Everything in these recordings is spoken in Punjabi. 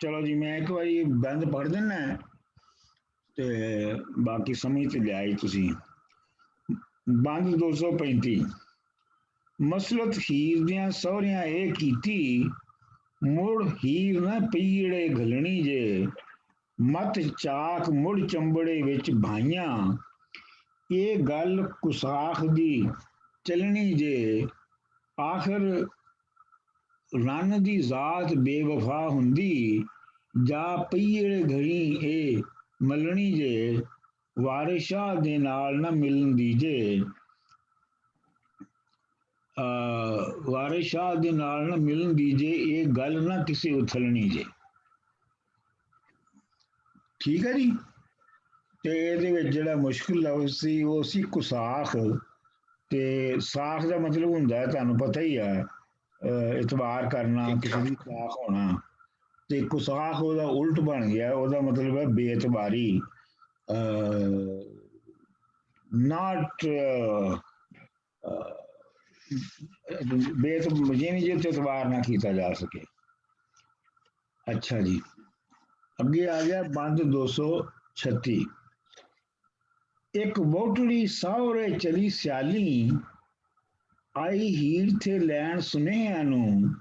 चलो जी, मैं एक बारी बंद पढ़ देना है ते बाकी समझ ते लियाई तुसी। बंद 235। मसलत हीर दियां सौहरियां ਇਹ ਕੀਤੀ ਮੁੜ ਹੀਰ ਨਾ ਪਈੜੇ ਘਲਣੀ ਜੇ ਮਤ ਚਾਕ ਮੁੜ ਚੰਬੜੇ ਵਿੱਚ ਭਾਈਆਂ ਇਹ ਗੱਲ ਕੁਸਾਖ ਦੀ ਚੱਲਣੀ ਜੇ ਆਖਰ ਰੰਨ ਦੀ ਜ਼ਾਤ ਬੇਵਫਾ ਹੁੰਦੀ ਜਾ ਪਈੜੇ ਘੜੀ ਇਹ ਮਲਣੀ ਜੇ ਵਾਰਿਸ਼ਾਂ ਦੇ ਨਾਲ ਨਾ ਮਿਲਣ ਦੀ ਜੇ ਵਾਰਿਸ਼ਾਂ ਦੇ ਨਾਲ ਨਾ ਮਿਲਣ ਦੀ ਜੇ ਇਹ ਗੱਲ ਨਾ ਕਿਸੇ ਉਥਲਣੀ ਜੇ। ਠੀਕ ਹੈ ਜੀ। ਤੇ ਇਹਦੇ ਵਿੱਚ ਜਿਹੜਾ ਮੁਸ਼ਕਿਲ ਲਫ਼ਜ਼ ਸੀ ਉਹ ਸੀ ਕੁਸਾਖ। ਤੇ ਸਾਖ ਦਾ ਮਤਲਬ ਹੁੰਦਾ ਹੈ, ਤੁਹਾਨੂੰ ਪਤਾ ਹੀ ਹੈ, ਇਤਬਾਰ ਕਰਨਾ, ਕਿਸੇ ਦੀ ਸਾਖ ਹੋਣਾ। ਤੇ ਕੁਸਾਖ ਉਹਦਾ ਉਲਟ ਬਣ ਗਿਆ, ਉਹਦਾ ਮਤਲਬ ਹੈ ਬੇਇਤਬਾਰੀ, ਨਾਟ ਜਿਵੇਂ ਜਿੱਥੇ ਇਤਬਾਰ ਨਾ ਕੀਤਾ ਜਾ ਸਕੇ। ਅੱਛਾ ਜੀ, ਅੱਗੇ ਆ ਗਿਆ ਬੰਦ 236। ਇੱਕ ਵਹੁਟੜੀ ਸਾਹੁਰੇ ਚਲੀ ਸਿਆਲੀ ਆਈ ਹੀਰ ਥੇ ਲੈਣ ਸੁਨੇਹਿਆਂ ਨੂੰ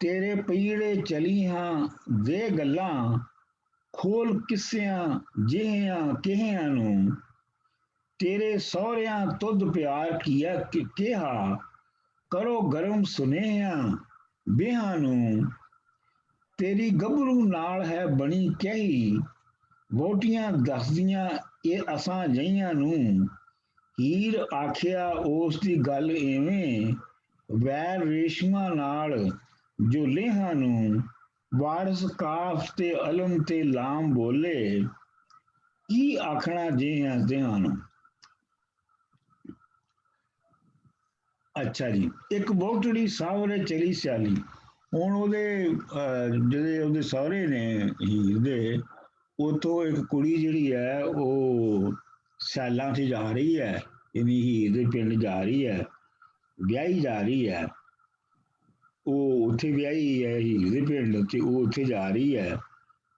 ਤੇਰੇ ਪਈੜੇ ਚਲੀ ਹਾਂ ਦੇ ਗੱਲਾਂ ਖੋਲ ਕਿੱਸਿਆਂ ਜਿਹਿਆਂ ਕਿਹਿਆਂ ਨੂੰ ਤੇਰੇ ਸਹੁਰਿਆਂ ਤੁਧ ਪਿਆਰ ਕੀਆ ਕਿਹਾ ਕਰੋ ਗਰਮ ਸੁਨੇਹਿਆਂ ਬਿਹਾਂ ਨੂੰ ਤੇਰੀ ਗੱਭਰੂ ਨਾਲ ਹੈ ਬਣੀ ਕਹੀ ਵਹੁਟੀਆਂ ਦੱਸਦੀਆਂ ਇਹ ਅਸਾਂ ਜਹੀਆਂ ਨੂੰ ਹੀਰ ਆਖਿਆ ਉਸ ਦੀ ਗੱਲ ਐਵੇਂ ਵੈਰ ਰੇਸ਼ਮਾਂ ਨਾਲ ਜੋ ਲੇਹਾਂ ਨੂੰ ਵਾਰਸ ਕਾਫ ਤੇ ਅਲਮ ਤੇ ਲਾਮ ਬੋਲੇ ਕੀ ਆਖਣਾ ਜਿਹਾਂ ਤਿਹਾਂ ਨੂੰ। ਅੱਛਾ ਜੀ, ਇੱਕ ਵਹੁਟੜੀ ਸਾਹੁਰੇ ਚਲੀ ਸਿਆਲੀ। ਹੁਣ ਉਹਦੇ ਜਿਹੜੇ ਉਹਦੇ ਸਹੁਰੇ ਨੇ ਹੀਰ ਦੇ, ਉਤੋਂ ਇੱਕ ਕੁੜੀ ਜਿਹੜੀ ਹੈ ਉਹ ਸਿਆਲਾਂ 'ਚ ਜਾ ਰਹੀ ਹੈ, ਇਹਦੀ ਹੀਰ ਦੇ ਪਿੰਡ ਜਾ ਰਹੀ ਹੈ, ਵਿਆਹੀ ਜਾ ਰਹੀ ਹੈ। ਉਹ ਉੱਥੇ ਵਿਆਹੀ ਹੈ ਹੀਰ ਦੇ ਪਿੰਡ, ਤੇ ਉਹ ਉੱਥੇ ਜਾ ਰਹੀ ਹੈ।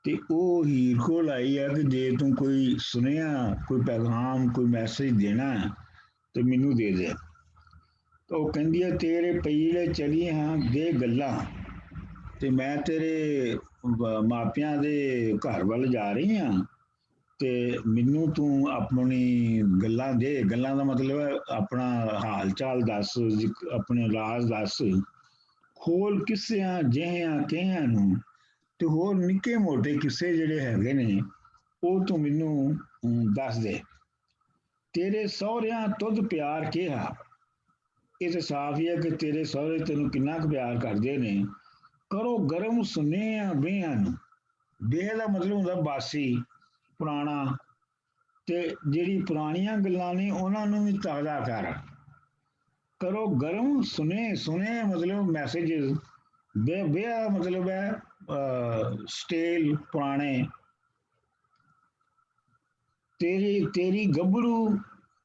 ਤੇ ਉਹ ਹੀਰ ਕੋਲ ਆਈ ਹੈ ਕਿ ਜੇ ਤੂੰ ਕੋਈ ਸੁਨੇਹਾ, ਕੋਈ ਪੈਗਾਮ, ਕੋਈ ਮੈਸੇਜ ਦੇਣਾ ਤੇ ਮੈਨੂੰ ਦੇ ਦੇ। ਤਾਂ ਉਹ ਕਹਿੰਦੀ ਹੈ ਤੇਰੇ ਪਈੜੇ ਚਲੀ ਹਾਂ ਦੇ ਗੱਲਾਂ, ਤੇ ਮੈਂ ਤੇਰੇ ਮਾਪਿਆਂ ਦੇ ਘਰ ਵੱਲ ਜਾ ਰਹੀ ਹਾਂ, ਤੇ ਮੈਨੂੰ ਤੂੰ ਆਪਣੀ ਗੱਲਾਂ ਦੇ। ਗੱਲਾਂ ਦਾ ਮਤਲਬ ਹੈ ਆਪਣਾ ਹਾਲ ਚਾਲ ਦੱਸ, ਆਪਣੇ ਰਾਜ਼ ਦੱਸ। ਖੋਲ ਕਿੱਸਿਆਂ ਜਿਹਿਆਂ ਕਿਹਿਆਂ ਨੂੰ, ਤੇ ਹੋਰ ਨਿੱਕੇ ਮੋਟੇ ਕਿੱਸੇ ਜਿਹੜੇ ਹੈਗੇ ਨੇ ਉਹ ਤੂੰ ਮੈਨੂੰ ਦੱਸ ਦੇ। ਤੇਰੇ ਸਹੁਰਿਆਂ ਤੁਧ ਪਿਆਰ ਕਿਹਾ, ਇਹ ਤਾਂ ਸਾਫ਼ ਹੀ ਹੈ ਕਿ ਤੇਰੇ ਸਹੁਰੇ ਤੈਨੂੰ ਕਿੰਨਾ ਕੁ ਪਿਆਰ ਕਰਦੇ ਨੇ। ਕਰੋ ਗਰਮ ਸੁਨੇਹਿਆਂ ਬਿਹਾਂ ਨੂੰ, ਬੇਹ ਦਾ ਮਤਲਬ ਹੁੰਦਾ ਬਾਸੀ, ਪੁਰਾਣਾ, ਤੇ ਜਿਹੜੀ ਪੁਰਾਣੀਆਂ ਗੱਲਾਂ ਨੇ ਉਹਨਾਂ ਨੂੰ ਵੀ ਤਾਜ਼ਾ ਕਰ। ਕਰੋ ਗਰਮ ਸੁਨੇ, ਸੁਨੇ ਮਤਲਬ ਮੈਸੇजेस, ਬੇਹ ਮਤਲਬ ਹੈ ਸਟੇਲ, ਪੁਰਾਣੇ। ਤੇਰੀ ਤੇਰੀ ਗੱਭਰੂ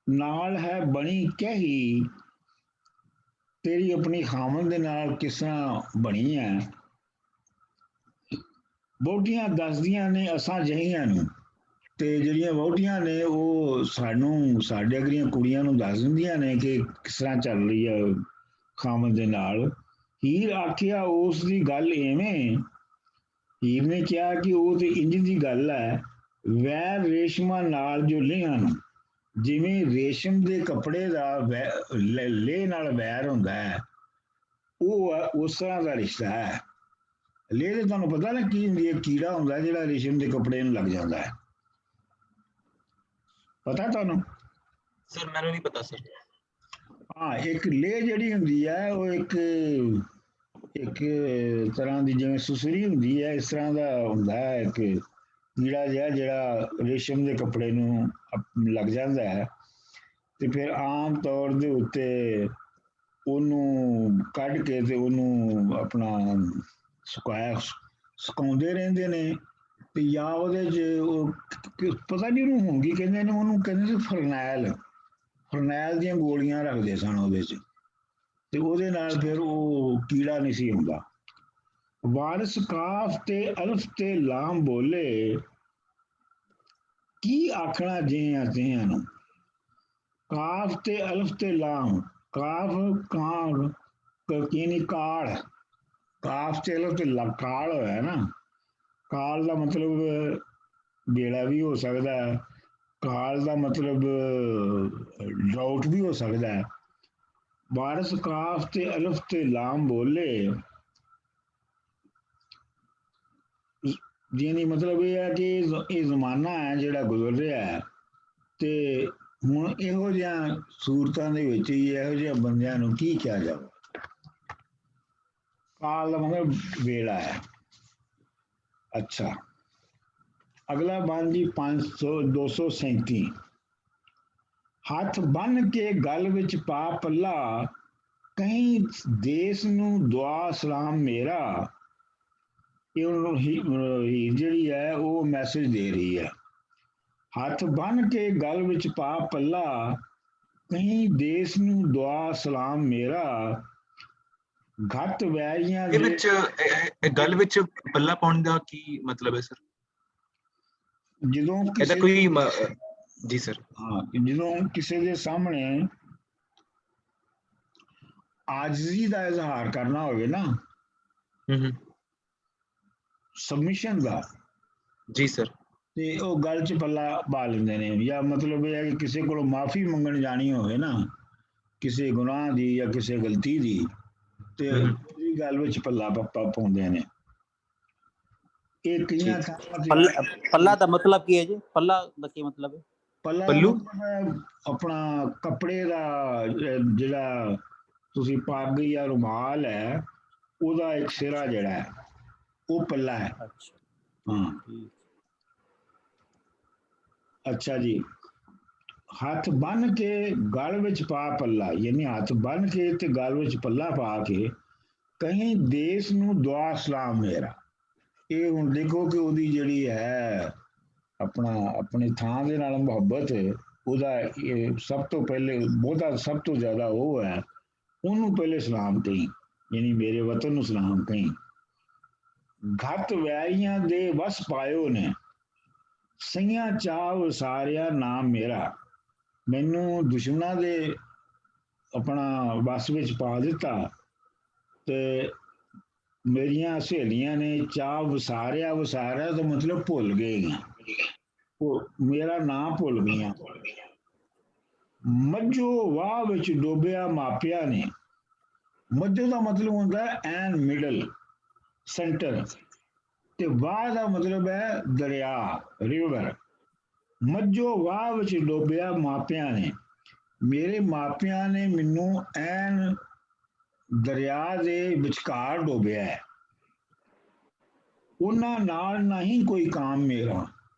ਨਾਲ ਹੈ ਬਣੀ ਕਹੀ, ਤੇਰੀ ਆਪਣੀ ਖਾਮਨ ਦੇ ਨਾਲ ਕਿਸ ਤਰ੍ਹਾਂ ਬਣੀ ਹੈ। ਵਹੁਟੀਆਂ ਦੱਸਦੀਆਂ ਨੇ ਅਸਾਂ ਜਹੀਆਂ ਨੂੰ, ਤੇ ਜਿਹੜੀਆਂ ਵਹੁਟੀਆਂ ਨੇ ਉਹ ਸਾਨੂੰ, ਸਾਡੇ ਅਗਲੀਆਂ ਕੁੜੀਆਂ ਨੂੰ ਦੱਸ ਦਿੰਦੀਆਂ ਨੇ ਕਿ ਕਿਸ ਤਰ੍ਹਾਂ ਚੱਲ ਰਹੀ ਹੈ ਖਾਮਨ ਦੇ ਨਾਲ। ਹੀਰ ਆਖਿਆ ਉਸ ਦੀ ਗੱਲ ਐਵੇਂ, ਹੀਰ ਨੇ ਕਿਹਾ ਕਿ ਉਹ ਤੇ ਇੰਜ ਦੀ ਗੱਲ ਹੈ ਵੈਰ ਰੇਸ਼ਮਾਂ ਨਾਲ ਜੋ ਲੇਹਾਂ ਨੂੰ, ਜਿਵੇਂ ਰੇਸ਼ਮ ਦੇ ਕੱਪੜੇ ਦਾ ਲੇਹ ਨਾਲ ਵੈਰ ਹੁੰਦਾ ਹੈ, ਉਹ ਉਸ ਤਰ੍ਹਾਂ ਦਾ ਰਿਸ਼ਤਾ ਹੈ। ਲੇਹ ਤੇ ਤੁਹਾਨੂੰ ਪਤਾ ਨਾ ਕੀ ਹੁੰਦੀ ਹੈ, ਕੀੜਾ ਹੁੰਦਾ ਜਿਹੜਾ ਰੇਸ਼ਮ ਦੇ ਕੱਪੜੇ ਨੂੰ ਲੱਗ ਜਾਂਦਾ ਹੈ, ਪਤਾ ਤੁਹਾਨੂੰ? ਸਰ ਮੈਨੂੰ ਨਹੀਂ ਪਤਾ ਸਰ। ਹਾਂ, ਇੱਕ ਲੇਹ ਜਿਹੜੀ ਹੁੰਦੀ ਹੈ ਉਹ ਇੱਕ ਇੱਕ ਤਰ੍ਹਾਂ ਦੀ ਜਿਵੇਂ ਸੁਸਰੀ ਹੁੰਦੀ ਹੈ, ਇਸ ਤਰ੍ਹਾਂ ਦਾ ਹੁੰਦਾ ਹੈ ਇੱਕ ਕੀੜਾ ਜਿਹਾ ਜਿਹੜਾ ਰੇਸ਼ਮ ਦੇ ਕੱਪੜੇ ਨੂੰ ਲੱਗ ਜਾਂਦਾ ਹੈ। ਤੇ ਫਿਰ ਆਮ ਤੌਰ ਦੇ ਉੱਤੇ ਉਹਨੂੰ ਕੱਢ ਕੇ ਤੇ ਉਹਨੂੰ ਆਪਣਾ ਸੁਕਾਉਂਦੇ ਰਹਿੰਦੇ ਨੇ। ਤੇ ਜਾਂ ਉਹਦੇ 'ਚ ਉਹ ਪਤਾ ਨਹੀਂ ਉਹਨੂੰ ਹੁਣ ਕੀ ਕਹਿੰਦੇ ਨੇ, ਉਹਨੂੰ ਕਹਿੰਦੇ ਸੀ ਫਰਨੈਲ, ਫਰਨੈਲ ਦੀਆਂ ਗੋਲੀਆਂ ਰੱਖਦੇ ਸਨ ਉਹਦੇ 'ਚ, ਤੇ ਉਹਦੇ ਨਾਲ ਫਿਰ ਉਹ ਕੀੜਾ ਨਹੀਂ ਸੀ ਹੁੰਦਾ। ਵਾਰਿਸ ਕਾਫ ਤੇ ਅਲਫ ਤੇ ਲਾਮ ਬੋਲੇ ਕੀ ਆਖਣਾ ਜਿਆਂ ਤਿਆਂ ਨੂੰ। ਕਾਫ ਤੇ ਅਲਫ ਤੇ ਲਾਮ, ਕਾਫ ਕਾਂ ਕੀਨੀ ਕਾਲ, ਕਾਫ ਤੇ ਅਲਫ ਤੇ ਕਾਲ ਹੋਇਆ ਨਾ। ਕਾਲ ਦਾ ਮਤਲਬ ਬੇੜਾ ਵੀ ਹੋ ਸਕਦਾ ਹੈ, ਕਾਲ ਦਾ ਮਤਲਬ ਡਰਾਊਟ ਵੀ ਹੋ ਸਕਦਾ ਹੈ। ਵਾਰਿਸ ਕਾਫ ਤੇ ਅਲਫ ਤੇ ਲਾਮ ਬੋਲੇ, ਜਿਹਨੀ ਮਤਲਬ ਇਹ ਹੈ ਕਿ ਇਹ ਜ਼ਮਾਨਾ ਹੈ ਜਿਹੜਾ ਗੁਜ਼ਰ ਰਿਹਾ ਹੈ, ਤੇ ਹੁਣ ਇਹੋ ਜਿਹੀਆਂ ਸੂਰਤਾਂ ਦੇ ਵਿੱਚ ਹੀ ਇਹੋ ਜਿਹੇ ਬੰਦਿਆਂ ਨੂੰ ਕੀ ਕਿਹਾ ਜਾਵੇ। ਕਾਲ ਦਾ ਮਤਲਬ ਵੇਲਾ ਹੈ। ਅੱਛਾ, ਅਗਲਾ ਬੰਦ ਜੀ 237। ਹੱਥ ਬੰਨ ਕੇ ਗਲ ਵਿੱਚ ਪਾ ਪੱਲਾ, ਕਹੀਂ ਦੇਸ ਨੂੰ ਦੁਆ ਸਲਾਮ ਮੇਰਾ। ਇਹ ਉਹਨੂੰ ਹੀਰ ਜਿਹੜੀ ਹੈ ਉਹ ਮੈਸੇਜ ਦੇ ਰਹੀ ਹੈ। ਹੱਥ ਬੰਨ ਕੇ ਗਲ ਵਿੱਚ ਪਾ ਪੱਲਾ, ਕਹੀਂ ਦੇਸ ਨੂੰ ਦੁਆ ਸਲਾਮ ਮੇਰਾ। ਘੱਟ ਵੈਰੀਆਂ ਇਹ ਦੇ ਵਿੱਚ ਗੱਲ ਵਿੱਚ ਪੱਲਾ ਪਾਉਣ ਦਾ ਕੀ ਮਤਲਬ ਹੈ ਸਰ? ਜਦੋਂ ਇਹਦਾ ਕਿਸੇ ਕੋਈ ਜੀ ਸਰ। ਹਾਂ, ਜਦੋਂ ਕਿਸੇ ਦੇ ਸਾਹਮਣੇ ਆਜਜ਼ੀ ਦਾ ਇਜ਼ਹਾਰ ਕਰਨਾ ਹੋਵੇ ਨਾ, ਸਬਮਿਸ਼ਨ ਦਾ, ਜੀ ਸਰ, ਤੇ ਉਹ ਗੱਲ 'ਚ ਪੱਲਾ ਪਾ ਲੈਂਦੇ ਨੇ। ਜਾਂ ਮਤਲਬ ਇਹ ਹੈ ਕਿ ਕਿਸੇ ਕੋਲੋਂ ਮਾਫੀ ਮੰਗਣ ਜਾਣੀ ਹੋਵੇ ਨਾ, ਕਿਸੇ ਗੁਨਾਹ ਦੀ ਜਾਂ ਕਿਸੇ ਗਲਤੀ ਦੀ, ਤੇ ਉਹਦੀ ਗੱਲ ਵਿੱਚ ਪੱਲਾ ਪਾਉਂਦੇ ਨੇ। ਇਹ ਕਈਆਂ ਥਾਵਾਂ ਤੇ ਪੱਲਾ ਦਾ ਮਤਲਬ ਕੀ ਹੈ ਜੀ? ਪੱਲਾ ਦਾ ਕੀ ਮਤਲਬ ਹੈ? ਪੱਲਾ ਦਾ ਪੱਲੂ ਮਤਲਬ ਹੈ ਆਪਣਾ ਕੱਪੜੇ ਦਾ, ਜਿਹੜਾ ਤੁਸੀਂ ਪੱਗ ਜਾਂ ਰੁਮਾਲ ਹੈ ਉਹਦਾ ਇੱਕ ਸਿਰਾ ਜਿਹੜਾ ਹੈ ਉਹ ਪੱਲਾ ਹੈ। ਅੱਛਾ, ਹਾਂ, ਠੀਕ। ਅੱਛਾ ਜੀ। ਹੱਥ ਬੰਨ ਕੇ ਗਲ ਵਿੱਚ ਪਾ ਪੱਲਾ, ਯਾਨੀ ਹੱਥ ਬੰਨ ਕੇ ਤੇ ਗਲ ਵਿੱਚ ਪੱਲਾ ਪਾ ਕੇ, ਕਹੀਂ ਦੇਸ ਨੂੰ ਦੁਆ ਸਲਾਮ ਮੇਰਾ। ਇਹ ਹੁਣ ਦੇਖੋ ਕਿ ਉਹਦੀ ਜਿਹੜੀ ਹੈ ਆਪਣਾ ਆਪਣੇ ਥਾਂ ਦੇ ਨਾਲ ਮੁਹੱਬਤ, ਉਹਦਾ ਇਹ ਸਭ ਤੋਂ ਪਹਿਲੇ ਬਹੁਤਾ ਸਭ ਤੋਂ ਜ਼ਿਆਦਾ ਉਹ ਹੈ, ਉਹਨੂੰ ਪਹਿਲੇ ਸਲਾਮ ਕਹੀਂ, ਯਾਨੀ ਮੇਰੇ ਵਤਨ ਨੂੰ ਸਲਾਮ ਕਹੀਂ। ਘੱਟ ਵੈਰੀਆਂ ਦੇ ਵਸ ਪਾਇਓ ਨੇ, ਸਈਆਂ ਚਾਹ ਵਸਾਰਿਆ ਨਾਮ ਮੇਰਾ। ਮੈਨੂੰ ਦੁਸ਼ਮਣਾਂ ਦੇ ਆਪਣਾ ਵਸ ਵਿੱਚ ਪਾ ਦਿੱਤਾ, ਤੇ ਮੇਰੀਆਂ ਸਹੇਲੀਆਂ ਨੇ ਚਾਹ ਵਸਾਰਿਆ। ਵਸਾਰਿਆ ਦਾ ਮਤਲਬ ਭੁੱਲ ਗਈਆਂ, ਉਹ ਮੇਰਾ ਨਾਂ ਭੁੱਲ ਗਈਆਂ। ਮੱਝੋ ਵਾਹ ਵਿੱਚ ਡੋਬਿਆ ਮਾਪਿਆਂ ਨੇ। ਮੱਝੋ ਦਾ ਮਤਲਬ ਹੁੰਦਾ ਹੈ ਐਨ ਮਿਡਲ, ਸੈਂਟਰ, ਤੇ ਵਾਹ ਦਾ ਮਤਲਬ ਹੈ ਦਰਿਆ, ਰਿਵਰ। ਮੱਝੋ ਵਾਹ ਵਿੱਚ ਡੋਬਿਆ ਮਾਪਿਆਂ ਨੇ, ਮੇਰੇ ਮਾਪਿਆਂ ਨੇ ਮੈਨੂੰ ਐਨ ਦਰਿਆ ਦੇ ਵਿਚਕਾਰ ਡੋਬਿਆ ਹੈ। ਉਹਨਾਂ ਨਾਲ ਨਹੀਂ ਕੋਈ ਕਾਮ ਮੇਰਾ,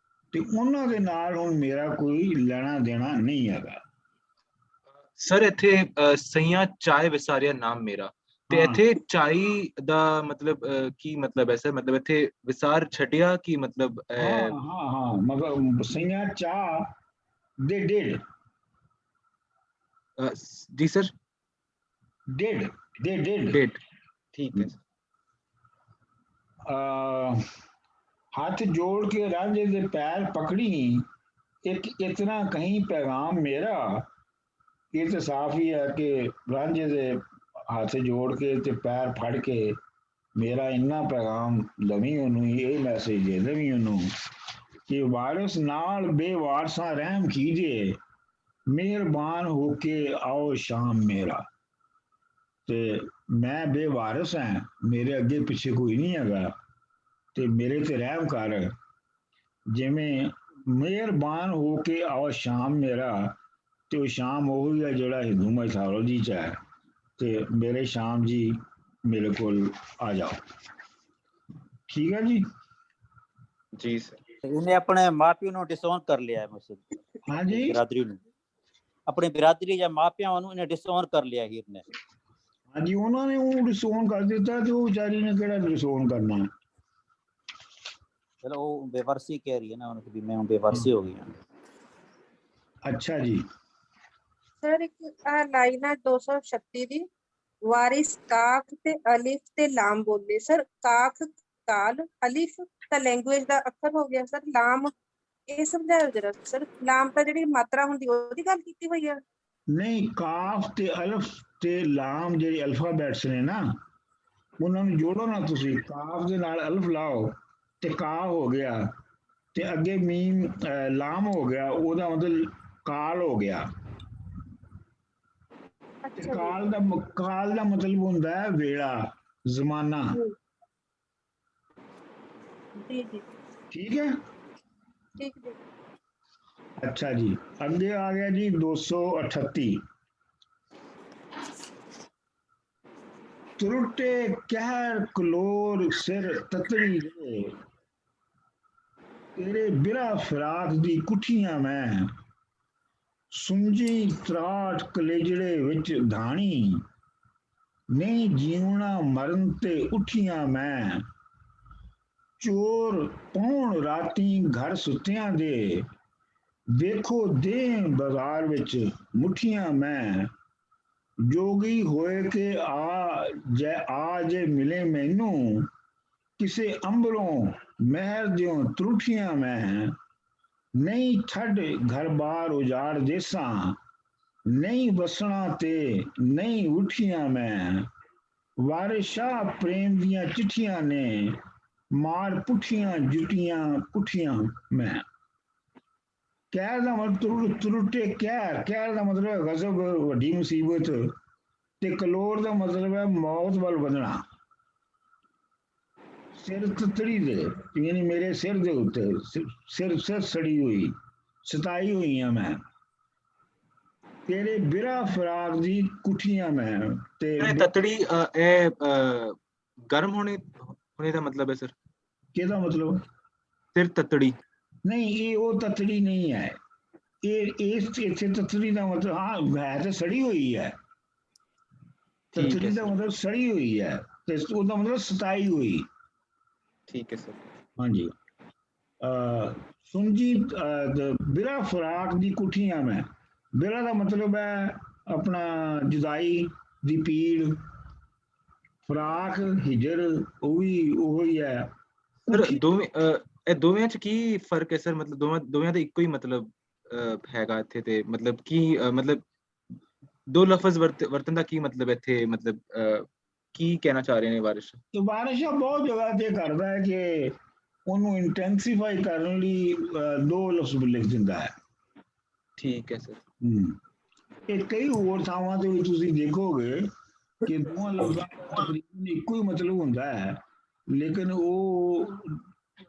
ਤੇ ਉਹਨਾਂ ਦੇ ਨਾਲ ਹੁਣ ਮੇਰਾ ਕੋਈ ਲੈਣਾ ਦੇਣਾ ਨਹੀਂ ਹੈਗਾ। ਸਰ ਇੱਥੇ ਸਈਆਂ ਚਾਏ ਵਿਸਾਰਿਆ ਨਾਮ ਮੇਰਾ, ਤੇ ਹਾਂ ਇੱਥੇ ਚਾਈ ਦਾ ਮਤਲਬ ਕੀ ਮਤਲਬ ਹੈ ਸਰ? ਮਤਲਬ ਇੱਥੇ ਵਿਸਾਰ ਛੱਡਿਆ ਕੀ ਮਤਲਬ? ਹਾਂ ਹਾਂ ਹਾਂ, ਮਤਲਬ ਸਈਆਂ ਚਾਹ ਦੇ ਡਿਡ, ਜੀ ਸਰ, ਡਿਡ, ਦੇ ਡਿਡ। ਡੇਟ, ਠੀਕ ਹੈ। ਹੱਥ ਜੋੜ ਕੇ ਰਾਂਝੇ ਦੇ ਪੈਰ ਪਕੜੀ, ਇੱਕ ਇਤਨਾ ਕहीं ਪੈगाम ਮੇਰਾ। ਇਹ ਤਾਂ ਸਾਫ਼ ਹੀ ਹੈ ਕਿ ਰਾਂਝੇ ਦੇ ਹੱਥ ਜੋੜ ਕੇ ਤੇ ਪੈਰ ਫੜ ਕੇ ਮੇਰਾ ਇੰਨਾ ਪੈगाम ਲਵੀ ਉਹਨੂੰ, ਇਹ ਮੈਸੇਜ ਦੇ ਦੇਵੀ ਉਹਨੂੰ ਕਿ ਵਾਰਿਸ ਨਾਲ ਬੇਵਾਰਸਾਂ ਰਹਿਮ ਕੀਜੇ, ਮਿਹਰਬਾਨ ਹੋ ਕੇ ਆਓ ਸ਼ਾਮ ਮੇਰਾ। ਤੇ ਮੈਂ ਬੇਵਾਰਿਸ ਹਾਂ, ਮੇਰੇ ਅੱਗੇ ਪਿੱਛੇ ਕੋਈ ਨਹੀਂ ਹੈਗਾ, ਤੇ ਮੇਰੇ ਤੇ ਰਹਿਮ ਕਰ, ਜਿਵੇਂ ਮਿਹਰਬਾਨ ਹੋ ਕੇ ਆਓ ਸ਼ਾਮ ਮੇਰਾ। ਤੇ ਉਹ ਸ਼ਾਮ ਉਹ ਹੀ ਹੈ ਜਿਹੜਾ ਹਿੰਦੂ ਮਾਈਥੋਲੋਜੀ ਚ ਹੈ, ਤੇ ਮੇਰੇ ਸ਼ਾਮ ਜੀ ਮੇਰੇ ਕੋਲ ਆ ਜਾਓ। ਠੀਕ ਹੈ ਜੀ। ਜੀ ਸਰ। ਇਹਨੇ ਆਪਣੇ ਮਾਪਿਆਂ ਨੂੰ ਡਿਸਓਨ ਕਰ ਲਿਆ ਹੈ, ਮਸਲ ਹਾਂਜੀ ਬਰਾਦਰੀ ਨੂੰ, ਆਪਣੀ ਬਰਾਦਰੀ ਜਾਂ ਮਾਪਿਆਂ ਨੂੰ ਇਹਨੇ ਡਿਸਓਨ ਕਰ ਲਿਆ ਹੀਰ ਨੇ। ਹਾਂਜੀ, ਉਹਨਾਂ ਨੇ ਉਹ ਡਿਸੋਨ ਕਰ ਦਿੱਤਾ, ਤੇ ਉਹ ਵਿਚਾਰੀ ਨੇ ਕਿਹੜਾ ਡਿਸੋਨ ਕਰਨਾ। ਚਲੋ ਉਹ ਬੇਵਰਸੀ ਕਹਿ ਰਹੀ ਹੈ ਨਾ ਉਹਨੂੰ, ਵੀ ਮੈਂ ਬੇਵਰਸੀ ਹੋ ਗਈ ਹਾਂ। ਅੱਛਾ ਜੀ। ਸਰ ਇੱਕ ਲਾਈਨ ਹੈ 236 ਦੀ, ਵਾਰਿਸ ਕਾਫ ਤੇ ਅਲਿਫ ਤੇ ਲਾਮ ਬੋਲੇ ਸਰ। ਕਾਫ ਕਾਲ, ਅਲਿਫ ਤਾਂ ਲੈਂਗੁਏਜ ਦਾ ਅੱਖਰ ਹੋ ਗਿਆ ਸਰ। ਲਾਮ ਇਹ ਸਮਝਾਇਓ ਜਰਾ ਸਰ। ਲਾਮ ਤਾਂ ਜਿਹੜੀ ਮਾਤਰਾ ਹੁੰਦੀ ਉਹਦੀ ਗੱਲ ਕੀਤੀ ਹੋਈ ਆ। ਨਹੀਂ, ਕਾਫ ਤੇ ਅਲਫ ਤੇ ਲਾਮ ਜਿਹੜੇ ਅਲਫਾਬੈਟਸ ਨੇ ਨਾ, ਉਹਨਾਂ ਨੂੰ ਜੋੜੋ ਨਾ ਤੁਸੀਂ। ਕਾਫ ਦੇ ਨਾਲ ਅਲਫ ਲਾਓ ਤੇ ਕਾ ਹੋ ਗਿਆ, ਤੇ ਅੱਗੇ ਮੀਮ ਲਾਮ ਹੋ ਗਿਆ, ਉਹਦਾ ਮਤਲਬ ਕਾਲ ਹੋ ਗਿਆ। ਤੇ ਅੱਛਾ ਕਾਲ ਦਾ ਮਤਲਬ ਹੁੰਦਾ ਹੈ ਵੇਲਾ, ਜ਼ਮਾਨਾ। ਜੀ ਜੀ ਠੀਕ ਹੈ। ਠੀਕ ਜੀ। ਅੱਛਾ ਜੀ, ਅੱਗੇ ਆ ਗਿਆ ਜੀ 238। ਤੁਰਟੇ ਕਹਿਰ ਕਲੋਰ ਸਿਰ ਤਤੜੀ ਦੇ, ਤੇਰੇ ਬਿਰਾ ਫਿਰਾਕ ਦੀ ਕੁੱਠੀਆਂ ਮੈਂ। ਸੁੰਜੀ ਤਰਾਟ ਕਲੇਜੜੇ ਵਿੱਚ ਧਾਣੀ, ਨਹੀਂ ਜੀਵਣਾ ਮਰਨ ਤੇ ਉੱਠੀਆਂ ਮੈਂ। ਚੋਰ ਪੌਣ ਰਾਤੀ ਘਰ ਸੁੱਤਿਆਂ ਦੇ, ਵੇਖੋ ਦੇ ਬਾਜ਼ਾਰ ਵਿੱਚ ਮੁੱਠੀਆਂ ਮੈਂ। ਜੋਗੀ ਹੋਏ ਕਿ ਆ ਜੇ ਮਿਲੇ ਮੈਨੂੰ, ਕਿਸੇ ਅੰਬਰੋਂ ਮਹਿਰ ਦਿਓ ਤਰੁੱਠੀਆਂ ਮੈਂ। ਨਹੀਂ ਛੱਡ ਘਰ ਬਾਰ ਉਜਾੜ ਦੇਸਾਂ, ਨਹੀਂ ਵਸਣਾ ਤੇ ਨਹੀਂ ਉੱਠੀਆਂ ਮੈਂ। ਵਾਰਿਸ ਸ਼ਾਹ ਪ੍ਰੇਮ ਦੀਆਂ ਚਿੱਠੀਆਂ ਨੇ, ਮਾਰ ਪੁੱਠੀਆਂ ਜੁੱਟੀਆਂ ਪੁੱਠੀਆਂ ਮੈਂ। ਕਹਿਰ ਦਾ ਮਤਲਬ ਤੁਰਟੇ ਕਹਿਰ ਦਾ ਮਤਲਬ ਹੈ ਗਜ਼ਬ, ਵੱਡੀ ਮੁਸੀਬਤ। ਤੇ ਕਲੋਰ ਦਾ ਮਤਲਬ ਹੈ ਮੌਤ ਵੱਲ ਵਧਣਾ। ਸਿਰ ਤਤੜੀ ਦੇ, ਯਾਨੀ ਮੇਰੇ ਸਿਰ ਦੇ ਉੱਤੇ, ਸਿਰ ਸੜੀ ਹੋਈ, ਸਤਾਈ ਹੋਈ ਆ ਮੈਂ। ਤੇਰੇ ਬਿਰਾ ਫਰਾਕ ਦੀ ਕੁੱਠੀਆਂ ਮੈਂ। ਤੇ ਤਤੜੀ ਇਹ ਗਰਮ ਹੋਣੇ ਦਾ ਮਤਲਬ ਹੈ ਸਰ। ਕਿਹਦਾ ਮਤਲਬ? ਸਿਰ ਤਤੜੀ ਨਹੀਂ, ਇਹ ਉਹ ਤਤੜੀ ਨਹੀਂ ਹੈ। ਇਹ ਇੱਥੇ ਤਤੜੀ ਦਾ ਮਤਲਬ ਹਾਂ ਹੈ ਤੇ ਸੜੀ ਹੋਈ ਹੈ। ਤਤੜੀ ਦਾ ਮਤਲਬ ਸੜੀ ਹੋਈ ਹੈ, ਤੇ ਉਹਦਾ ਮਤਲਬ ਸਤਾਈ ਹੋਈ। ਠੀਕ ਹੈ ਸਰ। ਹਾਂਜੀ। ਸੁੰਜੀ ਬਿਰਾ ਫਰਾਕ ਦੀ ਕੁੱਠੀਆਂ ਮੈਂ। ਬਿਰਾ ਦਾ ਮਤਲਬ ਹੈ ਆਪਣਾ ਜੁਦਾਈ ਦੀ ਪੀੜ। ਫਰਾਕ ਹਿਜਰ ਉਹ ਵੀ ਉਹੋ ਹੀ ਹੈ। ਇਹ ਦੋਵੇਂ ਚ ਕੀ ਫਰਕ ਹੈ ਸਰ? ਮਤਲਬ ਦੋਵਾਂ ਦਾ ਇੱਕੋ ਹੀ ਮਤਲਬ ਹੈਗਾ ਇੱਥੇ? ਤੇ ਮਤਲਬ ਕੀ ਮਤਲਬ ਦੋ ਲਫ਼ਜ਼ ਵਰਤਨ ਦਾ ਕੀ ਮਤਲਬ ਇੱਥੇ, ਮਤਲਬ ਕੀ ਕਹਿਣਾ ਚਾਹ ਰਹੇ ਨੇ ਵਾਰਿਸ? ਤੇ ਵਾਰਿਸ ਬਹੁਤ ਜਗ੍ਹਾ ਤੇ ਕਰਦਾ ਹੈ ਕਿ ਉਹਨੂੰ ਇੰਟੈਂਸੀਫਾਈ ਕਰਨ ਲਈ ਦੋ ਲਫ਼ਜ਼ ਲਿਖ ਦਿੰਦਾ ਹੈ। ਠੀਕ ਹੈ ਸਰ। ਇਹ ਕਈ ਹੋਰ ਥਾਵਾਂ ਤੇ ਵੀ ਤੁਸੀਂ ਦੇਖੋਗੇ ਕਿ ਦੋਵਾਂ ਲਫ਼ਜ਼ਾਂ ਦਾ ਤਕਰੀਬਨ ਇੱਕੋ ਹੀ ਮਤਲਬ ਹੁੰਦਾ ਹੈ, ਲੇਕਿਨ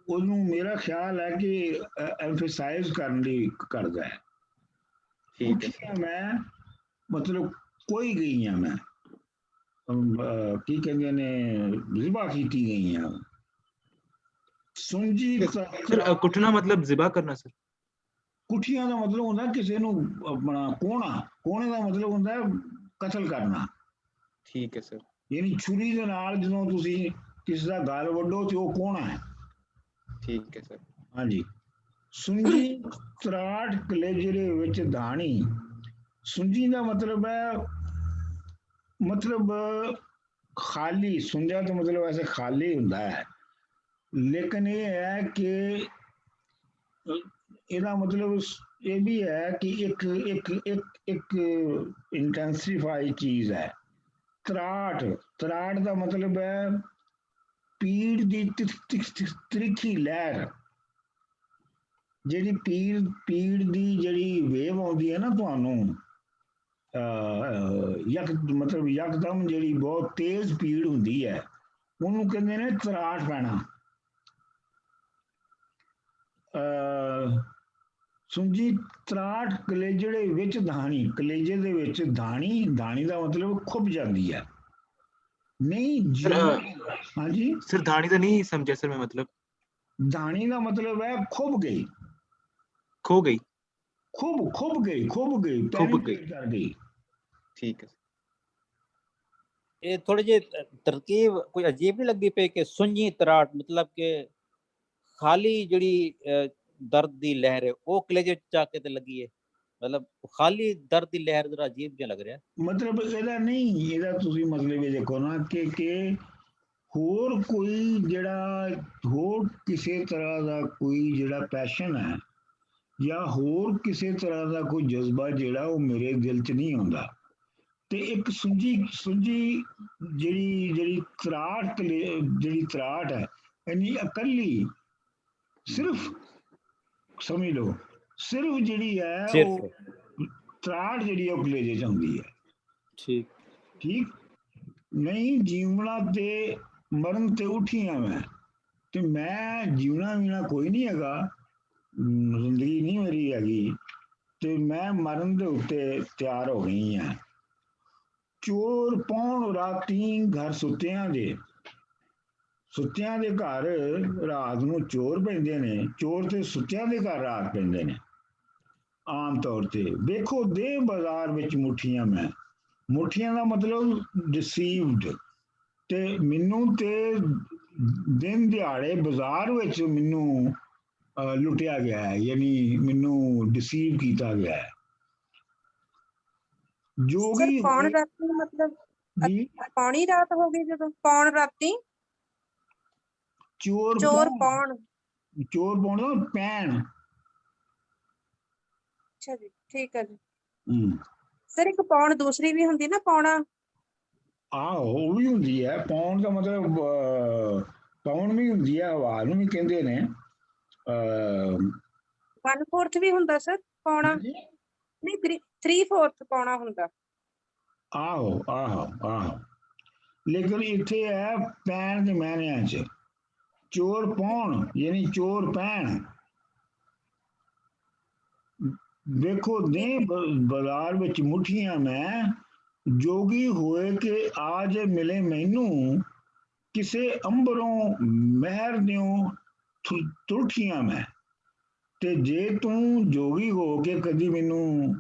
ਉਹਨੂੰ ਮੇਰਾ ਖਿਆਲ ਹੈ ਕਿ ਐਮਫਸਾਈਜ਼ ਕਰਨ ਲਈ ਕਰਦਾ ਹੈ। ਠੀਕ ਹੈ। ਮੈਂ ਮਤਲਬ ਕੋਈ ਗਈ ਹਾਂ ਮੈਂ, ਕੀ ਕਹਿੰਦੇ ਨੇ, ਜ਼ਿਬਾ ਕੀਤੀ ਗਈ ਹਾਂ। ਸੁੰਜੀ ਸਰ ਕੁੱਟਣਾ ਮਤਲਬ ਜ਼ਿਬਾ ਕਰਨਾ ਸਰ? ਕੁੱਠੀਆਂ ਦਾ ਮਤਲਬ ਹੁੰਦਾ ਕਿਸੇ ਨੂੰ ਆਪਣਾ ਕੋਹਣਾ। ਕੋਹਣੇ ਦਾ ਮਤਲਬ ਹੁੰਦਾ ਕਤਲ ਕਰਨਾ। ਠੀਕ ਹੈ ਸਰ। ਯਾਨੀ ਛੁਰੀ ਦੇ ਨਾਲ ਜਦੋਂ ਤੁਸੀਂ ਕਿਸੇ ਦਾ ਗਲ ਵੱਢੋ ਤੇ ਉਹ ਕੋਹਣਾ ਹੈ। ਠੀਕ ਹੈ ਸਰ। ਹਾਂਜੀ। ਸੁੰਜੀ ਤਰਾਟ ਕਲੇਜਰੇ ਵਿੱਚ ਧਾਣੀ। ਸੁੰਜੀ ਦਾ ਮਤਲਬ ਹੈ ਖਾਲੀ। ਸੁੰਜਾ ਤਾਂ ਮਤਲਬ ਵੈਸੇ ਖਾਲੀ ਹੁੰਦਾ ਹੈ, ਲੇਕਿਨ ਇਹ ਹੈ ਕਿ ਇਹਦਾ ਮਤਲਬ ਇਹ ਵੀ ਹੈ ਕਿ ਇੱਕ ਇੰਟੈਂਸੀਫਾਈ ਚੀਜ਼ ਹੈ। ਤਰਾਟ ਦਾ ਮਤਲਬ ਹੈ ਪੀੜ ਦੀ ਤਿੱਖੀ ਲਹਿਰ। ਜਿਹੜੀ ਪੀੜ ਦੀ ਜਿਹੜੀ ਵੇਵ ਆਉਂਦੀ ਹੈ ਨਾ ਤੁਹਾਨੂੰ, ਮਤਲਬ ਯਕਦਮ ਜਿਹੜੀ ਬਹੁਤ ਤੇਜ਼ ਪੀੜ ਹੁੰਦੀ ਹੈ, ਉਹਨੂੰ ਕਹਿੰਦੇ ਨੇ ਤਰਾਟ ਪੈਣਾ। ਸੁੰਜੀ ਤਰਾਟ ਕਲੇਜੜੇ ਵਿੱਚ ਧਾਣੀ। ਕਲੇਜੇ ਦੇ ਵਿੱਚ ਧਾਣੀ ਦਾ ਮਤਲਬ ਖੁੱਭ ਜਾਂਦੀ ਹੈ। ਨਹੀਂ ਜੀ, ਹਾਂਜੀ ਸਰ ਧਾਣੀ ਦਾ ਨਹੀਂ ਸਮਝਿਆ ਸਰ ਮੈਂ। ਮਤਲਬ ਧਾਣੀ ਦਾ ਮਤਲਬ ਹੈ ਖੁੱਭ ਗਈ, ਖੋ ਗਈ, ਖੁੱਭ ਗਈ ਕਰ ਗਈ। ਠੀਕ ਹੈ। ਇਹ ਥੋੜੀ ਜਿਹੀ ਤਰਕੀਬ ਕੋਈ ਅਜੀਬ ਨਹੀਂ ਲੱਗਦੀ ਪਈ ਕਿ ਸੁੰਜੀ ਤਰਾਟ ਮਤਲਬ ਕਿ ਖਾਲੀ ਜਿਹੜੀ ਦਰਦ ਦੀ ਲਹਿਰ ਹੈ ਉਹ ਕਲੇਜੇ ਚ ਜਾ ਕੇ ਤੇ ਲੱਗੀ ਹੈ? मतलब खाली दर्द की लहर जरा अजीब जिहा लग रहा। ਮਤਲਬ ਇਹਦਾ ਨਹੀਂ, ਇਹਦਾ ਤੁਸੀਂ ਮਤਲਬ ਇਹ ਦੇਖੋ ਨਾ ਕਿ ਹੋਰ ਕੋਈ ਜਿਹੜਾ ਹੋਰ ਕਿਸੇ ਤਰ੍ਹਾਂ ਦਾ ਕੋਈ ਜਿਹੜਾ ਪੈਸ਼ਨ ਹੈ ਜਾਂ ਹੋਰ ਕਿਸੇ ਤਰ੍ਹਾਂ ਦਾ ਕੋਈ ਜਜ਼ਬਾ ਜਿਹੜਾ ਉਹ ਮੇਰੇ ਦਿਲ 'ਚ ਨਹੀਂ ਆਉਂਦਾ। ਤੇ ਇੱਕ ਸੁੱਜੀ ਸੁੱਜੀ ਜਿਹੜੀ ਜਿਹੜੀ ਤਰਾਟ ਹੈ ਇੰਨੀ ਇਕੱਲੀ, ਸਿਰਫ ਸਮਝ ਲਓ ਸਿਰਫ ਜਿਹੜੀ ਹੈ ਉਹ सिर्फ ਤਰਾਟ ਜਿਹੜੀ ਉਹ ਕਲੇਜੇ 'ਚ ਹੁੰਦੀ ਹੈ। ठीक ਠੀਕ ਨਹੀਂ, ਜੀਵਣਾ ਤੇ ਮਰਨ ਤੇ ਉੱਠੀਆਂ ਮੈਂ, ਤੇ ਮੈਂ ਜੀਵਣਾ ਵੀਣਾ ਕੋਈ ਨਹੀਂ ਹੈਗਾ, ਜ਼ਿੰਦਗੀ ਨਹੀਂ ਮੇਰੀ ਹੈਗੀ, ਤੇ ਮੈਂ ਮਰਨ ਦੇ ਉੱਤੇ ਤਿਆਰ ਹੋ ਗਈ ਹਾਂ। ਚੋਰ ਪੌਣ ਰਾਤੀ ਘਰ ਸੁੱਤਿਆਂ ਦੇ ਘਰ ਰਾਤ ਨੂੰ ਚੋਰ ਪੈਂਦੇ ਨੇ, ਚੋਰ ਤੇ ਸੁੱਤਿਆਂ ਦੇ ਘਰ ਰਾਤ ਪੈਂਦੇ ਨੇ ਆਮ ਤੌਰ ਤੇ। ਵੇਖੋ ਦੇ ਬਾਜ਼ਾਰ ਵਿੱਚ ਮੁੱਠੀਆਂ ਮੈਂ, ਮੁੱਠੀਆਂ ਦਾ ਮਤਲਬ ਡਿਸੀਵਡ, ਤੇ ਮੈਨੂੰ ਤੇ ਦਿਨ ਦਿਹਾੜੇ ਬਾਜ਼ਾਰ ਵਿੱਚ ਮੈਨੂੰ ਲੁੱਟਿਆ ਗਿਆ ਹੈ, ਯਾਨੀ ਮੈਨੂੰ ਡਿਸੀਵ ਕੀਤਾ ਗਿਆ ਹੈ। ਜੋ ਸਰ ਵੀ ਪੌਣ ਰਾਤੀ ਮਤਲਬ ਜੀ ਪੌਣੀ ਰਾਤ ਹੋ ਗਈ ਜਦੋਂ ਪੌਣ ਰਾਤੀ ਚੋਰ ਚੋਰ ਪੌਣ ਪੌਣ। ਦਾ ਪੈਣ। ਅੱਛਾ ਜੀ, ਠੀਕ ਹੈ ਜੀ। ਹਮ, ਸਰ ਇੱਕ ਪੌਣ ਦੂਸਰੀ ਵੀ ਹੁੰਦੀ ਨਾ, ਪੌਣਾ। ਆਹੋ ਉਹ ਵੀ ਹੁੰਦੀ ਹੈ। ਪੌਣ ਦਾ ਮਤਲਬ ਪੌਣ ਵੀ ਹੁੰਦੀ ਹੈ, ਹਵਾ ਨੂੰ ਵੀ ਕਹਿੰਦੇ ਨੇ। 1/4 ਵੀ ਹੁੰਦਾ ਸਰ ਪੌਣਾ, ਨਹੀਂ 3/4 ਪੌਣਾ ਹੁੰਦਾ। ਆਹੋ ਆਹੋ ਆਹੋ, ਲੇਕਿਨ ਇੱਥੇ ਹੈ ਪੈਣ ਦੇ ਮਾਇਨਿਆਂ 'ਚ। ਚੋਰ ਪੌਣ ਯਾਨੀ ਚੋਰ ਪੈਣ। ਦੇਖੋ ਦੇ ਬਾਜ਼ਾਰ ਵਿੱਚ ਮੁੱਠੀਆਂ ਮੈਂ, ਜੋਗੀ ਹੋਏ ਕਿ ਆਜ ਮਿਲੇ ਮੈਨੂੰ, ਕਿਸੇ ਅੰਬਰੋਂ ਮਹਿਰ ਦਿਓ ਤੁਰਠੀਆਂ ਮੈਂ। ਤੇ ਜੇ ਤੂੰ ਜੋਗੀ ਹੋ ਕੇ ਕਦੀ ਮੈਨੂੰ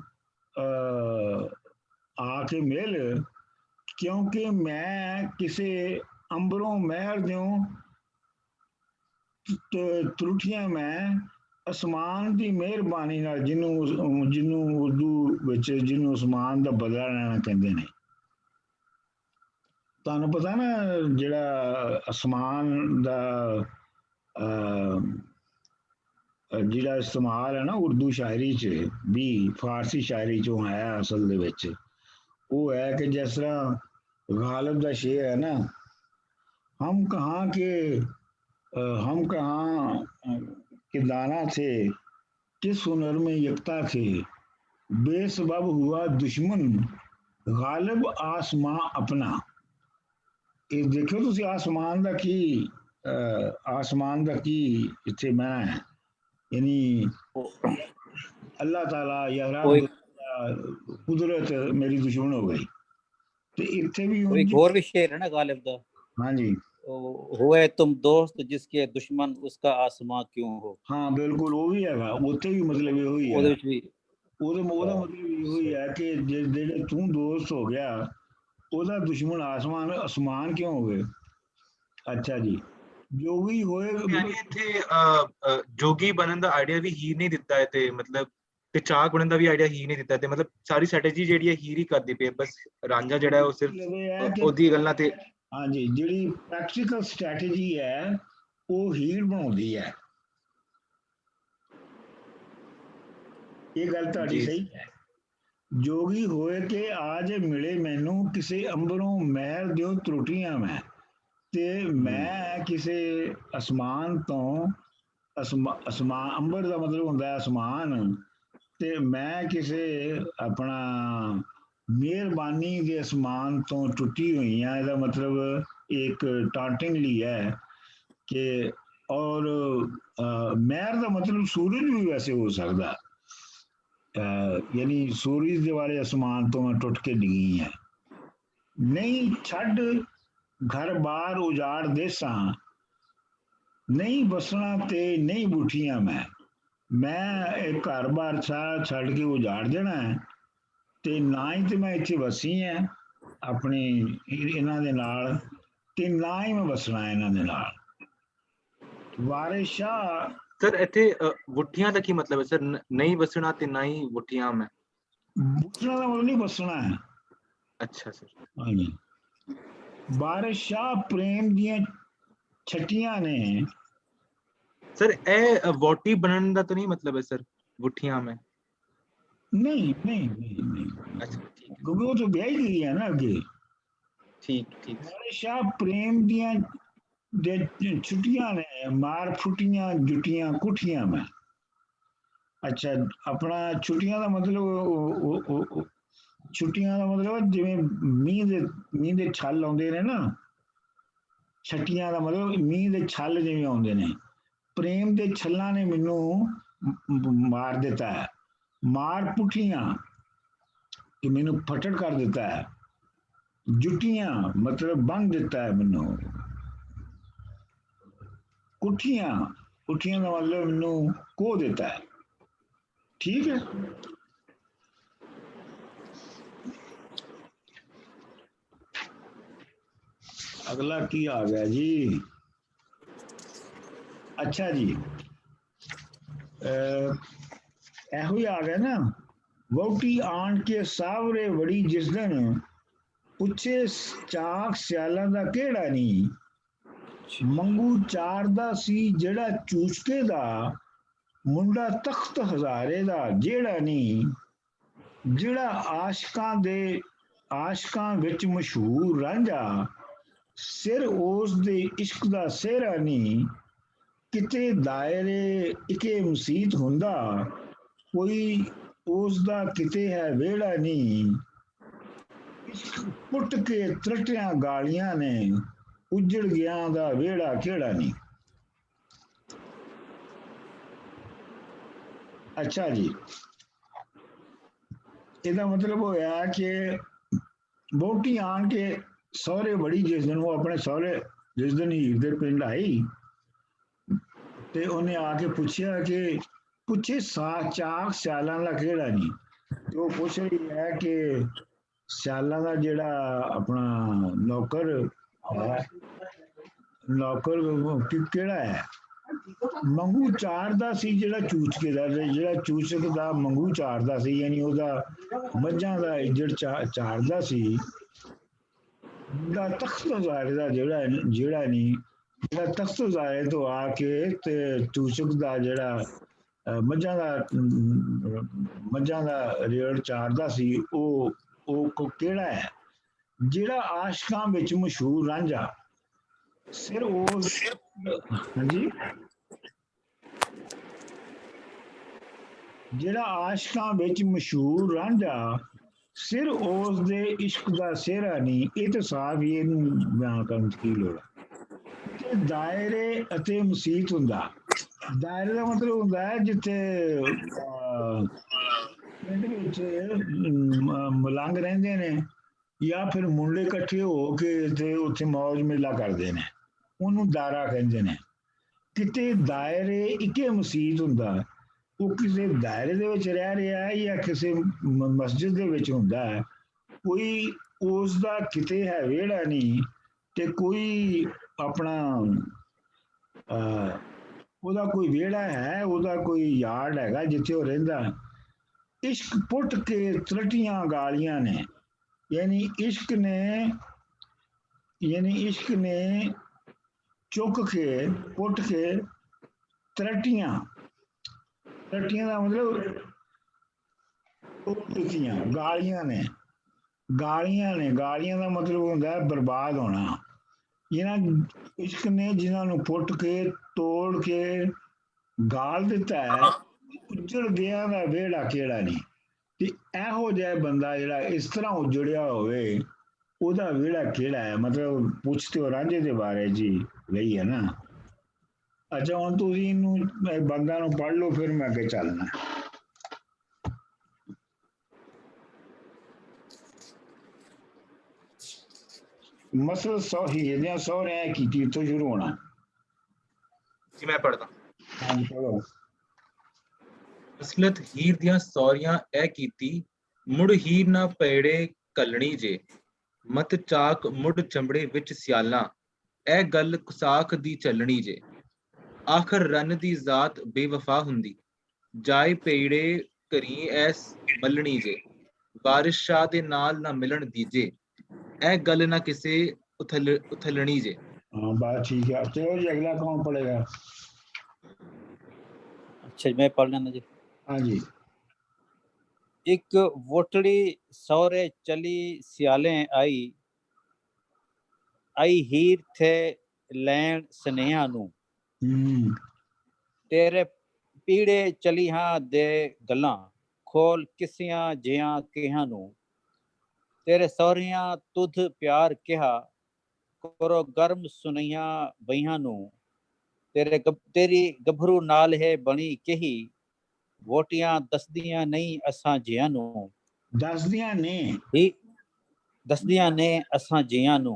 ਆ ਕੇ ਮਿਲ, ਕਿਉਂਕਿ ਮੈਂ ਕਿਸੇ ਅੰਬਰੋਂ ਮਹਿਰ ਦਿਓ ਤੁਰਠੀਆਂ ਮੈਂ, ਅਸਮਾਨ ਦੀ ਮਿਹਰਬਾਨੀ ਨਾਲ, ਜਿਹਨੂੰ ਉਰਦੂ ਵਿੱਚ ਜਿਹਨੂੰ ਅਸਮਾਨ ਦਾ ਬਦਲਾ ਲੈਣਾ ਕਹਿੰਦੇ ਨੇ। ਤੁਹਾਨੂੰ ਪਤਾ ਨਾ ਜਿਹੜਾ ਅਸਮਾਨ ਦਾ ਜਿਹੜਾ ਇਸਤੇਮਾਲ ਹੈ ਨਾ ਉਰਦੂ ਸ਼ਾਇਰੀ 'ਚ ਵੀ, ਫਾਰਸੀ ਸ਼ਾਇਰੀ 'ਚੋਂ ਆਇਆ ਅਸਲ ਦੇ ਵਿੱਚ, ਉਹ ਹੈ ਕਿ ਜਿਸ ਤਰ੍ਹਾਂ ਗਾਲਿਬ ਦਾ ਸ਼ੇਰ ਹੈ ਨਾ, हम कहाँ के दाना थे, किस हुनर में यकता थे, बेसबब हुआ दुश्मन गालिब आसमां अपना। ਇਹ ਦੇਖੋ ਤੁਸੀਂ ਆਸਮਾਨ ਦਾ ਕੀ ਇੱਥੇ ਮੈਂ ਹੈ, ਯਾਨੀ ਅੱਲਾਹ ਤਾਲਾ ਜਾਂ ਰੱਬ ਕੁਦਰਤ ਮੇਰੀ ਦੁਸ਼ਮਣ ਹੋ ਗਈ। ਤੇ ਇੱਥੇ ਵੀ एक और भी शेर है ना गालिब दा, ਹਾਂਜੀ हुए तुम दोस्त जिसके दुश्मन उसका आसमां क्यों हो। ਹਾਂ ਬਿਲਕੁਲ ਉਹ ਵੀ ਹੈਗਾ, ਉੱਥੇ ਵੀ ਮਤਲਬ ਇਹੋ ਹੀ ਉਹਦੇ ਹੈ। ਵਿੱਚ ਵੀ ਉਹਦਾ ਮਤਲਬ ਇਹੋ ਹੀ ਹੈ ਕਿ ਜਿਹੜੇ ਤੂੰ ਦੋਸਤ ਹੋ ਗਿਆ ਉਹਦਾ ਦੁਸ਼ਮਣ ਅਸਮਾਨ ਕਿਉਂ ਹੋ ਗਏ। ਅੱਛਾ ਜੀ, ਜੋ ਵੀ ਹੋਏ। ਯਾਨੀ ਇੱਥੇ ਜੋਗੀ ਬਣਨ ਦਾ ਆਈਡੀਆ ਵੀ ਹੀਰ ਨਹੀਂ ਦਿੱਤਾ ਹੈ, ਤੇ ਮਤਲਬ ਤੇ ਚਾਕ ਬਣਨ ਦਾ ਵੀ ਆਈਡੀਆ ਹੀਰ ਨਹੀਂ ਦਿੱਤਾ, ਤੇ ਮਤਲਬ ਸਾਰੀ ਸਟ੍ਰੈਟਜੀ ਜਿਹੜੀ ਹੈ ਹੀਰ ਹੀ ਕਰਦੀ ਪਈ, ਬਸ ਰਾਂਝਾ ਜਿਹੜਾ ਉਹ ਸਿਰਫ ਉਹਦੀ ਗੱਲਾਂ ਤੇ। ਹਾਂਜੀ, ਜਿਹੜੀ ਪ੍ਰੈਕਟੀਕਲ ਸਟ੍ਰੈਟਜੀ ਹੈ ਉਹ ਹੀਰ ਬਣਾਉਂਦੀ ਹੈ। ਇਹ ਗੱਲ ਤੁਹਾਡੀ ਸਹੀ ਹੈ। ਜੋਗੀ ਹੋਏ ਕਿ ਆਜ ਮਿਲੇ ਮੈਨੂੰ, ਕਿਸੇ ਅੰਬਰੋਂ ਮਹਿਰ ਦਿਓ ਤਰੁੱਟੀਆਂ ਮੈਂ। ਤੇ ਮੈਂ ਕਿਸੇ ਅਸਮਾਨ ਤੋਂ, ਅਸਮਾਨ ਅੰਬਰ ਦਾ ਮਤਲਬ ਹੁੰਦਾ ਹੈ ਅਸਮਾਨ, ਤੇ ਮੈਂ ਕਿਸੇ ਆਪਣਾ ਮਿਹਰਬਾਨੀ ਦੇ ਅਸਮਾਨ ਤੋਂ ਟੁੱਟੀ ਹੋਈ ਆ। ਇਹਦਾ ਮਤਲਬ ਇੱਕ ਟਾਂਟਿੰਗਲੀ ਹੈ ਕਿ, ਔਰ ਮਹਿਰ ਦਾ ਮਤਲਬ ਸੂਰਜ ਵੀ ਵੈਸੇ ਹੋ ਸਕਦਾ, ਯਾਨੀ ਸੂਰਜ ਦੇ ਵਾਲੇ ਅਸਮਾਨ ਤੋਂ ਮੈਂ ਟੁੱਟ ਕੇ ਡਿੱਗੀ ਹੈ। ਨਹੀਂ ਛੱਡ ਘਰ ਬਾਰ ਉਜਾੜ ਦੇਸਾਂ, ਨਹੀਂ ਬਸਣਾ ਤੇ ਨਹੀਂ ਬੂਠੀਆਂ ਮੈਂ ਇਹ ਘਰ ਬਾਰ ਛੱਡ ਕੇ ਉਜਾੜ ਦੇਣਾ ਹੈ, ਤੇ ਨਾ ਹੀ ਤੇ ਮੈਂ ਇੱਥੇ ਵਸੀ ਹੈ ਆਪਣੇ ਇਹਨਾਂ ਦੇ ਨਾਲ, ਤੇ ਨਾ ਹੀ ਮੈਂ ਵਸਣਾ ਇਹਨਾਂ ਦੇ ਨਾਲ। ਵਾਰਿਸ ਸ਼ਾਹ ਸਰ ਇੱਥੇ ਵੁੱਠੀਆਂ ਦਾ ਕੀ ਮਤਲਬ ਹੈ ਸਰ? ਨਹੀਂ ਵਸਣਾ ਤੇ ਨਾ ਹੀ ਵੁੱਠੀਆਂ ਮੈਂ। ਬੁੱਟਣਾ ਦਾ ਮਤਲਬ ਨਹੀਂ ਵਸਣਾ ਹੈ। ਅੱਛਾ ਸਰ। ਹਾਂਜੀ, ਬਾਰਿਸ਼ਾਂ ਪ੍ਰੇਮ ਦੀਆਂ ਛਟੀਆਂ ਨੇ। ਸਰ ਇਹ ਵੋਟੀ ਬਣਨ ਦਾ ਤਾਂ ਨਹੀਂ ਮਤਲਬ ਹੈ ਸਰ, ਵੁੱਠੀਆਂ ਮੈਂ? ਨਹੀਂ ਨਹੀਂ ਨਹੀਂ ਨਹੀਂ, ਅੱਛਾ ਠੀਕ ਹੈ, ਕਿਉਂਕਿ ਉਹ ਤਾਂ ਵਿਆਹੀ ਗਈ ਹੈ ਨਾ ਅੱਗੇ। ਠੀਕ ਠੀਕ ਸਰ। ਬਾਰਿਸ਼ਾਂ ਪ੍ਰੇਮ ਦੀਆਂ ਦੇ ਛੁੱਟੀਆਂ ਨੇ, ਮਾਰ ਫੁੱਟੀਆਂ ਜੁੱਟੀਆਂ ਕੁੱਠੀਆਂ ਮੈਂ। ਅੱਛਾ, ਆਪਣਾ ਛੁੱਟੀਆਂ ਦਾ ਮਤਲਬ ਛੁੱਟੀਆਂ ਦਾ ਮਤਲਬ ਜਿਵੇਂ ਮੀਂਹ ਦੇ ਛੱਲ ਆਉਂਦੇ ਨੇ ਨਾ, ਛੱਟੀਆਂ ਦਾ ਮਤਲਬ ਮੀਂਹ ਦੇ ਛੱਲ ਜਿਵੇਂ ਆਉਂਦੇ ਨੇ। ਪ੍ਰੇਮ ਦੇ ਛੱਲਾਂ ਨੇ ਮੈਨੂੰ ਮਾਰ ਦਿੱਤਾ ਹੈ। ਮਾਰ ਪੁੱਠੀਆਂ ਕਿ ਮੈਨੂੰ ਫਟੜ ਕਰ ਦਿੱਤਾ ਹੈ। ਜੁੱਟੀਆਂ ਮਤਲਬ ਬੰਨ ਦਿੱਤਾ ਹੈ ਮੈਨੂੰ। ਕੁੱਠੀਆਂ ਕੁੱਠੀਆਂ ਦਾ ਮਤਲਬ ਮੈਨੂੰ ਖੋ ਦਿੱਤਾ ਹੈ। ਠੀਕ ਹੈ। ਅਗਲਾ ਕੀ ਆ ਗਿਆ ਜੀ? ਅੱਛਾ ਜੀ, ਇਹੋ ਹੀ ਆ ਗਿਆ ਨਾ। ਵਹੁਟੀ ਆਣ ਕੇ ਸਾਵਰੇ ਵੜੀ ਜਿਸ ਦਿਨ, ਪੁੱਛੇ ਚਾਕ ਸਿਆਲਾਂ ਦਾ ਕਿਹੜਾ ਨਹੀਂ। ਮੰਗੂ ਚਾਰ ਦਾ ਸੀ ਜਿਹੜਾ ਚੂਚਕੇ ਦਾ, ਮੁੰਡਾ ਤਖਤ ਹਜ਼ਾਰੇ ਦਾ ਜਿਹੜਾ ਨਹੀਂ। ਜਿਹੜਾ ਆਸ਼ਕਾਂ ਵਿੱਚ ਮਸ਼ਹੂਰ ਰਾਂਝਾ, ਸਿਰ ਉਸ ਦੇ ਇਸ਼ਕ ਦਾ ਸਿਹਰਾ ਨਹੀਂ। ਕਿਤੇ ਦਾਇਰੇ ਇਕੇ ਮਸੀਤ ਹੁੰਦਾ, ਕੋਈ ਉਸ ਦਾ ਕਿਤੇ ਹੈ ਵਿਹੜਾ ਨਹੀਂ। ਇਸ਼ਕ ਪੁੱਟ ਕੇ ਤਰਟਿਆਂ ਗਾਲੀਆਂ ਨੇ, ਉੱਜੜ ਗਿਆ ਦਾ ਵਿਹੜਾ ਕਿਹੜਾ ਨਹੀਂ। ਅੱਛਾ ਜੀ, ਇਹਦਾ ਮਤਲਬ ਹੋਇਆ ਕਿ ਵਹੁਟੀ ਆਣ ਕੇ ਸਹੁਰੇ ਵੜੀ ਜਿਸ ਦਿਨ, ਉਹ ਆਪਣੇ ਸਹੁਰੇ ਜਿਸ ਦਿਨ ਹੀਰ ਦੇ ਪਿੰਡ ਆਈ ਤੇ ਉਹਨੇ ਆ ਕੇ ਪੁੱਛਿਆ ਕਿ ਪੁੱਛੇ ਚਾਕ ਸਿਆਲਾਂ ਦਾ ਕਿਹੜਾ ਨਹੀਂ। ਤੇ ਉਹ ਪੁੱਛ ਰਹੀ ਹੈ ਕਿ ਸਿਆਲਾਂ ਦਾ ਜਿਹੜਾ ਆਪਣਾ ਨੌਕਰ ਹੈ, ਨੌਕਰ ਕਿਹੜਾ ਹੈ। ਮੰਗੂ ਚਾਰਦਾ ਸੀ ਜਿਹੜਾ ਚੂਚਕੇ ਦਾ, ਜਿਹੜਾ ਚੂਚਕ ਦਾ ਮੰਗੂ ਚਾਰਦਾ ਸੀ, ਯਾਨੀ ਉਹਦਾ ਮੱਝਾਂ ਦਾ ਇੱਜੜ ਚਾਰਦਾ ਸੀ। ਦਾ ਤਖਤ ਹਜ਼ਾਰੇ ਦਾ ਜਿਹੜਾ ਨਹੀਂ, ਜਿਹੜਾ ਤਖਤ ਹਜ਼ਾਰੇ ਤੋਂ ਆ ਕੇ ਤੇ ਚੂਚਕ ਦਾ ਜਿਹੜਾ ਮੱਝਾਂ ਦਾ ਰੇੜ ਚਾਰਦਾ ਸੀ, ਉਹ ਕਿਹੜਾ ਹੈ। ਜਿਹੜਾ ਆਸ਼ਕਾਂ ਵਿੱਚ ਮਸ਼ਹੂਰ ਰਾਂਝਾ, ਸਿਰ ਉਸ ਹਾਂਜੀ, ਜਿਹੜਾ ਆਸ਼ਕਾਂ ਵਿੱਚ ਮਸ਼ਹੂਰ ਰਾਂਝਾ, ਸਿਰ ਉਸ ਦੇ ਇਸ਼ਕ ਦਾ ਸਿਹਰਾ ਨਹੀਂ। ਇਹ ਤਾਂ ਸਾਫ਼ ਹੀ ਇਹਨੂੰ ਬਿਆਨ ਕਰਨ ਦੀ ਕੀ ਲੋੜ ਹੈ। ਦਾਇਰੇ ਅਤੇ ਮਸੀਤ ਹੁੰਦਾ। ਦਾਇਰੇ ਦਾ ਮਤਲਬ ਹੁੰਦਾ ਹੈ ਜਿੱਥੇ ਪਿੰਡ ਵਿੱਚ ਮਲੰਗ ਰਹਿੰਦੇ ਨੇ ਜਾਂ ਫਿਰ ਮੁੰਡੇ ਇਕੱਠੇ ਹੋ ਕੇ ਤੇ ਉੱਥੇ ਮੌਜ ਮੇਲਾ ਕਰਦੇ ਨੇ, ਉਹਨੂੰ ਦਾਇਰਾ ਕਹਿੰਦੇ ਨੇ। ਕਿਤੇ ਦਾਇਰੇ ਇੱਕੇ ਮਸੀਤ ਹੁੰਦਾ, ਉਹ ਕਿਸੇ ਦਾਇਰੇ ਦੇ ਵਿੱਚ ਰਹਿ ਰਿਹਾ ਹੈ ਜਾਂ ਕਿਸੇ ਮਸਜਿਦ ਦੇ ਵਿੱਚ ਹੁੰਦਾ ਹੈ। ਕੋਈ ਉਸ ਦਾ ਕਿਤੇ ਹੈ ਵਿਹੜਾ ਨਹੀਂ ਤੇ ਕੋਈ ਆਪਣਾ ਉਹਦਾ ਕੋਈ ਵਿਹੜਾ ਹੈ, ਉਹਦਾ ਕੋਈ ਯਾਰਡ ਹੈਗਾ ਜਿੱਥੇ ਉਹ ਰਹਿੰਦਾ। ਇਸ਼ਕ ਪੁੱਟ ਕੇ ਤਰਟੀਆਂ ਗਾਲੀਆਂ ਨੇ, ਯਾਨੀ ਇਸ਼ਕ ਨੇ ਚੁੱਕ ਕੇ ਪੁੱਟ ਕੇ ਤਰਟੀਆਂ ਦਾ ਮਤਲਬ ਦਿੱਤੀਆਂ। ਗਾਲੀਆਂ ਦਾ ਮਤਲਬ ਹੁੰਦਾ ਹੈ ਬਰਬਾਦ ਹੋਣਾ। ਇਸ਼ਕ ਨੇ ਜਿਨ੍ਹਾਂ ਨੂੰ ਪੁੱਟ ਕੇ ਤੋੜ ਕੇ ਗਾਲ ਦਿੱਤਾ ਹੈ, ਉੱਜੜ ਗਿਆ ਦਾ ਵਿਹੜਾ ਕਿਹੜਾ ਨਹੀਂ। ਤੇ ਇਹੋ ਜਿਹਾ ਬੰਦਾ ਜਿਹੜਾ ਇਸ ਤਰ੍ਹਾਂ ਉਜੜਿਆ ਹੋਵੇ, ਉਹਦਾ ਵਿਹੜਾ ਕਿਹੜਾ ਹੈ। ਮਤਲਬ ਪੁੱਛਦੇ ਹੋ ਰਾਂਝੇ ਦੇ ਬਾਰੇ ਜੀ ਲਈ ਹੈ ਨਾ। ਅੱਛਾ, ਹੁਣ ਤੁਸੀਂ ਇਹਨੂੰ ਬੰਦਾ ਨੂੰ ਪੜ੍ਹ ਲਓ, ਫਿਰ ਮੈਂ ਅੱਗੇ ਚੱਲਣਾ। ਮਸਲ ਹੀਰ ਦੀਆਂ ਸਹੁਰਿਆਂ ਕੀਤੀ, ਇੱਥੋਂ ਸ਼ੁਰੂ ਹੋਣਾ ਜੀ। ਮੈਂ ਪੜ੍ਹਦਾ। ਹਾਂਜੀ ਪੜ੍ਹੋ। ਅਸਲਤ ਹੀਰ ਦੀਆਂ ਸੌਰੀਆਂ ਇਹ ਕੀਤੀ, ਮੁੜ ਹੀਰ ਨਾ ਪੈੜੇ ਕਲਣੀ ਜੇ। ਮਤ ਚਾਕ ਮੁੜ ਚੰਬੜੇ ਵਿੱਚ ਸਿਆਲਾਂ, ਇਹ ਗੱਲ ਕੁਸਾਖ ਦੀ ਚੱਲਣੀ ਜੇ। ਆਖਰ ਰਨ ਦੀ ਜ਼ਾਤ ਬੇਵਫਾ ਹੁੰਦੀ, ਜਾਏ ਪੇੜੇ ਘਰੀ ਐਸ ਮੱਲਣੀ ਜੇ, ਵਾਰਿਸ ਸ਼ਾਹ ਦੇ ਨਾਲ ਨਾ ਮਿਲਣ ਦੀਜੇ, ਇਹ ਗੱਲ ਨਾ ਕਿਸੇ ਉਥਲਣੀ ਜੇ। हाँ बात ठीक है। चलो जी अगला कौन पढ़ेगा? अच्छा मैं पढ़ लेना जी। हाँ जी। एक वोटड़ी सौरे चली सियाले आई, आई हीर थे लैन स्नेहा नू, तेरे पीड़े चली हाँ दे गल्लां, खोल किसियां जियां किहां नू, तेरे सौरियां तुध प्यार किहा, करो गर्म सुनैया बइहां नू, तेरी गभरू नाल है बनी कही, वोटियां दसदियां नहीं असां जियां नू, दसदियां ने ही दसदियां ने असां जियां नू।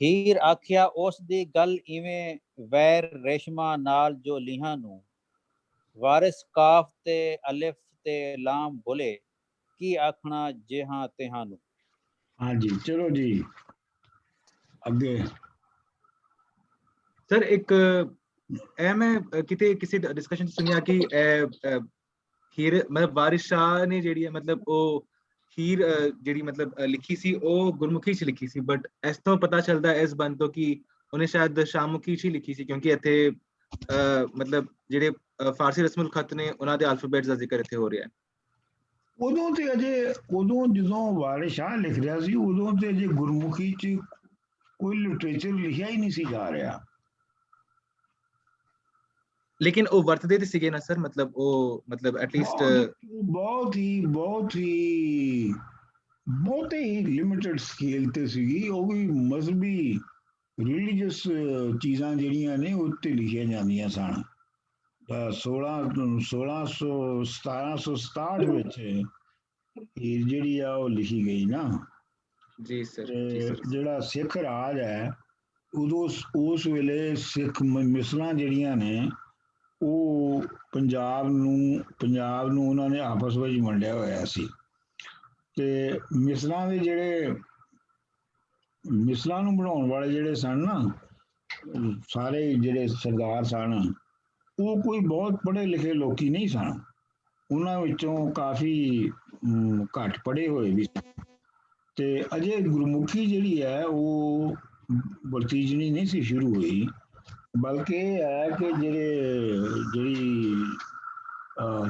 हीर आखिया उस दी गल इवें वैर रेशमा नाल जो लीहां नू, वारिस काफ ते अलिफ ते लाम बोले, की आखना जेहां तेहां नू। हाँ जी चलो जी अगे। ਸਰ ਇੱਕ ਇਹ ਮੈਂ ਕਿਤੇ ਕਿਸੇ ਡਿਸਕਸ਼ਨ 'ਚ ਸੁਣਿਆ ਕਿ ਹੀਰ ਮਤਲਬ ਵਾਰਿਸ ਸ਼ਾਹ ਨੇ ਜਿਹੜੀ ਹੈ ਮਤਲਬ ਉਹ ਹੀਰ ਜਿਹੜੀ ਮਤਲਬ ਲਿਖੀ ਸੀ ਉਹ ਗੁਰਮੁਖੀ 'ਚ ਲਿਖੀ ਸੀ, ਬਟ ਇਸ ਤੋਂ ਪਤਾ ਚੱਲਦਾ ਇਸ ਬੰਦ ਤੋਂ ਕਿ ਉਹਨੇ ਸ਼ਾਇਦ ਸ਼ਾਮੁਖੀ 'ਚ ਹੀ ਲਿਖੀ ਸੀ, ਕਿਉਂਕਿ ਇੱਥੇ ਮਤਲਬ ਜਿਹੜੇ ਫਾਰਸੀ ਰਸਮੁਲ ਖਤ ਨੇ ਉਹਨਾਂ ਦੇ ਅਲਫਾਬੈਟਸ ਦਾ ਜ਼ਿਕਰ ਇੱਥੇ ਹੋ ਰਿਹਾ ਹੈ। ਉਦੋਂ ਤੇ ਅਜੇ ਉਦੋਂ ਜਦੋਂ ਵਾਰਿਸ ਸ਼ਾਹ ਲਿਖ ਰਿਹਾ ਸੀ ਉਦੋਂ ਤੇ ਅਜੇ ਗੁਰਮੁਖੀ 'ਚ ਕੋਈ ਲਿਟਰੇਚਰ ਲਿਖਿਆ ਹੀ ਨਹੀਂ ਸੀ ਜਾ ਰਿਹਾ। ਲੇਕਿਨ ਉਹ ਵਰਤਦੇ ਤੇ ਸੀਗੇ ਨਾ ਸਰ, ਮਤਲਬ ਉਹ ਮਤਲਬ ਐਟਲੀਸਟ ਬਹੁਤੇ ਹੀ ਲਿਮਿਟਡ ਸਕੇਲ ਤੇ ਸੀਗੀ। ਉਹ ਵੀ ਮਜ਼ਹਬੀ ਰਿਲੀਜੀਅਸ ਚੀਜ਼ਾਂ ਜਿਹੜੀਆਂ ਨੇ ਉੱਤੇ ਲਿਖੀਆਂ ਜਾਂਦੀਆਂ ਸਨ। 1767 ਵਿੱਚ ਇਹ ਜਿਹੜੀ ਆ ਉਹ ਲਿਖੀ ਗਈ ਨਾ। ਜੀ ਸਰ। ਜਿਹੜਾ ਸਿੱਖ ਰਾਜ ਹੈ ਉਦੋਂ ਉਸ ਵੇਲੇ ਸਿੱਖ ਮਿਸਲਾਂ ਜਿਹੜੀਆਂ ਨੇ ਉਹ ਪੰਜਾਬ ਨੂੰ ਉਹਨਾਂ ਨੇ ਆਪਸ ਵਿੱਚ ਵੰਡਿਆ ਹੋਇਆ ਸੀ ਤੇ ਮਿਸਲਾਂ ਦੇ ਜਿਹੜੇ ਮਿਸਲਾਂ ਨੂੰ ਬਣਾਉਣ ਵਾਲੇ ਜਿਹੜੇ ਸਨ ਨਾ ਸਾਰੇ ਜਿਹੜੇ ਸਰਦਾਰ ਸਨ ਉਹ ਕੋਈ ਬਹੁਤ ਪੜ੍ਹੇ ਲਿਖੇ ਲੋਕੀ ਨਹੀਂ ਸਨ। ਉਹਨਾਂ ਵਿੱਚੋਂ ਕਾਫੀ ਘੱਟ ਪੜ੍ਹੇ ਹੋਏ ਵੀ ਤੇ ਅਜੇ ਗੁਰਮੁਖੀ ਜਿਹੜੀ ਹੈ ਉਹ ਵਰਤੀਜਣੀ ਨਹੀਂ ਸੀ ਸ਼ੁਰੂ ਹੋਈ, ਬਲਕਿ ਇਹ ਹੈ ਕਿ ਜਿਹੜੀ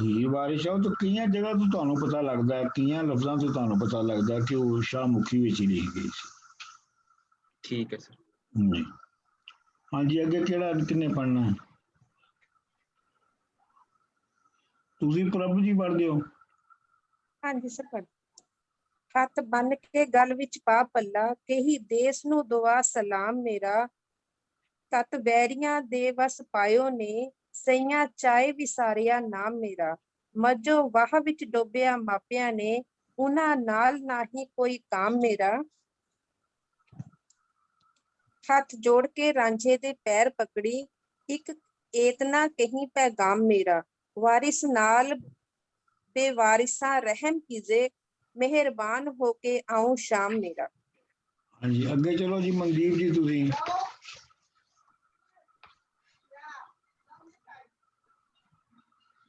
ਹੀਰ ਵਾਰਿਸ ਆ ਉਹ ਤਾਂ ਕਈਆਂ ਜਗ੍ਹਾ ਤੋਂ ਤੁਹਾਨੂੰ ਪਤਾ ਲੱਗਦਾ, ਕਈਆਂ ਲਫ਼ਜ਼ਾਂ ਤੋਂ ਤੁਹਾਨੂੰ ਪਤਾ ਲੱਗਦਾ ਕਿ ਉਹ ਸ਼ਾਹਮੁਖੀ ਵਿੱਚ ਹੀ ਲਿਖੀ ਗਈ ਸੀ। ਠੀਕ ਹੈ ਸਰ। ਹਾਂਜੀ ਅੱਗੇ ਕਿਹੜਾ ਕਿੰਨੇ ਪੜ੍ਹਨਾ? ਤੁਸੀਂ ਪ੍ਰਭੂ ਜੀ ਪੜ੍ਹਦੇ ਹੋ? ਹਾਂਜੀ ਸਰ ਪੜ੍ਹ। ਹੱਥ ਬੰਨ ਕੇ ਗਲ ਵਿੱਚ ਪਾ ਪੱਲਾ, ਕਹੀ ਦੇਸ ਨੂੰ ਦੁਆ ਸਲਾਮ ਮੇਰਾ, ਤਤ ਵੈਰੀਆਂ ਦੇ ਵਸ ਪਾਇਓ ਨੇ, ਸਈਆਂ ਚਾਏ ਵਿਸਾਰਿਆ ਨਾਮ ਮੇਰਾ, ਮੱਝੋ ਵਾਹ ਵਿੱਚ ਡੋਬਿਆ ਮਾਪਿਆਂ ਨੇ, ਉਹਨਾਂ ਨਾਲ ਨਾਹੀ ਕੋਈ ਕਾਮ ਮੇਰਾ। ਹੱਥ ਜੋੜ ਕੇ ਰਾਂਝੇ ਦੇ ਪੈਰ ਪਕੜੀ, ਇੱਕ ਏਤਨਾ ਕਹੀਂ ਪੈਗਾਮ ਮੇਰਾ, ਵਾਰਿਸ ਨਾਲ ਬੇਵਾਰਿਸਾਂ ਰਹਿਮ ਕੀਜੇ, ਮਿਹਰਬਾਨ ਹੋ ਕੇ ਆਉਂ ਸ਼ਾਮ ਮੇਰਾ। ਹਾਂਜੀ ਅੱਗੇ ਚਲੋ ਜੀ ਮਨਦੀਪ ਜੀ ਤੁਸੀਂ।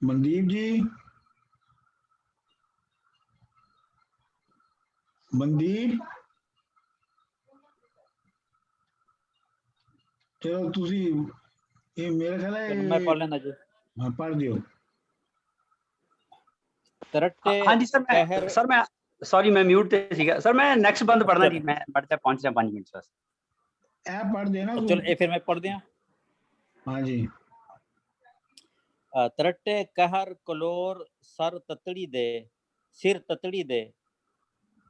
ਮਨਦੀਪ ਜੀ ਚਲੋ ਤੁਸੀਂ ਇਹ ਮੇਰੇ ਖਿਆਲ ਹੈ मैं पढ़ लेना जी। ਹਾਂ ਪੜ੍ਹ ਦਿਓ। तरट्टे हाँ जी सर मैं सॉरी मैं म्यूट ਤੇ ਸੀਗਾ ਸਰ। ਮੈਂ ਨੈਕਸਟ ਬੰਦ ਪੜਨਾ ਜੀ, ਮੈਂ ਬੜਤੇ ਪਹੁੰਚ ਜਾ 5 ਮਿੰਟ ਬਸ। ਇਹ ਪੜ੍ਹ ਦੇਣਾ। चलो ये फिर मैं पढ़ दिया। हाँ जी। तरट्टे कहर कलोर सर ततड़ी दे, सिर ततड़ी दे,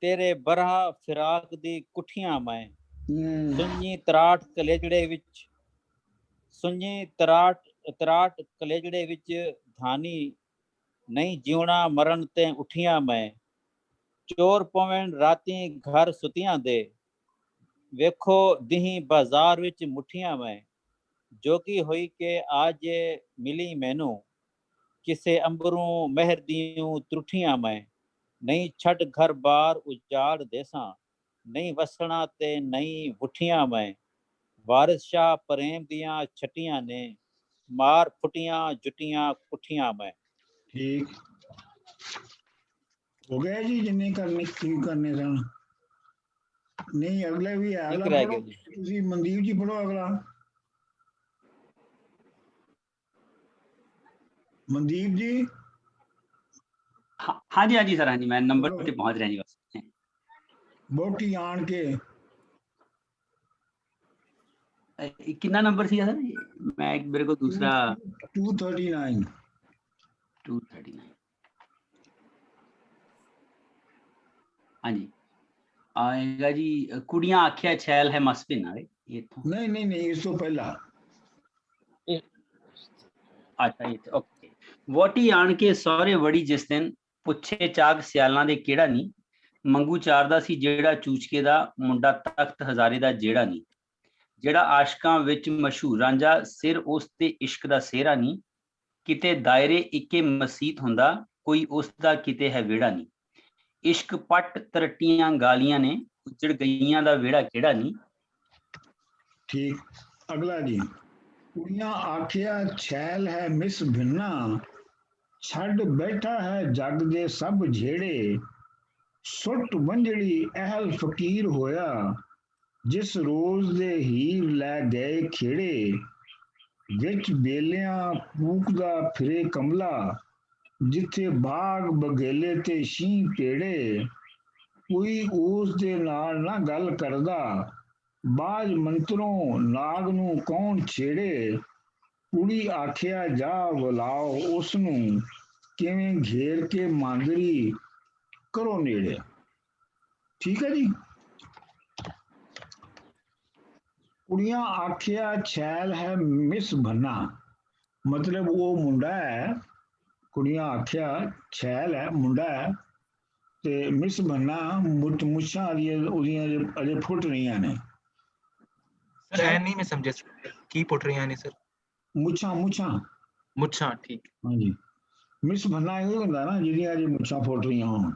तेरे बरहा फिराक दी कुठियां मैं, सुन्नी तराट कलेजड़े विच, सुन्नी तराट कलेजड़े विच धानी, नहीं जीवना मरण ते उठियां मैं, चोर पवन राती घर सुतियां दे, वेखो दिही बाजार विच मुठियां मैं, जोगी होई के आज मिली मैनू, किसे अंबरों महर दियूं त्रुठियां मैं, नहीं छड़ घर बार उजाड़ देसा, नहीं वसना ते नहीं वुठियां मैं, वारिस शाह प्रेम दियां छटियां ने, मार फुटियां जुटियां कुठियां मैं। ठीक हो गया जी, जिन्ने करने की करने सन। नहीं अगला भी है, एक अगला रह पढ़ो गया जी। तुसी, मनदीप जी पढ़ो अगला। मनदीप जी हाँ जी सर, हाँ जी, मैं नंबर पढ़ो। पे पहुंच रहा जी बस। बोटी आन के कितना नंबर सी सर? मैं मेरे को दूसरा 239। 239। हाँ जी, आएगा जी। कुड़ियां आख्या छैल है मसबिन है ये तो। नहीं नहीं नहीं, इस तो पहला। अच्छा ये ओके। वोटी आन के सौरे वड़ी जिस दिन पुछे चाग सियालां दे केड़ा नी, मंगू चारदा सी जेड़ा चूचके दा, मुंडा तख्त हजारे दा जेड़ा नी, जेड़ा आशकां विच मशहूर रांझा, सिर उस ते इश्क दा सेहरा नी, किते दायरे इक्के मसीत हुंदा, कोई उस दा किते है वेड़ा नी, इश्क पट तरटियां गालियां ने, उजड़ गईयां दा वेड़ा केड़ा नी। ठीक, अगला जी। कुड़ियां आखिया छैल है मिस भिन्ना, छड़ बैठा है जग दे सब झेड़े, सुट वंजड़ी अहल फकीर होया, जिस रोज दे हीर लै गए खेड़े, विच बेलियां पूकदा फिरे कमला, जिथे बाग बघेले ते शीं पेड़े, कोई उस दे नाल ना गल करदा, बाज मंत्रों नाग नूं कौन छेड़े, कुड़ी आखिया जा बुलाओ उस नूं, किवें घेर के मांदरी करो नेड़े। ठीक है जी। कुड़ियां आखिया छैल है मिस भन्ना, मतलब वो मुंडा है। कुड़ियां आखिया छैल है मुंडा है, ते मिस भन्ना मुच्छां ओदियां अजे फुट रहियां ने। सर है नहीं, मैं समझे की पुट रही ने सर। मुच्छां मुच्छां मुच्छा ठीक। हाँ जी, मिस भन्ना ਇਹ ਹੁੰਦਾ ਨਾ ਜਿਹਦੀਆਂ ਅਜੇ ਮੁੱਛਾਂ ਫੁੱਟ ਰਹੀਆਂ ਹੋਣ।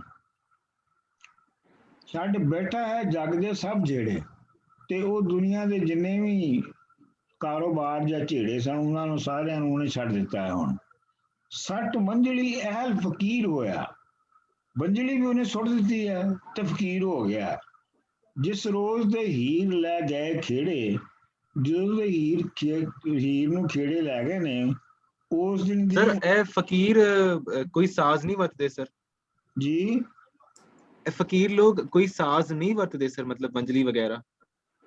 ਛੱਡ ਬੈਠਾ ਹੈ ਜੱਗ ਦੇ ਸਭ ਜਿਹੜੇ, ਤੇ ਉਹ ਦੁਨੀਆ ਦੇ ਜਿੰਨੇ ਵੀ ਕਾਰੋਬਾਰ ਜਾਂ ਝੇੜੇ ਸਨ ਉਹਨਾਂ ਨੂੰ ਸਾਰਿਆਂ ਨੂੰ ਉਹਨੇ ਛੱਡ ਦਿੱਤਾ ਹੈ ਹੁਣ। ਸੱਟ ਮੰਜਲੀ ਅਹਿਲ ਫਕੀਰ ਹੋਇਆ, ਮੰਜਲੀ ਵੀ ਉਹਨੇ ਸੁੱਟ ਦਿੱਤੀ ਹੈ ਤੇ ਫਕੀਰ ਹੋ ਗਿਆ। ਜਿਸ ਰੋਜ਼ ਦੇ ਹੀਰ ਲੈ ਗਏ ਖੇੜੇ, ਜਦੋਂ ਦੇ ਹੀਰ ਨੂੰ ਖੇੜੇ ਲੈ ਗਏ ਨੇ ਉਸ ਦਿਨ ਦੀ। सर ए फकीर कोई साज नहीं वरतदे सर जी, ए फकीर लोग कोई साज नहीं वरतदे सर, मतलब मंजली वगैरह।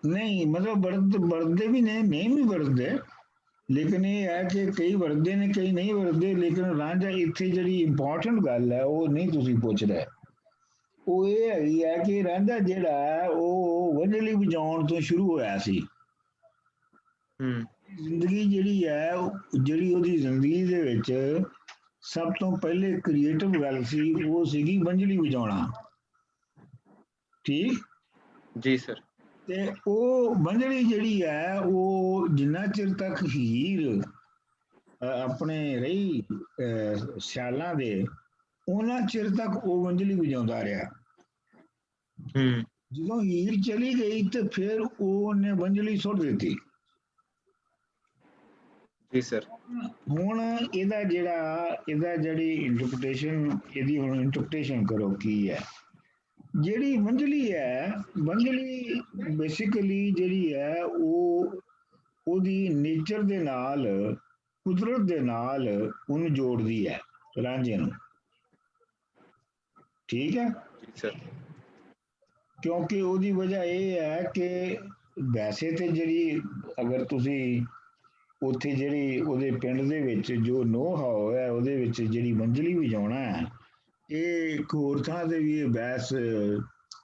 नहीं मतलब वरतदे भी नहीं भी वरतदे, लेकिन ये है कि कई वरतदे ने कई नहीं वरतदे। लेकिन रांझा इत्थे ਜਿਹੜੀ ਇੰਪੋਰਟੈਂਟ ਗੱਲ ਹੈ ਉਹ ਨਹੀਂ ਤੁਸੀਂ ਪੁੱਛ ਰਹੇ। ਉਹ ਇਹ ਹੈਗੀ ਹੈ ਕਿ ਰਾਂਝਾ ਜਿਹੜਾ ਹੈ ਉਹ ਵੰਝਲੀ ਵਜਾਉਣ ਤੋਂ ਸ਼ੁਰੂ ਹੋਇਆ ਸੀ। ਜ਼ਿੰਦਗੀ ਜਿਹੜੀ ਹੈ ਜਿਹੜੀ ਉਹਦੀ ਜ਼ਿੰਦਗੀ ਦੇ ਵਿੱਚ ਸਭ ਤੋਂ ਪਹਿਲੇ ਕ੍ਰੀਏਟਿਵ ਗੱਲ ਸੀ ਉਹ ਸੀਗੀ ਵੰਝਲੀ ਵਜਾਉਣਾ। ਠੀਕ जी सर। ਤੇ ਉਹ ਵੰਝਲੀ ਜਿਹੜੀ ਹੈ ਉਹ ਜਿੰਨਾ ਚਿਰ ਤੱਕ ਹੀਰ ਆਪਣੇ ਰਹੀ ਸਿਆਲਾਂ ਦੇ ਉਹਨਾਂ ਚਿਰ ਤੱਕ ਉਹ ਵੰਝਲੀ ਵਜਾਉਂਦਾ ਰਿਹਾ। ਜਦੋਂ ਹੀਰ ਚਲੀ ਗਈ ਤੇ ਫਿਰ ਉਹਨੇ ਵੰਝਲੀ ਸੁੱਟ ਦਿੱਤੀ। जी सर। ਹੁਣ ਇਹਦਾ ਜਿਹੜੀ ਇੰਟਰਪ੍ਰੀਟੇਸ਼ਨ ਇਹਦੀ ਹੁਣ ਇੰਟਰਪ੍ਰੀਟੇਸ਼ਨ ਕਰੋ ਕੀ ਹੈ। ਜਿਹੜੀ ਵੰਝਲੀ ਹੈ, ਵੰਝਲੀ ਬੇਸਿਕਲੀ ਜਿਹੜੀ ਹੈ ਉਹ ਉਹਦੀ ਨੇਚਰ ਦੇ ਨਾਲ ਕੁਦਰਤ ਦੇ ਨਾਲ ਉਹਨੂੰ ਜੋੜਦੀ ਹੈ ਰਾਂਝੇ ਨੂੰ। ਠੀਕ ਹੈ जी सर। ਕਿਉਂਕਿ ਉਹਦੀ ਵਜ੍ਹਾ ਇਹ ਹੈ ਕਿ ਵੈਸੇ ਤੇ ਜਿਹੜੀ ਅਗਰ ਤੁਸੀਂ ਉੱਥੇ ਜਿਹੜੀ ਉਹਦੇ ਪਿੰਡ ਦੇ ਵਿੱਚ ਜੋ ਨੋ ਹਾਉ ਹੈ ਉਹਦੇ ਵਿੱਚ ਜਿਹੜੀ ਵੰਝਲੀ ਵਜਾਉਣਾ ਹੈ, ਇਹ ਇੱਕ ਹੋਰ ਥਾਂ ਤੇ ਵੀ ਇਹ ਬਹਿਸ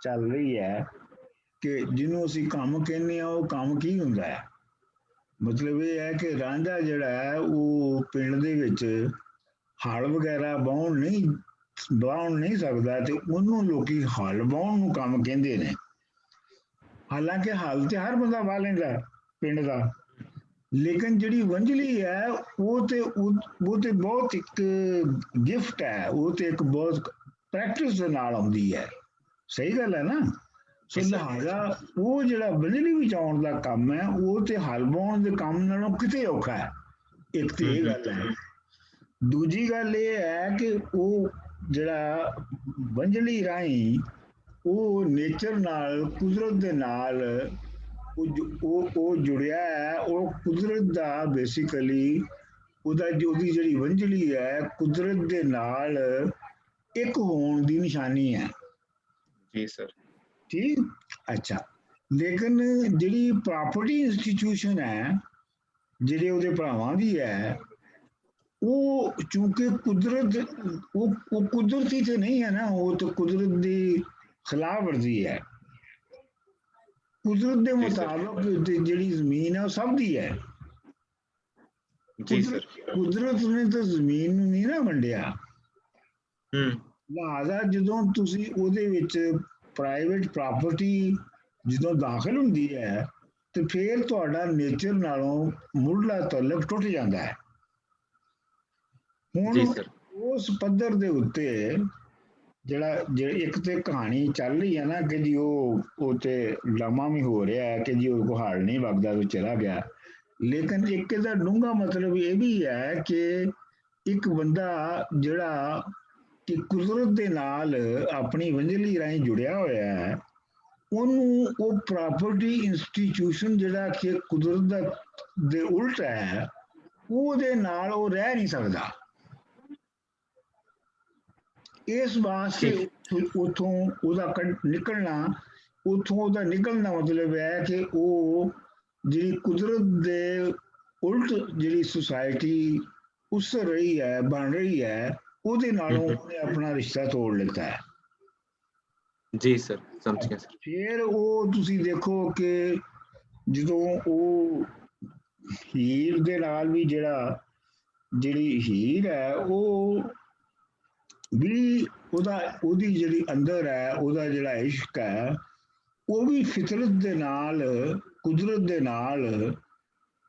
ਚੱਲ ਰਹੀ ਹੈ ਕਿ ਜਿਹਨੂੰ ਅਸੀਂ ਕੰਮ ਕਹਿੰਦੇ ਆ ਉਹ ਕੰਮ ਕੀ ਹੁੰਦਾ ਹੈ। ਮਤਲਬ ਇਹ ਹੈ ਕਿ ਰਾਂਝਾ ਜਿਹੜਾ ਹੈ ਉਹ ਪਿੰਡ ਦੇ ਵਿੱਚ ਹਲ ਵਗੈਰਾ ਵਾਹੁਣ ਨਹੀਂ ਸਕਦਾ ਤੇ ਉਹਨੂੰ ਲੋਕੀ ਹਲ ਵਾਹੁਣ ਨੂੰ ਕੰਮ ਕਹਿੰਦੇ ਨੇ। ਹਾਲਾਂਕਿ ਹਲ ਤੇ ਹਰ ਬੰਦਾ ਵਾਹ ਲੈਂਦਾ ਪਿੰਡ ਦਾ, ਲੇਕਿਨ ਜਿਹੜੀ ਵੰਝਲੀ ਹੈ ਉਹ ਤੇ ਬਹੁਤ ਇੱਕ ਗਿਫਟ ਹੈ, ਉਹ ਤੇ ਇੱਕ ਬਹੁਤ ਪ੍ਰੈਕਟਿਸ ਦੇ ਨਾਲ ਆਉਂਦੀ ਹੈ। ਸਹੀ ਗੱਲ ਹੈ ਨਾ। ਸੋ ਲਿਹਾਜ਼ਾ ਉਹ ਜਿਹੜਾ ਵੰਝਲੀ ਵਜਾਉਣ ਦਾ ਕੰਮ ਹੈ ਉਹ ਤੇ ਹਲ ਵਾਹੁਣ ਦੇ ਕੰਮ ਨਾਲੋਂ ਕਿਤੇ ਔਖਾ ਹੈ। ਇੱਕ ਤੇ ਇਹ ਗੱਲ ਹੈ। ਦੂਜੀ ਗੱਲ ਇਹ ਹੈ ਕਿ ਉਹ ਜਿਹੜਾ ਵੰਝਲੀ ਰਾਹੀਂ ਉਹ ਨੇਚਰ ਨਾਲ, ਕੁਦਰਤ ਦੇ ਨਾਲ ਉਹ ਜੁੜਿਆ ਹੈ। ਉਹ ਕੁਦਰਤ ਦਾ ਬੇਸਿਕਲੀ ਉਹਦੀ ਜਿਹੜੀ ਵੰਝਲੀ ਹੈ ਕੁਦਰਤ ਦੇ ਨਾਲ ਇੱਕ ਹੋਣ ਦੀ ਨਿਸ਼ਾਨੀ ਹੈ। ਜੀ ਸਰ। ਠੀਕ, ਅੱਛਾ। ਲੇਕਿਨ ਜਿਹੜੀ ਪ੍ਰਾਪਰਟੀ ਇੰਸਟੀਟਿਊਸ਼ਨ ਹੈ ਜਿਹੜੇ ਉਹਦੇ ਭਰਾਵਾਂ ਦੀ ਹੈ, ਉਹ ਚੂੰਕਿ ਕੁਦਰਤ ਉਹ ਕੁਦਰਤੀ ਤੇ ਨਹੀਂ ਹੈ ਨਾ, ਉਹ ਤਾਂ ਕੁਦਰਤ ਦੀ ਖਿਲਾਫ ਵਰਜ਼ੀ ਹੈ। ਕੁਦਰਤ ਦੇ ਮੁਤਾਬਕ ਜਿਹੜੀ ਜ਼ਮੀਨ ਹੈ ਉਹ ਸਭ ਦੀ ਹੈ। ਜੀ ਸਰ। ਕੁਦਰਤ ਨੇ ਤਾਂ ਜ਼ਮੀਨ ਨੂੰ ਨਹੀਂ ਨਾ ਵੰਡਿਆ। ਲਿਹਾਜ਼ਾ ਜਦੋਂ ਤੁਸੀਂ ਉਹਦੇ ਵਿੱਚ ਪ੍ਰਾਈਵੇਟ ਪ੍ਰਾਪਰਟੀ ਜਦੋਂ ਦਾਖਲ ਹੁੰਦੀ ਹੈ ਤੇ ਫਿਰ ਤੁਹਾਡਾ ਨੇਚਰ ਨਾਲੋਂ ਮੁੱਢਲਾ ਤਾਲੁਕ ਟੁੱਟ ਜਾਂਦਾ ਹੈ। ਹੁਣ ਉਸ ਪੱਧਰ ਦੇ ਉੱਤੇ ਜਿਹੜਾ ਇੱਕ ਤੇ ਕਹਾਣੀ ਚੱਲ ਰਹੀ ਹੈ ਨਾ ਕਿ ਜੀ ਉਹ ਤੇ ਡਰਾਮਾ ਵੀ ਹੋ ਰਿਹਾ ਹੈ ਕਿ ਜੀ ਉਹ ਕੋ ਹਾਲ ਨਹੀਂ ਵਗਦਾ ਉਹ ਚਲਾ ਗਿਆ। ਲੇਕਿਨ ਇੱਕ ਇਹਦਾ ਡੂੰਘਾ ਮਤਲਬ ਇਹ ਵੀ ਹੈ ਕਿ ਇੱਕ ਬੰਦਾ ਜਿਹੜਾ ਕਿ ਕੁਦਰਤ ਦੇ ਨਾਲ ਆਪਣੀ ਵੰਝਲੀ ਰਾਹੀਂ ਜੁੜਿਆ ਹੋਇਆ ਹੈ, ਉਹਨੂੰ ਉਹ ਪ੍ਰਾਪਰਟੀ ਇੰਸਟੀਟਿਊਸ਼ਨ ਜਿਹੜਾ ਕਿ ਕੁਦਰਤ ਦੇ ਉਲਟ ਹੈ, ਉਹਦੇ ਨਾਲ ਉਹ ਰਹਿ ਨਹੀਂ ਸਕਦਾ। ਇਸ ਵਾਸਤੇ ਉਥੋਂ ਉਹਦਾ ਨਿਕਲਣਾ, ਉਥੋਂ ਉਹਦਾ ਨਿਕਲਣ ਦਾ ਮਤਲਬ ਹੈ ਕਿ ਉਹ ਜਿਹੜੀ ਕੁਦਰਤ ਦੇ ਉਲਟ ਜਿਹੜੀ ਸੁਸਾਇਟੀ ਉਸ ਰਹੀ ਹੈ, ਬਣ ਰਹੀ ਹੈ, ਉਹਦੇ ਨਾਲੋਂ ਉਹਨੇ ਆਪਣਾ ਰਿਸ਼ਤਾ ਤੋੜ ਲਿੱਤਾ ਹੈ। ਜੀ ਸਰ, ਸਮਝ ਗਿਆ ਸਰ। ਫਿਰ ਉਹ ਤੁਸੀਂ ਦੇਖੋ ਕਿ ਜਦੋਂ ਉਹ ਹੀਰ ਦੇ ਨਾਲ ਵੀ ਜਿਹੜੀ ਹੀਰ ਹੈ ਉਹ ਵੀ ਉਹਦੀ ਜਿਹੜੀ ਅੰਦਰ ਹੈ, ਉਹਦਾ ਜਿਹੜਾ ਇਸ਼ਕ ਹੈ, ਉਹ ਵੀ ਫਿਤਰਤ ਦੇ ਨਾਲ, ਕੁਦਰਤ ਦੇ ਨਾਲ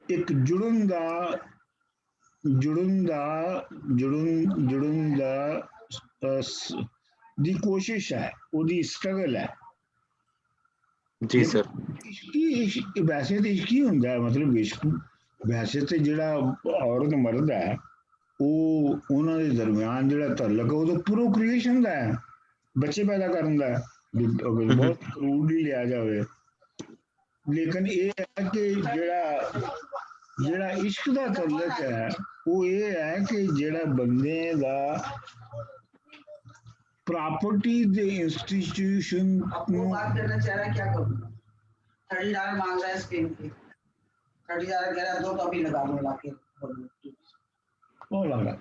ਇੱਕ ਜੁੜਨ ਦੀ ਕੋਸ਼ਿਸ਼ ਹੈ, ਉਹਦੀ ਸਟਰਗਲ ਹੈ। ਜੀ ਸਰ। ਇਸ਼ਕ ਵੈਸੇ ਤੇ ਇਸ਼ਕ ਹੀ ਹੁੰਦਾ ਹੈ, ਮਤਲਬ ਇਸ਼ਕ ਵੈਸੇ ਤੇ ਜਿਹੜਾ ਔਰਤ ਮਰਦ ਹੈ ਉਹ ਉਹਨਾਂ ਦੇ ਦਰਮਿਆਨ ਜਿਹੜਾ ਤਾਲੁਕ ਹੈ ਉਹ ਤਾਂ ਪ੍ਰੋਕ੍ਰੀਏਸ਼ਨ ਦਾ ਹੈ, ਬੱਚੇ ਪੈਦਾ ਕਰਨ ਦਾ ਹੈ, ਬਹੁਤ ਕਰੂਡਲੀ ਲਿਆ ਜਾਵੇ। ਲੇਕਿਨ ਇਹ ਹੈ ਕਿ ਜਿਹੜਾ ਇਸ਼ਕ ਦਾ ਤਾਲੁਕ ਹੈ ਉਹ ਇਹ ਹੈ ਕਿ ਜਿਹੜਾ ਬੰਦੇ ਦਾ प्रॉपर्टी the institution आपको बात करना चाह रहा है, क्या करूँ? $30 मांग रहा है स्क्रीन पे, $30 कह रहा है, दो तो अभी लगा दो लाके। लगा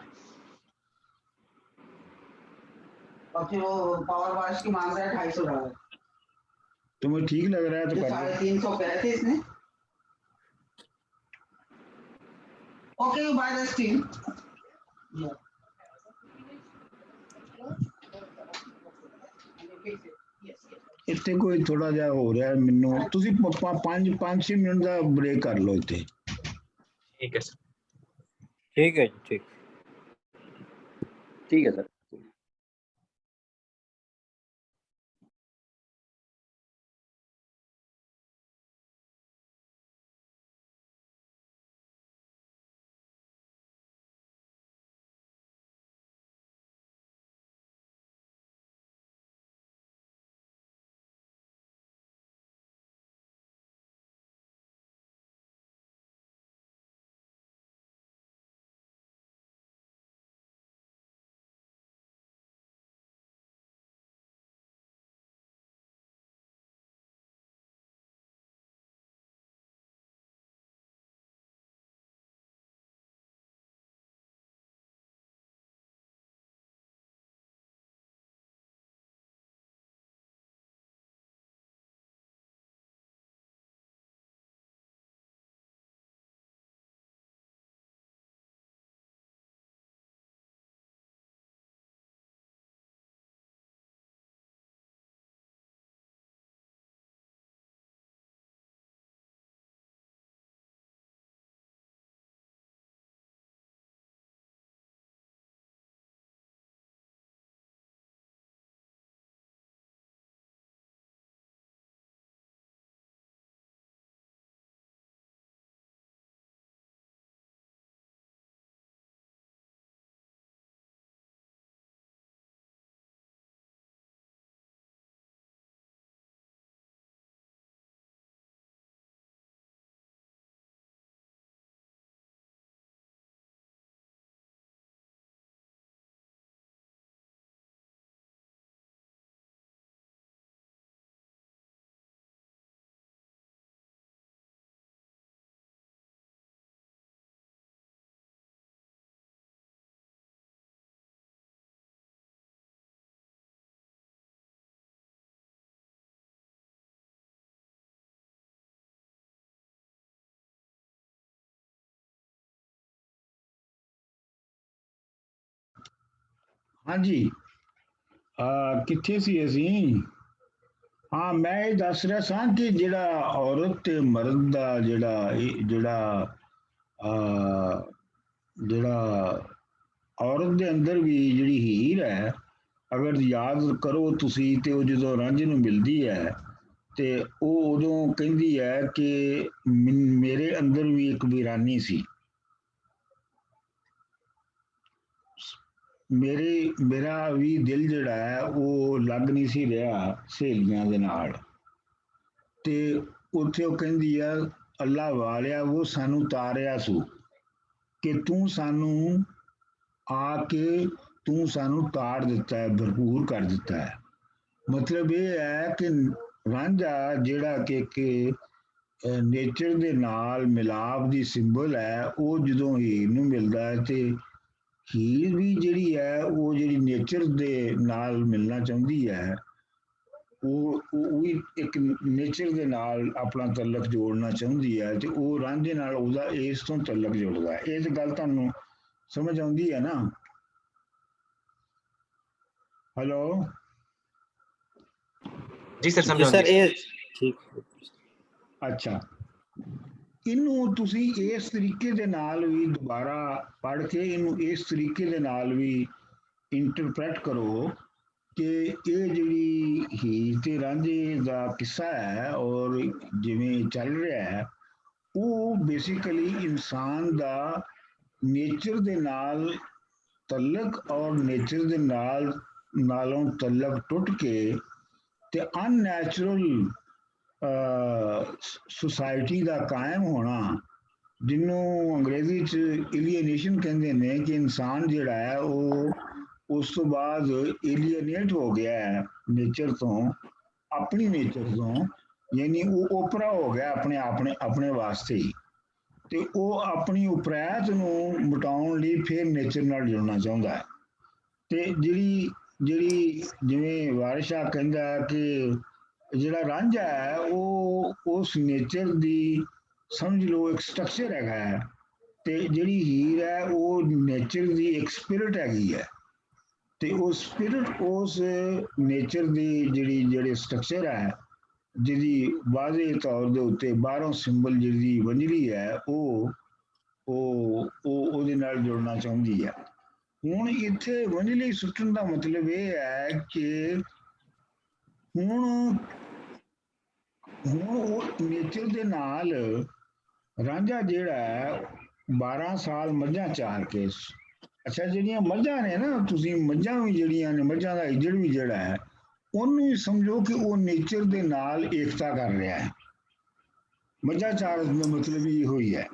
और फिर वो पावर वॉश की मांग रहा है $250। तुम्हें ठीक लग रहा है तो कर 350 कहे थे इसने। Okay, you buy the screen। ਇੱਥੇ ਕੋਈ ਥੋੜਾ ਜਿਹਾ ਹੋ ਰਿਹਾ ਮੈਨੂੰ, ਤੁਸੀਂ 5-6 ਮਿੰਟ ਦਾ ਬ੍ਰੇਕ ਕਰ ਲਓ ਇੱਥੇ। ਠੀਕ ਹੈ ਸਰ। ਠੀਕ ਹੈ ਜੀ, ਠੀਕ ਹੈ ਸਰ। ਹਾਂਜੀ ਕਿੱਥੇ ਸੀ ਅਸੀਂ? ਹਾਂ, ਮੈਂ ਇਹ ਦੱਸ ਰਿਹਾ ਸਾਂ ਕਿ ਜਿਹੜਾ ਔਰਤ ਤੇ ਮਰਦ ਦਾ ਅਹ, ਜਿਹੜਾ ਔਰਤ ਦੇ ਅੰਦਰ ਵੀ ਜਿਹੜੀ ਹੀਰ ਹੈ, ਅਗਰ ਯਾਦ ਕਰੋ ਤੁਸੀਂ ਤੇ ਉਹ ਜਦੋਂ ਰਾਂਝੇ ਨੂੰ ਮਿਲਦੀ ਹੈ ਤੇ ਉਹ ਉਦੋਂ ਕਹਿੰਦੀ ਹੈ ਕਿ ਮੇਰੇ ਅੰਦਰ ਵੀ ਇੱਕ ਵੀਰਾਨੀ ਸੀ, ਮੇਰਾ ਵੀ ਦਿਲ ਜਿਹੜਾ ਹੈ ਉਹ ਲੱਗ ਨਹੀਂ ਸੀ ਰਿਹਾ ਸਹੇਲੀਆਂ ਦੇ ਨਾਲ। ਤੇ ਉੱਥੇ ਉਹ ਕਹਿੰਦੀ ਆ, ਅੱਲਾ ਵਾਲਿਆ ਉਹ ਸਾਨੂੰ ਤਾਰਿਆ ਸੂ ਕਿ ਤੂੰ ਸਾਨੂੰ ਆ ਕੇ ਤੂੰ ਸਾਨੂੰ ਤਾੜ ਦਿੱਤਾ ਹੈ, ਭਰਪੂਰ ਕਰ ਦਿੱਤਾ ਹੈ। ਮਤਲਬ ਇਹ ਹੈ ਕਿ ਰਾਂਝਾ ਜਿਹੜਾ ਕਿ ਨੇਚਰ ਦੇ ਨਾਲ ਮਿਲਾਪ ਦੀ ਸਿੰਬਲ ਹੈ, ਉਹ ਜਦੋਂ ਹੀਰ ਨੂੰ ਮਿਲਦਾ ਹੈ ਤੇ ਹੀਰ ਵੀ ਜਿਹੜੀ ਹੈ ਉਹ ਜਿਹੜੀ ਨੇਚਰ ਦੇ ਨਾਲ ਮਿਲਣਾ ਚਾਹੁੰਦੀ ਹੈ, ਉਹ ਵੀ ਇੱਕ ਨੇਚਰ ਦੇ ਨਾਲ ਆਪਣਾ ਤਲਕ ਜੋੜਨਾ ਚਾਹੁੰਦੀ ਹੈ ਤੇ ਉਹ ਰਾਂਝੇ ਨਾਲ ਉਹਦਾ ਇਸ ਤੋਂ ਤਲਕ ਜੁੜਦਾ ਹੈ। ਇਹ ਗੱਲ ਤੁਹਾਨੂੰ ਸਮਝ ਆਉਂਦੀ ਹੈ ਨਾ? ਹੈਲੋ ਜੀ ਸਰ, ਸਮਝ ਜੀ ਸਰ, ਆਉਂਦੀ। ਇਹ ਠੀਕ। ਅੱਛਾ, ਇਹਨੂੰ ਤੁਸੀਂ ਇਸ ਤਰੀਕੇ ਦੇ ਨਾਲ ਵੀ ਦੁਬਾਰਾ ਪੜ੍ਹ ਕੇ ਇਹਨੂੰ ਇਸ ਤਰੀਕੇ ਦੇ ਨਾਲ ਵੀ ਇੰਟਰਪ੍ਰੈਟ ਕਰੋ ਕਿ ਇਹ ਜਿਹੜੀ ਹੀਰ ਤੇ ਰਾਂਝੇ ਦਾ ਕਿੱਸਾ ਹੈ ਔਰ ਜਿਵੇਂ ਚੱਲ ਰਿਹਾ ਹੈ, ਉਹ ਬੇਸਿਕਲੀ ਇਨਸਾਨ ਦਾ ਨੇਚਰ ਦੇ ਨਾਲ ਤਲਕ ਔਰ ਨੇਚਰ ਦੇ ਨਾਲੋਂ ਤਲਕ ਟੁੱਟ ਕੇ ਤੇ ਅਨਨੈਚੁਰਲ ਸੁਸਾਇਟੀ ਦਾ ਕਾਇਮ ਹੋਣਾ, ਜਿਹਨੂੰ ਅੰਗਰੇਜ਼ੀ 'ਚ ਏਲੀਏਨੇਸ਼ਨ ਕਹਿੰਦੇ ਨੇ, ਕਿ ਇਨਸਾਨ ਜਿਹੜਾ ਹੈ ਉਹ ਉਸ ਤੋਂ ਬਾਅਦ ਏਲੀਏਨੇਟ ਹੋ ਗਿਆ ਹੈ ਨੇਚਰ ਤੋਂ, ਆਪਣੀ ਨੇਚਰ ਤੋਂ, ਯਾਨੀ ਉਹ ਓਪਰਾ ਹੋ ਗਿਆ ਆਪਣੇ ਵਾਸਤੇ ਹੀ, ਤੇ ਉਹ ਆਪਣੀ ਉਪਰੈਤ ਨੂੰ ਮਿਟਾਉਣ ਲਈ ਫਿਰ ਨੇਚਰ ਨਾਲ ਜੁੜਨਾ ਚਾਹੁੰਦਾ ਹੈ। ਤੇ ਜਿਹੜੀ ਜਿਵੇਂ ਵਾਰਿਸ ਸ਼ਾਹ ਕਹਿੰਦਾ ਕਿ ਜਿਹੜਾ ਰਾਂਝਾ ਹੈ ਉਹ ਉਸ ਨੇਚਰ ਦੀ ਸਮਝ ਲਓ ਇੱਕ ਸਟਰਕਚਰ ਹੈਗਾ ਹੈ, ਤੇ ਜਿਹੜੀ ਹੀਰ ਹੈ ਉਹ ਨੇਚਰ ਦੀ ਇੱਕ ਸਪਿਰਿਟ ਹੈਗੀ ਹੈ, ਤੇ ਉਹ ਸਪਿਰਿਟ ਉਸ ਨੇਚਰ ਦੀ ਜਿਹੜੇ ਸਟਰਕਚਰ ਹੈ, ਜਿਹਦੀ ਵਾਜ਼ੇ ਤੌਰ ਦੇ ਉੱਤੇ ਬਾਹਰੋਂ ਸਿੰਬਲ ਜਿਹਦੀ ਵੰਜਲੀ ਹੈ, ਉਹ ਉਹਦੇ ਨਾਲ ਜੁੜਨਾ ਚਾਹੁੰਦੀ ਹੈ। ਹੁਣ ਇੱਥੇ ਵੰਜਲੀ ਸੁੱਟਣ ਦਾ ਮਤਲਬ ਇਹ ਹੈ ਕਿ ਹੁਣ ਉਹ ਨੇਚਰ ਦੇ ਨਾਲ ਰਾਂਝਾ ਜਿਹੜਾ ਹੈ 12 ਸਾਲ ਮੱਝਾਂ ਚਾਰ ਕੇ, ਅੱਛਾ ਜਿਹੜੀਆਂ ਮੱਝਾਂ ਨੇ ਨਾ, ਤੁਸੀਂ ਮੱਝਾਂ ਵੀ ਜਿਹੜੀਆਂ ਨੇ, ਮੱਝਾਂ ਦਾ ਇੱਜੜ ਵੀ ਜਿਹੜਾ ਹੈ, ਉਹਨੂੰ ਵੀ ਸਮਝੋ ਕਿ ਉਹ ਨੇਚਰ ਦੇ ਨਾਲ ਏਕਤਾ ਕਰ ਰਿਹਾ ਹੈ। ਮੱਝਾਂ ਚਾਰਨ ਦਾ ਮਤਲਬ ਇਹ ਹੋਈ ਹੈ।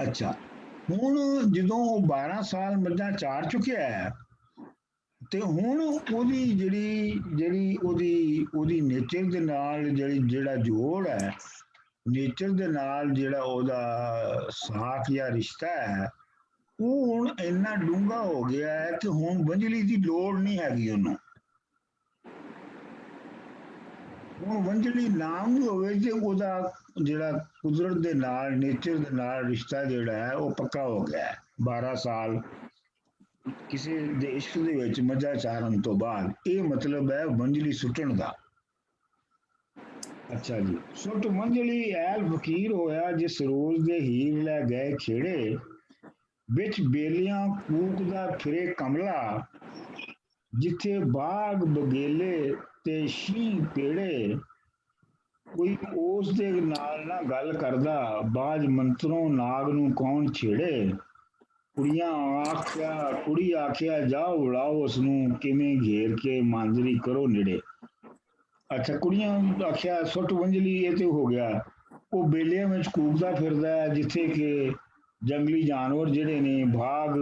ਅੱਛਾ, ਹੁਣ ਜਦੋਂ ਉਹ 12 ਸਾਲ ਮੱਝਾਂ ਚਾਰ ਚੁੱਕਿਆ ਹੈ ਤੇ ਹੁਣ ਉਹਦੀ ਜਿਹੜੀ ਉਹਦੀ ਨੇਚਰ ਦੇ ਨਾਲ ਜਿਹੜਾ ਜੋੜ ਹੈ, ਨੇਚਰ ਦੇ ਨਾਲ ਜਿਹੜਾ ਉਹਦਾ ਸਾਥ ਜਾਂ ਰਿਸ਼ਤਾ ਹੈ, ਉਹ ਹੁਣ ਇੰਨਾ ਡੂੰਘਾ ਹੋ ਗਿਆ ਹੈ ਕਿ ਹੁਣ ਵੰਜਲੀ ਦੀ ਲੋੜ ਨਹੀਂ ਹੈਗੀ ਉਹਨੂੰ। ਹੁਣ ਵੰਜਲੀ ਨਾਮ ਵੀ ਹੋਵੇ ਤੇ ਉਹਦਾ ਜਿਹੜਾ ਕੁਦਰਤ ਦੇ ਨਾਲ ਨੇਚਰ ਦੇ ਨਾਲ ਰਿਸ਼ਤਾ ਜਿਹੜਾ ਹੈ ਉਹ ਪੱਕਾ ਹੋ ਗਿਆ ਹੈ 12 ਸਾਲ ਕਿਸੇ ਦੇ ਇਸ਼ਕ ਦੇ ਵਿੱਚ ਮੱਝਾਂ ਚਾਰਨ ਤੋਂ ਬਾਅਦ। ਇਹ ਮਤਲਬ ਹੈ ਵੰਜਲੀ ਸੁੱਟਣ ਦਾ। ਅੱਛਾ ਜੀ, ਸੁੱਟ ਵੰਜਲੀ ਐਲ ਫਕੀਰ ਹੋਇਆ ਜਿਸ ਰੋਜ਼ ਦੇ ਹੀਰ ਲੈ ਗਏ ਖੇੜੇ, ਵਿੱਚ ਬੇਲੀਆਂ ਕੂਕਦਾ ਫਿਰੇ ਕਮਲਾ, ਜਿੱਥੇ ਬਾਗ ਬਗੇਲੇ ਤੇ ਸ਼ੀਂਹ ਪੇੜੇ, ਕੋਈ ਉਸ ਦੇ ਨਾਲ ਨਾ ਗੱਲ ਕਰਦਾ, ਬਾਜ ਮੰਤਰੋਂ ਨਾਗ ਨੂੰ ਕੌਣ ਛੇੜੇ, ਕੁੜੀ ਆਖਿਆ ਜਾਓ ਉਲਾਓ ਉਸ ਨੂੰ, ਕਿਵੇਂ ਘੇਰ ਕੇ ਮਾਂਜਰੀ ਕਰੋ ਨੇੜੇ। ਅੱਛਾ, ਕੁੜੀਆਂ ਆਖਿਆ ਸੁੱਟ ਵੰਜਲੀ, ਇਹ ਤੇ ਹੋ ਗਿਆ। ਉਹ ਬੇਲਿਆਂ ਵਿੱਚ ਕੂਕਦਾ ਫਿਰਦਾ ਹੈ, ਜਿੱਥੇ ਕਿ ਜੰਗਲੀ ਜਾਨਵਰ ਜਿਹੜੇ ਨੇ, ਬਾਗ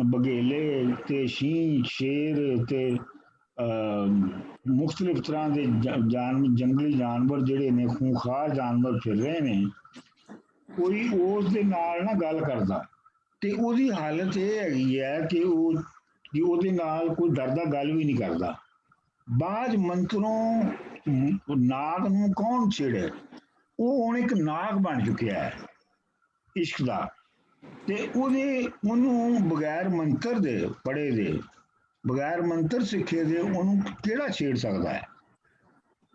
ਬਗੇਲੇ ਤੇ ਸ਼ੀਂਹ ਸ਼ੇਰ ਤੇ ਮੁxtਲਿਫ ਤਰ੍ਹਾਂ ਦੇ ਜੰਗਲੀ ਜਾਨਵਰ ਜਿਹੜੇ ਨੇ, ਖੂੰਖਾਰ ਜਾਨਵਰ ਫਿਰ ਰਹੇ ਨੇ। ਕੋਈ ਉਸ ਦੇ ਨਾਲ ਨਾ ਗੱਲ ਕਰਦਾ ਤੇ ਉਹਦੀ ਹਾਲਤ ਇਹ ਹੈਗੀ ਹੈ ਕਿ ਉਹਦੇ ਨਾਲ ਕੋਈ ਡਰਦਾ ਗੱਲ ਵੀ ਨਹੀਂ ਕਰਦਾ। ਬਾਜ ਮੰਤਰੋਂ ਨਾਗ ਨੂੰ ਕੌਣ ਛੇੜੇ, ਉਹ ਹੁਣ ਇੱਕ ਨਾਗ ਬਣ ਚੁੱਕਿਆ ਹੈ ਇਸ਼ਕ ਦਾ, ਤੇ ਉਹਨੂੰ ਬਗੈਰ ਮੰਤਰ ਦੇ ਪੜ੍ਹੇ ਦੇ, ਬਗੈਰ ਮੰਤਰ ਸਿੱਖੇ ਦੇ ਉਹਨੂੰ ਕਿਹੜਾ ਛੇੜ ਸਕਦਾ ਹੈ?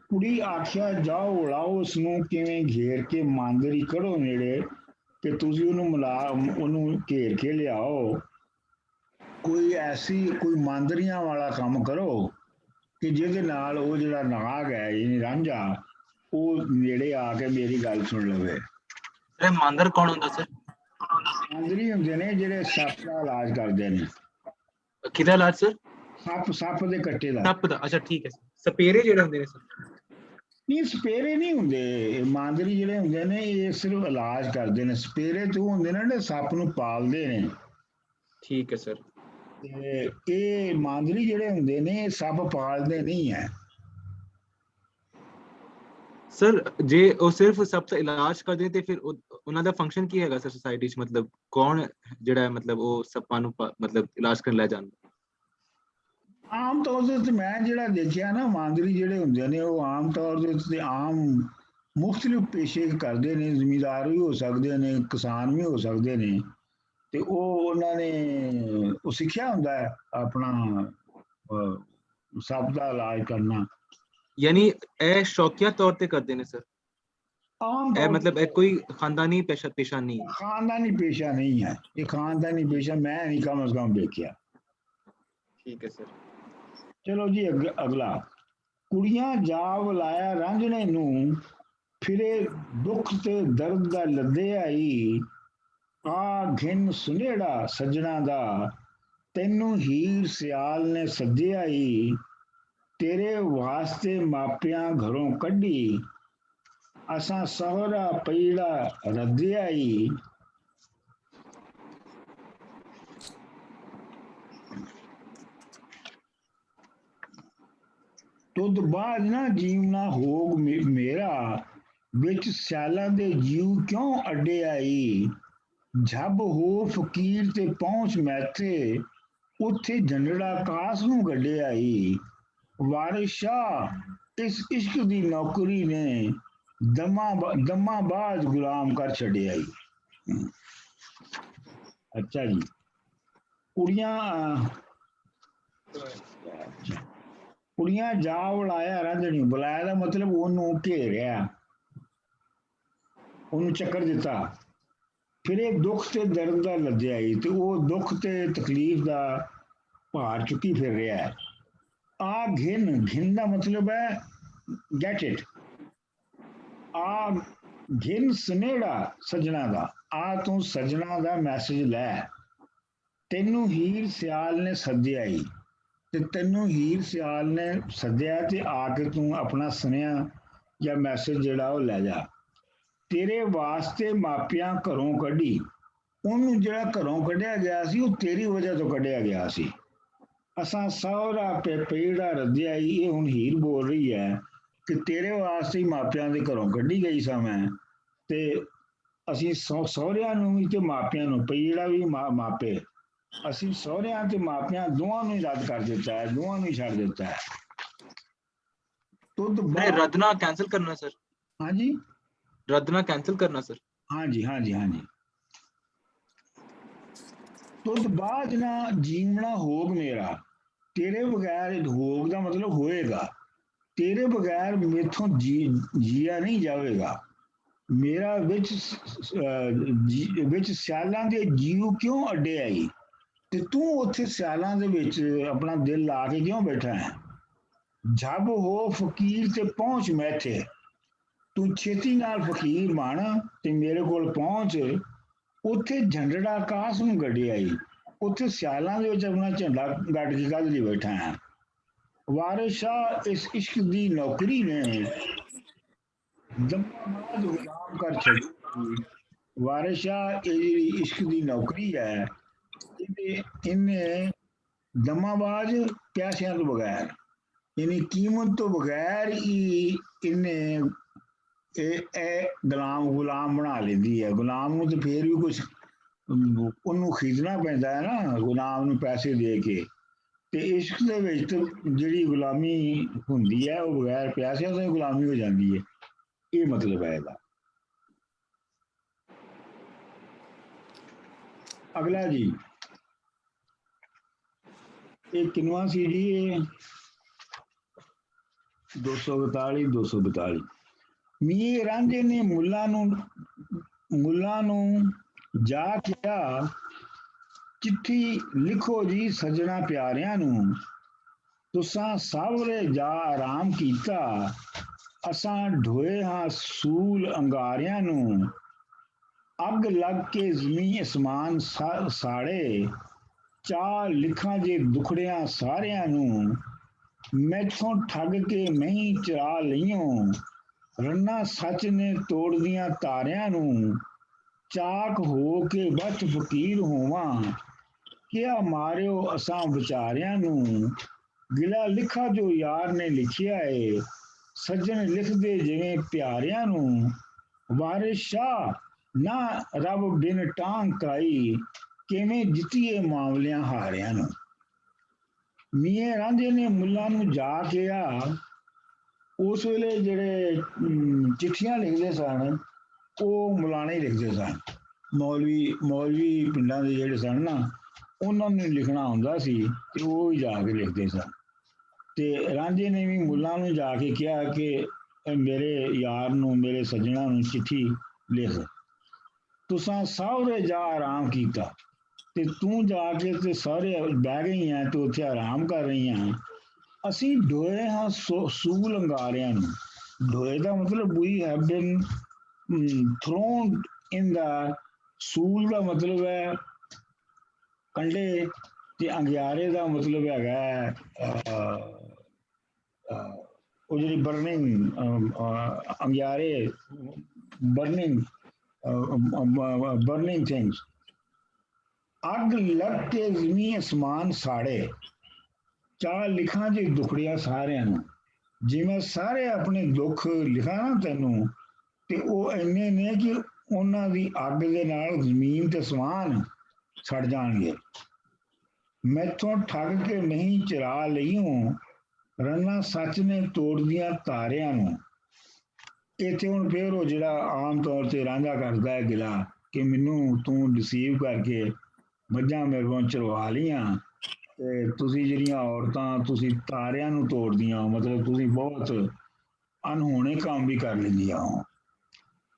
ਕੁੜੀ ਆਖਿਆ ਜਾਓ ਲਾਓ ਉਸ ਨੂੰ ਕਿਵੇਂ ਘੇਰ ਕੇ ਮਾਂਦਰੀ ਕਢੋ ਨੇੜੇ, ਕਿ ਤੁਸੀਂ ਉਹਨੂੰ ਘੇਰ ਕੇ ਲਿਆਓ, ਕੋਈ ਮਾਂਦਰੀਆਂ ਵਾਲਾ ਕੰਮ ਕਰੋ ਕਿ ਜਿਹਦੇ ਨਾਲ ਉਹ ਜਿਹੜਾ ਨਾਗ ਹੈ ਯਾਨੀ ਰਾਂਝਾ ਉਹ ਨੇੜੇ ਆ ਕੇ ਮੇਰੀ ਗੱਲ ਸੁਣ ਲਵੇ। ਇਹ ਮਾਂਦਰ ਕੌਣ ਹੁੰਦਾ ਸਰ? ਮਾਂਦਰੀ ਹੁੰਦੇ ਨੇ ਜਿਹੜੇ ਸੱਪ ਦਾ ਇਲਾਜ ਕਰਦੇ ਨੇ। ਕਿਹਦਾ ਇਲਾਜ ਸਰ? ਸੱਪ ਦੇ ਕੱਟੇ ਦਾ। ਸੱਪ ਦਾ, ਅੱਛਾ ਠੀਕ ਹੈ ਸਰ। ਸਪੇਰੇ ਜਿਹੜੇ ਹੁੰਦੇ ਨੇ ਸਰ? ਨਹੀਂ, ਸਪੇਰੇ ਨਹੀਂ ਹੁੰਦੇ। ਮਾਂਦਰੀ ਜਿਹੜੇ ਹੁੰਦੇ ਨੇ ਇਹ ਸਿਰਫ ਇਲਾਜ ਕਰਦੇ ਨੇ। ਸਪੇਰੇ ਤੇ ਉਹ ਹੁੰਦੇ ਨੇ ਜਿਹੜੇ ਸੱਪ ਨੂੰ ਪਾਲਦੇ ਨੇ। ਠੀਕ ਹੈ ਸਰ। ਤੇ ਇਹ ਮਾਂਦਰੀ ਜਿਹੜੇ ਹੁੰਦੇ ਨੇ ਇਹ ਸੱਪ ਪਾਲਦੇ ਨਹੀਂ ਹੈ। ਸਰ ਜੇ ਉਹ ਸਿਰਫ ਸਭ ਦਾ ਇਲਾਜ ਕਰਦੇ ਤੇ ਫਿਰ ਉਹਨਾਂ ਦਾ ਫੰਕਸ਼ਨ ਕੀ ਹੈਗਾ ਸਰ ਸੋਸਾਇਟੀ 'ਚ? ਮਤਲਬ ਕੌਣ ਜਿਹੜਾ ਹੈ ਮਤਲਬ ਉਹ ਸੱਪਾਂ ਨੂੰ ਮਤਲਬ ਇਲਾਜ ਕਰਨ ਲੈ ਜਾਂਦਾ? ਆਮ ਤੌਰ ਤੇ ਮੈਂ ਜਿਹੜਾ ਦੇਖਿਆ ਨਾ, ਮਾਂਦਰੀ ਜਿਹੜੇ ਹੁੰਦੇ ਨੇ ਉਹ ਆਮ ਤੌਰ ਦੇ ਉੱਤੇ ਮੁਖਤਲਿਫ ਪੇਸ਼ੇ ਕਰਦੇ ਨੇ। ਜ਼ਿਮੀਂਦਾਰ ਵੀ ਹੋ ਸਕਦੇ ਨੇ, ਕਿਸਾਨ ਵੀ ਹੋ ਸਕਦੇ ਨੇ, ਤੇ ਉਹਨਾਂ ਨੇ ਉਹ ਸਿੱਖਿਆ ਹੁੰਦਾ ਹੈ ਆਪਣਾ ਸੱਪ ਦਾ ਇਲਾਜ ਕਰਨਾ। ਯਾਨੀ ਇਹ ਸ਼ੌਕੀਆ ਤੌਰ ਤੇ ਕਰਦੇ ਨੇ ਸਰ? ਆਮ ਇਹ ਮਤਲਬ ਇਹ ਕੋਈ ਖਾਨਦਾਨੀ ਪੇਸ਼ਾ ਨਹੀਂ? ਖਾਨਦਾਨੀ ਪੇਸ਼ਾ ਨਹੀਂ ਹੈ ਇਹ, ਖਾਨਦਾਨੀ ਪੇਸ਼ਾ ਮੈਂ ਨਹੀਂ ਕਮ ਅਜ਼ ਕਮ ਦੇਖਿਆ। ਠੀਕ ਹੈ ਸਰ। ਚਲੋ ਜੀ ਅਗਲਾ। ਕੁੜੀਆਂ ਜਾ ਬੁਲਾਇਆ ਰਾਂਝਣੇ ਨੂੰ, ਫਿਰੇ ਦੁੱਖ ਤੇ ਦਰਦ ਦਾ ਲੱਦੇ ਆਈ, ਆ ਘਿਨ ਸੁਨੇੜਾ ਸੱਜਣਾ ਦਾ, ਤੈਨੂੰ ਹੀਰ ਸਿਆਲ ਨੇ ਸੱਦਿਆ ਈ, ਤੇਰੇ ਵਾਸਤੇ ਮਾਪਿਆਂ ਘਰੋਂ ਕੱਢੀ, ਅਸਾਂ ਸਹੁਰਾ ਪਈੜਾ ਰੱਦਿਆ ਈ। ਤੁਧ ਬਾਝ ਨਾ ਜੀਵਨਾ ਹੋਗ ਮੇਰਾ, ਵਿੱਚ ਸਿਆਲਾਂ ਦੇ ਜੀਵ ਕਿਉਂ ਅੱਡੇ ਆਈ, ਝੱਬ ਹੋ ਫਕੀਰ ਤੇ ਪਹੁੰਚ ਮੈਥੇ, ਉੱਥੇ ਜੰਡੜਾ ਕਾਸ ਨੂੰ ਗੱਡੇ ਆਈ, ਵਾਰਿਸ ਸ਼ਾਹ ਇਸ ਇਸ਼ਕ ਦੀ ਨੌਕਰੀ ਨੇ, ਦਮਾ ਬਾਜ਼ ਗੁਲਾਮ ਕਰ ਛੱਡਿਆ ਈ। ਅੱਛਾ ਜੀ। ਕੁੜੀਆਂ ਜਾ ਬੁਲਾਇਆ ਰਾਂਝਣੀ, ਬੁਲਾਇਆ ਦਾ ਮਤਲਬ ਉਹਨੂੰ ਘੇਰਿਆ, ਉਹਨੂੰ ਚੱਕਰ ਦਿੱਤਾ। ਫਿਰ ਇਹ ਦੁੱਖ ਤੇ ਦਰਦ ਦਾ ਲੱਦਿਆ ਈ, ਤੇ ਉਹ ਦੁੱਖ ਤੇ ਤਕਲੀਫ ਦਾ ਭਾਰ ਚੁੱਕੀ ਫਿਰ ਰਿਹਾ ਹੈ। ਆ ਘਿਨ ਦਾ ਮਤਲਬ ਹੈ ਗੈਟ ਇਟ। ਆ ਘਿਨ ਸੁਨੇੜਾ ਸੱਜਣਾ ਦਾ, ਆ ਤੂੰ ਸੱਜਣਾ ਦਾ ਮੈਸੇਜ ਲੈ, ਤੈਨੂੰ ਹੀਰ ਸਿਆਲ ਨੇ ਸੱਦਿਆ ਈ, ਤੇ ਤੈਨੂੰ ਹੀਰ ਸਿਆਲ ਨੇ ਸੱਦਿਆ ਤੇ ਆ ਕੇ ਤੂੰ ਆਪਣਾ ਸੁਨੇਹਾ ਜਾਂ ਮੈਸੇਜ ਜਿਹੜਾ ਉਹ ਲੈ ਜਾ। ਤੇਰੇ ਵਾਸਤੇ ਮਾਪਿਆਂ ਘਰੋਂ ਕੱਢੀ, ਉਹਨੂੰ ਜਿਹੜਾ ਘਰੋਂ ਕੱਢਿਆ ਗਿਆ ਸੀ ਉਹ ਤੇਰੀ ਵਜ੍ਹਾ ਤੋਂ ਕੱਢਿਆ ਗਿਆ ਸੀ। ਅਸਾਂ ਸਹੁਰਾ ਪੇੜਾ ਰੱਦਿਆ ਈ, ਇਹ ਹੁਣ ਹੀਰ ਬੋਲ ਰਹੀ ਹੈ ਕਿ ਤੇਰੇ ਵਾਸਤੇ ਹੀ ਮਾਪਿਆਂ ਦੇ ਘਰੋਂ ਕੱਢੀ ਗਈ ਸਾਂ ਮੈਂ, ਤੇ ਅਸੀਂ ਸਹੁਰਿਆਂ ਨੂੰ ਵੀ ਤੇ ਮਾਪਿਆਂ ਨੂੰ, ਪਈੜਾ ਵੀ ਮਾਪੇ, ਅਸੀਂ ਸਹੁਰਿਆਂ ਤੇ ਮਾਪਿਆਂ ਦੋਵਾਂ ਨੂੰ ਹੀ ਰੱਦ ਕਰ ਦਿੱਤਾ ਹੈ, ਦੋਵਾਂ ਨੂੰ ਹੀ ਛੱਡ ਦਿੱਤਾ ਹੈ। ਰੱਦਣਾ ਕੈਂਸਲ ਕਰਨਾ ਸਰ? ਹਾਂਜੀ, ਰੱਦਣਾ ਕੈਂਸਲ ਕਰਨਾ ਸਰ? ਹਾਂਜੀ ਹਾਂਜੀ ਹਾਂਜੀ। ਤੁਧ ਬਾਝ ਨਾ ਜੀਵਣਾ ਹੋਗ ਮੇਰਾ, ਤੇਰੇ ਬਗੈਰ, ਹੋਗ ਦਾ ਮਤਲਬ ਹੋਏਗਾ, ਤੇਰੇ ਬਗੈਰ ਮੇਥੋਂ ਜੀਆ ਨਹੀਂ ਜਾਵੇਗਾ। ਮੇਰਾ ਵਿੱਚ ਸਿਆਲਾਂ ਦੇ ਜੀਵ ਕਿਉਂ ਅੱਡੇ ਆਈ, ਤੇ ਤੂੰ ਉੱਥੇ ਸਿਆਲਾਂ ਦੇ ਵਿੱਚ ਆਪਣਾ ਦਿਲ ਲਾ ਕੇ ਕਿਉਂ ਬੈਠਾ ਹੈ। ਝੱਬ ਹੋ ਫਕੀਰ ਤੇ ਪਹੁੰਚ ਮੈਥੇ, ਤੂੰ ਛੇਤੀ ਨਾਲ ਫਕੀਰ ਬਣ ਤੇ ਮੇਰੇ ਕੋਲ ਪਹੁੰਚ, ਉੱਥੇ ਝੰਡੜਾ ਕਾਸ ਨੂੰ ਗੱਡਿਆ ਈ, ਉੱਥੇ ਸਿਆਲਾਂ ਦੇ ਵਿੱਚ ਆਪਣਾ ਝੰਡਾ ਗੱਡ ਕੇ ਕੱਢ ਲਈ ਬੈਠਾ ਹੈ। ਵਾਰਿਸ ਸ਼ਾਹ ਇਸ ਇਸ਼ਕ ਦੀ ਨੌਕਰੀ ਨੇ, ਦਮਾਬਾਦ ਗੁਲਾਮ ਕਰ ਛੱਡੀ। ਵਾਰਿਸ ਸ਼ਾਹ ਇਹ ਜਿਹੜੀ ਇਸ਼ਕ ਦੀ ਨੌਕਰੀ ਹੈ, ਇਹਨੇ ਦਮਾਬਾਜ਼ ਪਿਆਸਿਆਂ ਤੋਂ ਬਗੈਰ, ਯਾਨੀ ਕੀਮਤ ਤੋਂ ਬਗੈਰ ਹੀ ਇਹਨੇ ਇਹ ਗੁਲਾਮ ਬਣਾ ਲੈਂਦੀ ਹੈ। ਗੁਲਾਮ ਨੂੰ ਤੇ ਫੇਰ ਵੀ ਕੁਛ ਉਹਨੂੰ ਖਰੀਦਣਾ ਪੈਂਦਾ ਹੈ ਨਾ, ਗੁਲਾਮ ਨੂੰ ਪੈਸੇ ਦੇ ਕੇ, ਤੇ ਇਸ਼ਕ ਦੇ ਵਿੱਚ ਜਿਹੜੀ ਗੁਲਾਮੀ ਹੁੰਦੀ ਹੈ ਉਹ ਬਗੈਰ ਪਿਆਸਿਆਂ ਤੋਂ ਹੀ ਗੁਲਾਮੀ ਹੋ ਜਾਂਦੀ ਹੈ। ਇਹ ਮਤਲਬ ਹੈ ਇਹਦਾ। अगला जी, ये किनवा सी जी, ये 242 मीर रांझे ने मुल्ला नू जा किया, चिट्ठी लिखो जी सजना प्यारियां नू, तुसां सावरे जा आराम कीता, असां ढोए हां सूल अंगारियां नू, अग लग के जमी असमान साड़े, चा लिखां जे दुखड़ियां सारियां नू, मैथों ठग के नहीं चरा लईओ, रन्ना सच ने तोड़ दियां तारियां नू, चाक हो के बच फकीर होवां, क्या मारियो असां विचारियां नू, गिला लिखा जो यार ने लिखिया है, सज्जन लिखदे जिवें प्यारियां नू, वारिस शाह ना रब बिन टांग काई, किवें जित्तिए मामलियां हारियां नू। ਮੀਆਂ ਰਾਂਝੇ ਨੇ ਮੁੱਲਾਂ ਨੂੰ ਜਾ ਕੇ ਉਸ ਵੇਲੇ ਜਿਹੜੇ ਚਿੱਠੀਆਂ ਲਿਖਦੇ ਸਨ ਉਹ ਮੁਲਾਣੇ ਲਿਖਦੇ ਸਨ। ਮੌਲਵੀ ਪਿੰਡਾਂ ਦੇ ਜਿਹੜੇ ਸਨ ਨਾ, ਉਹਨਾਂ ਨੂੰ ਲਿਖਣਾ ਹੁੰਦਾ ਸੀ ਤੇ ਉਹ ਹੀ ਜਾ ਕੇ ਲਿਖਦੇ ਸਨ। ਤੇ ਰਾਂਝੇ ਨੇ ਵੀ ਮੁੱਲਾਂ ਨੂੰ ਜਾ ਕੇ ਕਿਹਾ ਕਿ ਮੇਰੇ ਯਾਰ ਨੂੰ, ਮੇਰੇ ਸੱਜਣਾ ਨੂੰ ਚਿੱਠੀ ਲਿਖ, ਤੁਸਾਂ ਸਹੁਰੇ ਜਾ ਆਰਾਮ ਕੀਤਾ ਤੇ ਤੂੰ ਜਾ ਕੇ ਤੇ ਸਾਰੇ ਬਹਿ ਗਈ ਆ ਤੇ ਉੱਥੇ ਆਰਾਮ ਕਰ ਰਹੀ ਆ, ਅਸੀਂ ਢੋਏ ਹਾਂ ਸੂਲ ਅੰਗਾਰਿਆਂ ਨੂੰ। ਢੋਏ ਦਾ ਮਤਲਬ ਵੀ ਹੈਵ ਬੀਨ ਥਰੋਨ ਇਨ ਦਾ, ਸੂਲ ਦਾ ਮਤਲਬ ਹੈ ਕੰਡੇ ਤੇ ਅੰਗਿਆਰੇ ਦਾ ਮਤਲਬ ਹੈਗਾ ਉਹ ਜਿਹੜੀ ਬਰਨਿੰਗ, ਅੰਗਿਆਰੇ, ਬਰਨਿੰਗ ਥਿੰਗਸ। ਅੱਗ ਲੱਗ ਕੇ ਜ਼ਮੀਨ ਅਸਮਾਨ ਸਾੜੇ, ਚਾਹ ਲਿਖਾਂ ਜੀ ਦੁਖੜਿਆ ਸਾਰਿਆਂ ਨੂੰ। ਜਿਵੇਂ ਸਾਰੇ ਆਪਣੇ ਦੁੱਖ ਲਿਖਾਂ ਨਾ ਤੈਨੂੰ, ਤੇ ਉਹ ਇੰਨੇ ਨੇ ਕਿ ਉਹਨਾਂ ਦੀ ਅੱਗ ਦੇ ਨਾਲ ਜ਼ਮੀਨ ਤੇ ਅਸਮਾਨ ਸੜ ਜਾਣਗੇ। ਮੈਥੋਂ ਠੱਗ ਕੇ ਨਹੀਂ ਚਰਾ ਲਈਓ, ਰੰਨਾ ਸੱਚ ਨੇ ਤੋੜਦੀਆਂ ਤਾਰਿਆਂ ਨੂੰ। ਇੱਥੇ ਹੁਣ ਫੇਰ ਉਹ ਜਿਹੜਾ ਆਮ ਤੌਰ ਤੇ ਰਾਂਝਾ ਕਰਦਾ ਹੈ ਗਿਲਾ ਕਿ ਮੈਨੂੰ ਤੂੰ ਡਿਸੀਵ ਕਰਕੇ ਮੱਝਾਂ ਮੇਰੇ ਕੋਲ ਚਰਵਾ ਲੀਆਂ, ਤੇ ਤੁਸੀਂ ਜਿਹੜੀਆਂ ਔਰਤਾਂ ਤੁਸੀਂ ਤਾਰਿਆਂ ਨੂੰ ਤੋੜਦੀਆਂ, ਮਤਲਬ ਤੁਸੀਂ ਬਹੁਤ ਅਨਹੋਣੇ ਕੰਮ ਵੀ ਕਰ ਲੈਂਦੀਆਂ ਹੋ।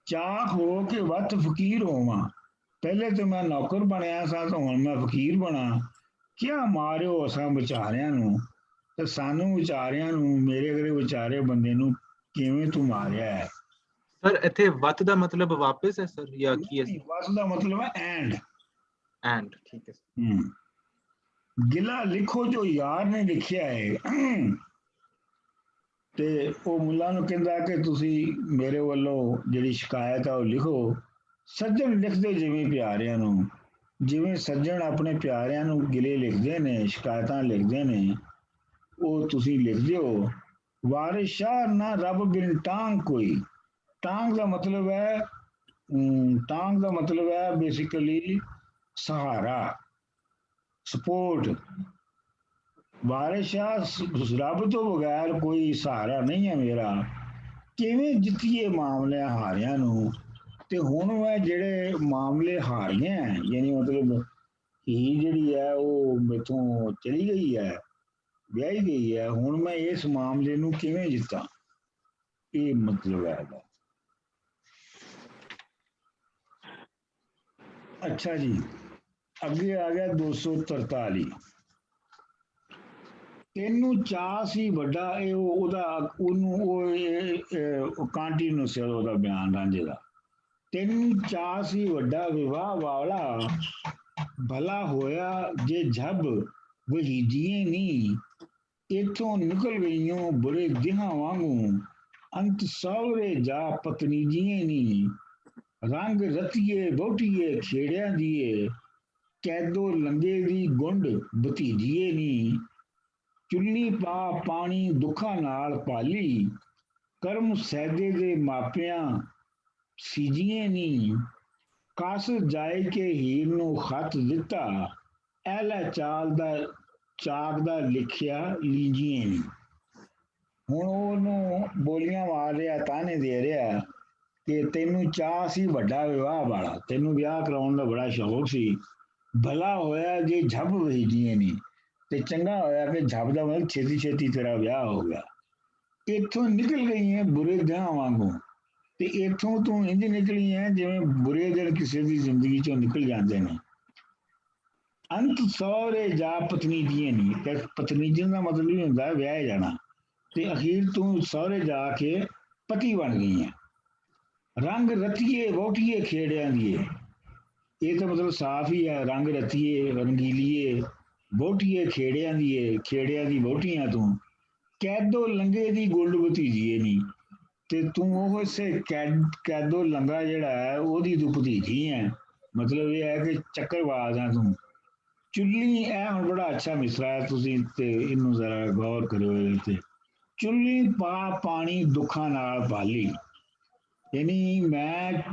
ਚਾਕ ਹੋ ਕੇ ਵੱਤ ਫਕੀਰ ਹੋਵਾਂ, ਪਹਿਲੇ ਤੇ ਮੈਂ ਨੌਕਰ ਬਣਿਆ ਸਾਂ ਤਾਂ ਹੁਣ ਮੈਂ ਫਕੀਰ ਬਣਾ, ਕਿਆ ਮਾਰਿਓ ਅਸਾਂ ਵਿਚਾਰਿਆਂ ਨੂੰ, ਤੇ ਸਾਨੂੰ ਵਿਚਾਰਿਆਂ ਨੂੰ, ਮੇਰੇ ਅਗਲੇ ਵਿਚਾਰੇ ਬੰਦੇ ਨੂੰ ਕਿਵੇਂ ਤੂੰ ਮਾਰਿਆ ਹੈ। ਸਰ ਇੱਥੇ ਵੱਤ ਦਾ ਮਤਲਬ ਵਾਪਸ ਹੈ ਸਰ ਜਾਂ ਕੀ ਹੈ? ਵੱਤ ਦਾ ਮਤਲਬ ਹੈ ਐਂਡ ਠੀਕ ਹੈ। ਗਿਲਾ ਲਿਖੋ ਜੋ ਯਾਰ ਨੇ ਲਿਖਿਆ ਹੈ, ਤੇ ਉਹ ਮੁੱਲਾ ਨੂੰ ਕਹਿੰਦਾ ਕਿ ਤੁਸੀਂ ਮੇਰੇ ਵੱਲੋਂ ਜਿਹੜੀ ਸ਼ਿਕਾਇਤ ਆ ਉਹ ਲਿਖੋ। ਸੱਜਣ ਲਿਖਦੇ ਜਿਵੇਂ ਪਿਆਰਿਆਂ ਨੂੰ, ਜਿਵੇਂ ਸੱਜਣ ਆਪਣੇ ਪਿਆਰਿਆਂ ਨੂੰ ਗਿਲੇ ਲਿਖਦੇ ਨੇ, ਸ਼ਿਕਾਇਤਾਂ ਲਿਖਦੇ ਨੇ, ਉਹ ਤੁਸੀਂ ਲਿਖ ਦਿਓ। ਵਾਰਿਸ ਸ਼ਾਹ ਨਾ ਰੱਬ ਬਿਨ ਟਾਂਗ ਕੋਈ, ਟਾਂਗ ਦਾ ਮਤਲਬ ਹੈ, ਟਾਂਗ ਦਾ ਮਤਲਬ ਹੈ ਬੇਸਿਕਲੀ ਸਹਾਰਾ, ਸਪੋਰਟ। ਵਾਰਿਸ ਸ਼ਾਹ ਰੱਬ ਤੋਂ ਬਗੈਰ ਕੋਈ ਸਹਾਰਾ ਨਹੀਂ ਹੈ ਮੇਰਾ, ਕਿਵੇਂ ਜਿੱਤੀਏ ਮਾਮਲਿਆਂ ਹਾਰਿਆਂ ਨੂੰ। ਤੇ ਹੁਣ ਮੈਂ ਜਿਹੜੇ ਮਾਮਲੇ ਹਾਰ ਗਏ, ਯਾਨੀ ਮਤਲਬ ਹੀ ਜਿਹੜੀ ਹੈ ਉਹ ਮੈਥੋਂ ਚਲੀ ਗਈ ਹੈ, ਵਿਆਹੀ ਗਈ ਹੈ, ਹੁਣ ਮੈਂ ਇਸ ਮਾਮਲੇ ਨੂੰ ਕਿਵੇਂ ਜਿੱਤਾਂ, ਇਹ ਮਤਲਬ ਹੈ ਇਹਦਾ। ਅੱਛਾ ਜੀ, ਅੱਗੇ ਆ ਗਿਆ 243। ਤੈਨੂੰ ਚਾਅ ਸੀ ਵੱਡਾ, ਇਹ ਉਹਦਾ ਉਹਨੂੰ ਉਹ ਕੰਟੀਨਿਊਸ ਹੈ ਉਹਦਾ ਬਿਆਨ ਰਾਂਝੇ ਦਾ। ਤੈਨੂੰ ਚਾਅ ਸੀ ਵੱਡਾ ਵਿਵਾਹ ਵਾਲਾ, ਭਲਾ ਹੋਇਆ ਜੇ ਝੱਬ ਵਹੀਜੀਏ ਨੀ, ਇੱਥੋਂ ਨਿਕਲ ਗਈਓ ਬੁਰੇ ਦਿਹਾਂ ਵਾਂਗੂ, ਅੰਤ ਸਹੁਰੇ ਜਾ ਪਤਨੀ ਜੀਏ ਨੀ, ਰੰਗ ਰਤੀਏ ਵਹੁਟੀਏ ਖੇੜਿਆਂ ਦੀਏ, ਕੈਦੋ ਲੰਗੇ ਦੀ ਗੁੰਡ ਭਤੀਜੀਏ ਨੀ, ਚੁੱਲੀ ਪਾ ਪਾਣੀ ਦੁੱਖਾਂ ਨਾਲ ਪਾਲੀ, ਕਰਮ ਸੈਦੇ ਦੇ ਮਾਪਿਆਂ ਸੀਜੀਏ ਨੀ, ਕਸ ਜਾਏ ਕੇ ਹੀਰ ਨੂੰ ਖਤ ਦਿੱਤਾ, ਐਲਾ ਚਾਲ ਦਾ ਚਾਕ ਦਾ ਲਿਖਿਆ ਲੀਜੀਏ ਨੀ। ਹੁਣ ਉਹਨੂੰ ਬੋਲੀਆਂ ਮਾਰ ਰਿਹਾ, ਤਾਨੇ ਦੇ ਰਿਹਾ ਕਿ ਤੈਨੂੰ ਚਾਅ ਸੀ ਵੱਡਾ ਵਿਵਾਹ ਵਾਲਾ, ਤੈਨੂੰ ਵਿਆਹ ਕਰਾਉਣ ਦਾ ਬੜਾ ਸ਼ੌਕ ਸੀ, भला होया जे झप भेजिए नहीं, ते चंगा होया कि झप दा मतलब छेती छेती तेरा ब्याह हो गया। इत्थों निकल गई है बुरे दिन वांगू, ते इत्थों तू इंज निकली है जिवें बुरे दिन किसी की जिंदगी चों निकल जाते हैं। अंत सौरे जा पत्नी दिए नहीं, ते पत्नीजन का मतलब ही होंदा है ब्याह जाना, ते अखीर तू सौरे जाके पति बन गई है। रंग रतिए वोटिए खेड़ियां दिए, ये तो मतलब साफ ही है, रंग रतिए रंगीलिए वोटिए खेड़ियां दिए, खेड़ियां दी वोटियां तू कैदो लंगे दी गुल्ड भतीजीए नहीं, ते तू वो से कैदो लंगा जेड़ा है ओदी तू भतीजी है। मतलब ये है कि चक्करबाज है तू। चुल्ली ए हुण बड़ा अच्छा मिसरा है, तुसी ते इनू जरा गौर करो इहदे ते। चुल्ली पा पानी दुखा नाल पाली, यानी मैं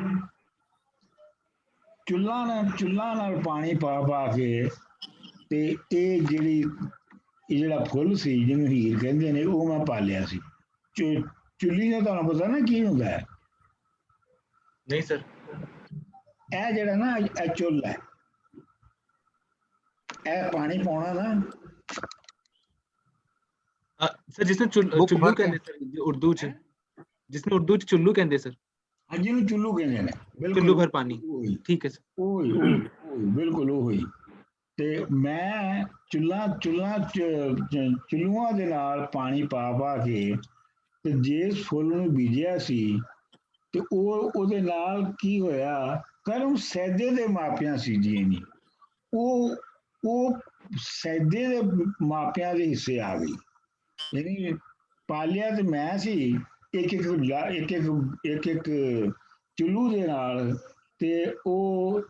चुल्ला नाल पानी पा पा के ते ਇਹ ਜਿਹੜੀ ਇਹ ਜਿਹੜਾ ਫੁੱਲ ਸੀ ਜਿਹਨੂੰ ਹੀਰ ਕਹਿੰਦੇ ਨੇ ਉਹ ਮੈਂ ਪਾਲਿਆ ਸੀ। ਚੁੱਲੀ ਦਾ ਤੁਹਾਨੂੰ ਪਤਾ ਨਾ ਕੀ ਹੁੰਦਾ ਹੈ? नहीं सर। ਇਹ ਜਿਹੜਾ ਨਾ ਇਹ ਚੁੱਲ ਹੈ, ਇਹ ਪਾਣੀ ਪਾਉਣਾ ਨਾ। सर जिसने चुल्लू कहते सर उर्दू च, जिसने उर्दू च चुल्लू कहते सर, हाँ ਜਿਹਨੂੰ ਚੁੱਲੂ ਕਹਿੰਦੇ ਨੇ, चुल्लू भर पानी, ठीक है सर। ਉਹੀ ਬਿਲਕੁਲ ਉਹੀ। ਤੇ ਮੈਂ ਚੁੱਲੂਆਂ ਦੇ ਨਾਲ ਪਾਣੀ ਪਾ ਪਾ ਕੇ ਤੇ ਜਿਸ ਫੁੱਲ ਨੂੰ ਬੀਜਿਆ ਸੀ ਤੇ ਉਹਦੇ ਨਾਲ ਕੀ ਹੋਇਆ, ਕਰਮ ਸੈਦੇ ਦੇ ਮਾਪਿਆਂ ਸੀ ਜੀ ਨਹੀਂ, ਉਹ ਸੈਦੇ ਦੇ ਮਾਪਿਆਂ ਦੇ ਹਿੱਸੇ ਆ ਗਈ। ਯਾਨੀ ਪਾਲਿਆ ਤੇ ਮੈਂ ਸੀ ਇੱਕ ਚੁੱਲੂ ਦੇ ਨਾਲ, ਤੇ ਉਹ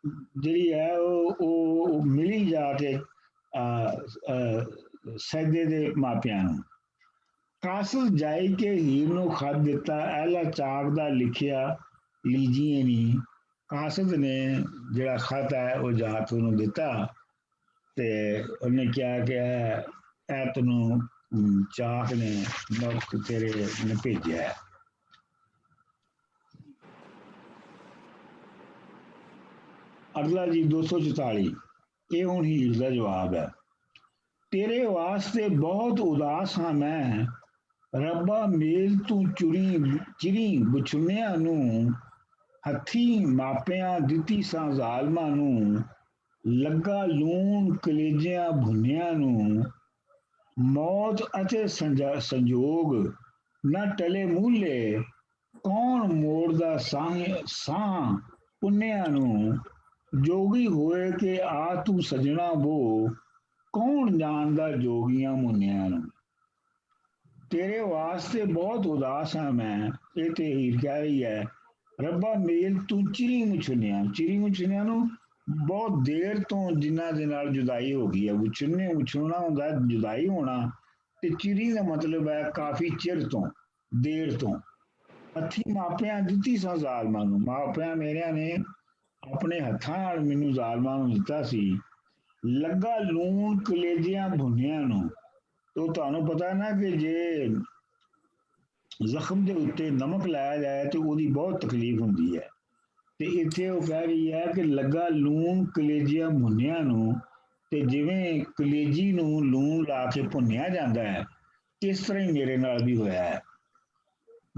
ਜਿਹੜੀ ਹੈ ਉਹ ਮਿਲੀ ਜਾ ਕੇ ਸੈਦੇ ਦੇ ਮਾਪਿਆਂ ਨੂੰ। ਕਾਸਲ ਜਾਈ ਕੇ ਹੀਰ ਨੂੰ ਖਤ ਦਿੱਤਾ, ਐਲਾ ਚਾਕ ਦਾ ਲਿਖਿਆ ਲੀਜੀਏ ਨਹੀਂ। ਕਾਸਦ ਨੇ ਜਿਹੜਾ ਖਤ ਹੈ ਉਹ ਜਾ ਕੇ ਉਹਨੂੰ ਦਿੱਤਾ, ਤੇ ਉਹਨੇ ਕਿਹਾ ਕਿ ਇਹ ਤੈਨੂੰ ਚਾਕ ਨੇ ਮੁਫਤ ਤੇਰੇ ਨੇ ਭੇਜਿਆ ਹੈ। ਅਗਲਾ ਜੀ 244, ਇਹ ਹੁਣ ਹੀਰ ਦਾ ਜਵਾਬ ਹੈ। ਤੇਰੇ ਵਾਸਤੇ ਬਹੁਤ ਉਦਾਸ ਹਾਂ ਮੈਂ, ਰੱਬਾ ਮੇਲ ਤੂੰ ਚਿਰੀ ਬੁਛੁੰਨਿਆਂ ਨੂੰ, ਹੱਥੀਂ ਮਾਪਿਆਂ ਦਿੱਤੀ ਸਾਂ ਜ਼ਾਲਮਾਂ ਨੂੰ, ਲੱਗਾ ਲੂਣ ਕਲੇਜਿਆਂ ਭੁੰਨਿਆਂ ਨੂੰ, ਮੌਤ ਅਤੇ ਸੰਜੋਗ ਨਾ ਟਲੇ ਮੂਲੇ, ਕੌਣ ਮੋੜਦਾ ਸਾਹ ਪੁੰਨਿਆਂ ਨੂੰ, ਜੋਗੀ ਹੋਏ ਕਿ ਆ ਤੂੰ ਸਜਣਾ ਬੋ, ਕੌਣ ਜਾਣਦਾ ਜੋਗੀਆਂ ਮੁੰਨਿਆਂ ਨੂੰ। ਤੇਰੇ ਵਾਸਤੇ ਬਹੁਤ ਉਦਾਸ ਹਾਂ ਮੈਂ, ਇਹ ਤੇ ਹੀਰ ਕਹਿ ਰਹੀ ਹੈ, ਰੱਬਾ ਮੇਲ ਤੂੰ ਚਿਰੀ ਮੁਛੁੰਨਿਆਂ ਨੂੰ ਬਹੁਤ ਦੇਰ ਤੋਂ ਜਿਨ੍ਹਾਂ ਦੇ ਨਾਲ ਜੁਦਾਈ ਹੋ ਗਈ ਹੈ। ਮੁਛੁੰਨਾ ਹੁੰਦਾ ਜੁਦਾਈ ਹੋਣਾ, ਤੇ ਚਿਰੀ ਦਾ ਮਤਲਬ ਹੈ ਕਾਫੀ ਚਿਰ ਤੋਂ, ਦੇਰ ਤੋਂ। ਹੱਥੀਂ ਮਾਪਿਆਂ ਦਿੱਤੀ ਸਾਂ ਜ਼ਾਲਮਾਂ ਨੂੰ, ਮਾਪਿਆਂ ਮੇਰਿਆਂ ਨੇ ਆਪਣੇ ਹੱਥਾਂ ਨਾਲ ਮੈਨੂੰ ਜ਼ਾਲਮਾਂ ਨੂੰ ਦਿੱਤਾ ਸੀ। ਲੱਗਾ ਲੂਣ ਕਲੇਜਿਆਂ ਭੁੰਨਿਆਂ ਨੂੰ, तो ਤੁਹਾਨੂੰ ਪਤਾ ਨਾ ਕਿ ਜੇ ਜ਼ਖਮ ਦੇ ਉੱਤੇ ਨਮਕ ਲਾਇਆ ਜਾਏ ਤੇ ਉਹਦੀ ਬਹੁਤ ਤਕਲੀਫ ਹੁੰਦੀ ਹੈ। ਤੇ ਇੱਥੇ ਉਹ ਕਹਿ ਰਹੀ ਹੈ ਕਿ ਲੱਗਾ ਲੂਣ ਕਲੇਜਿਆਂ ਭੁੰਨਿਆਂ ਨੂੰ, ਤੇ ਜਿਵੇਂ ਕਲੇਜੀ ਨੂੰ ਲੂਣ ਲਾ ਕੇ ਭੁੰਨਿਆ ਜਾਂਦਾ ਹੈ, ਇਸ ਤਰ੍ਹਾਂ ਹੀ ਮੇਰੇ ਨਾਲ ਵੀ ਹੋਇਆ ਹੈ।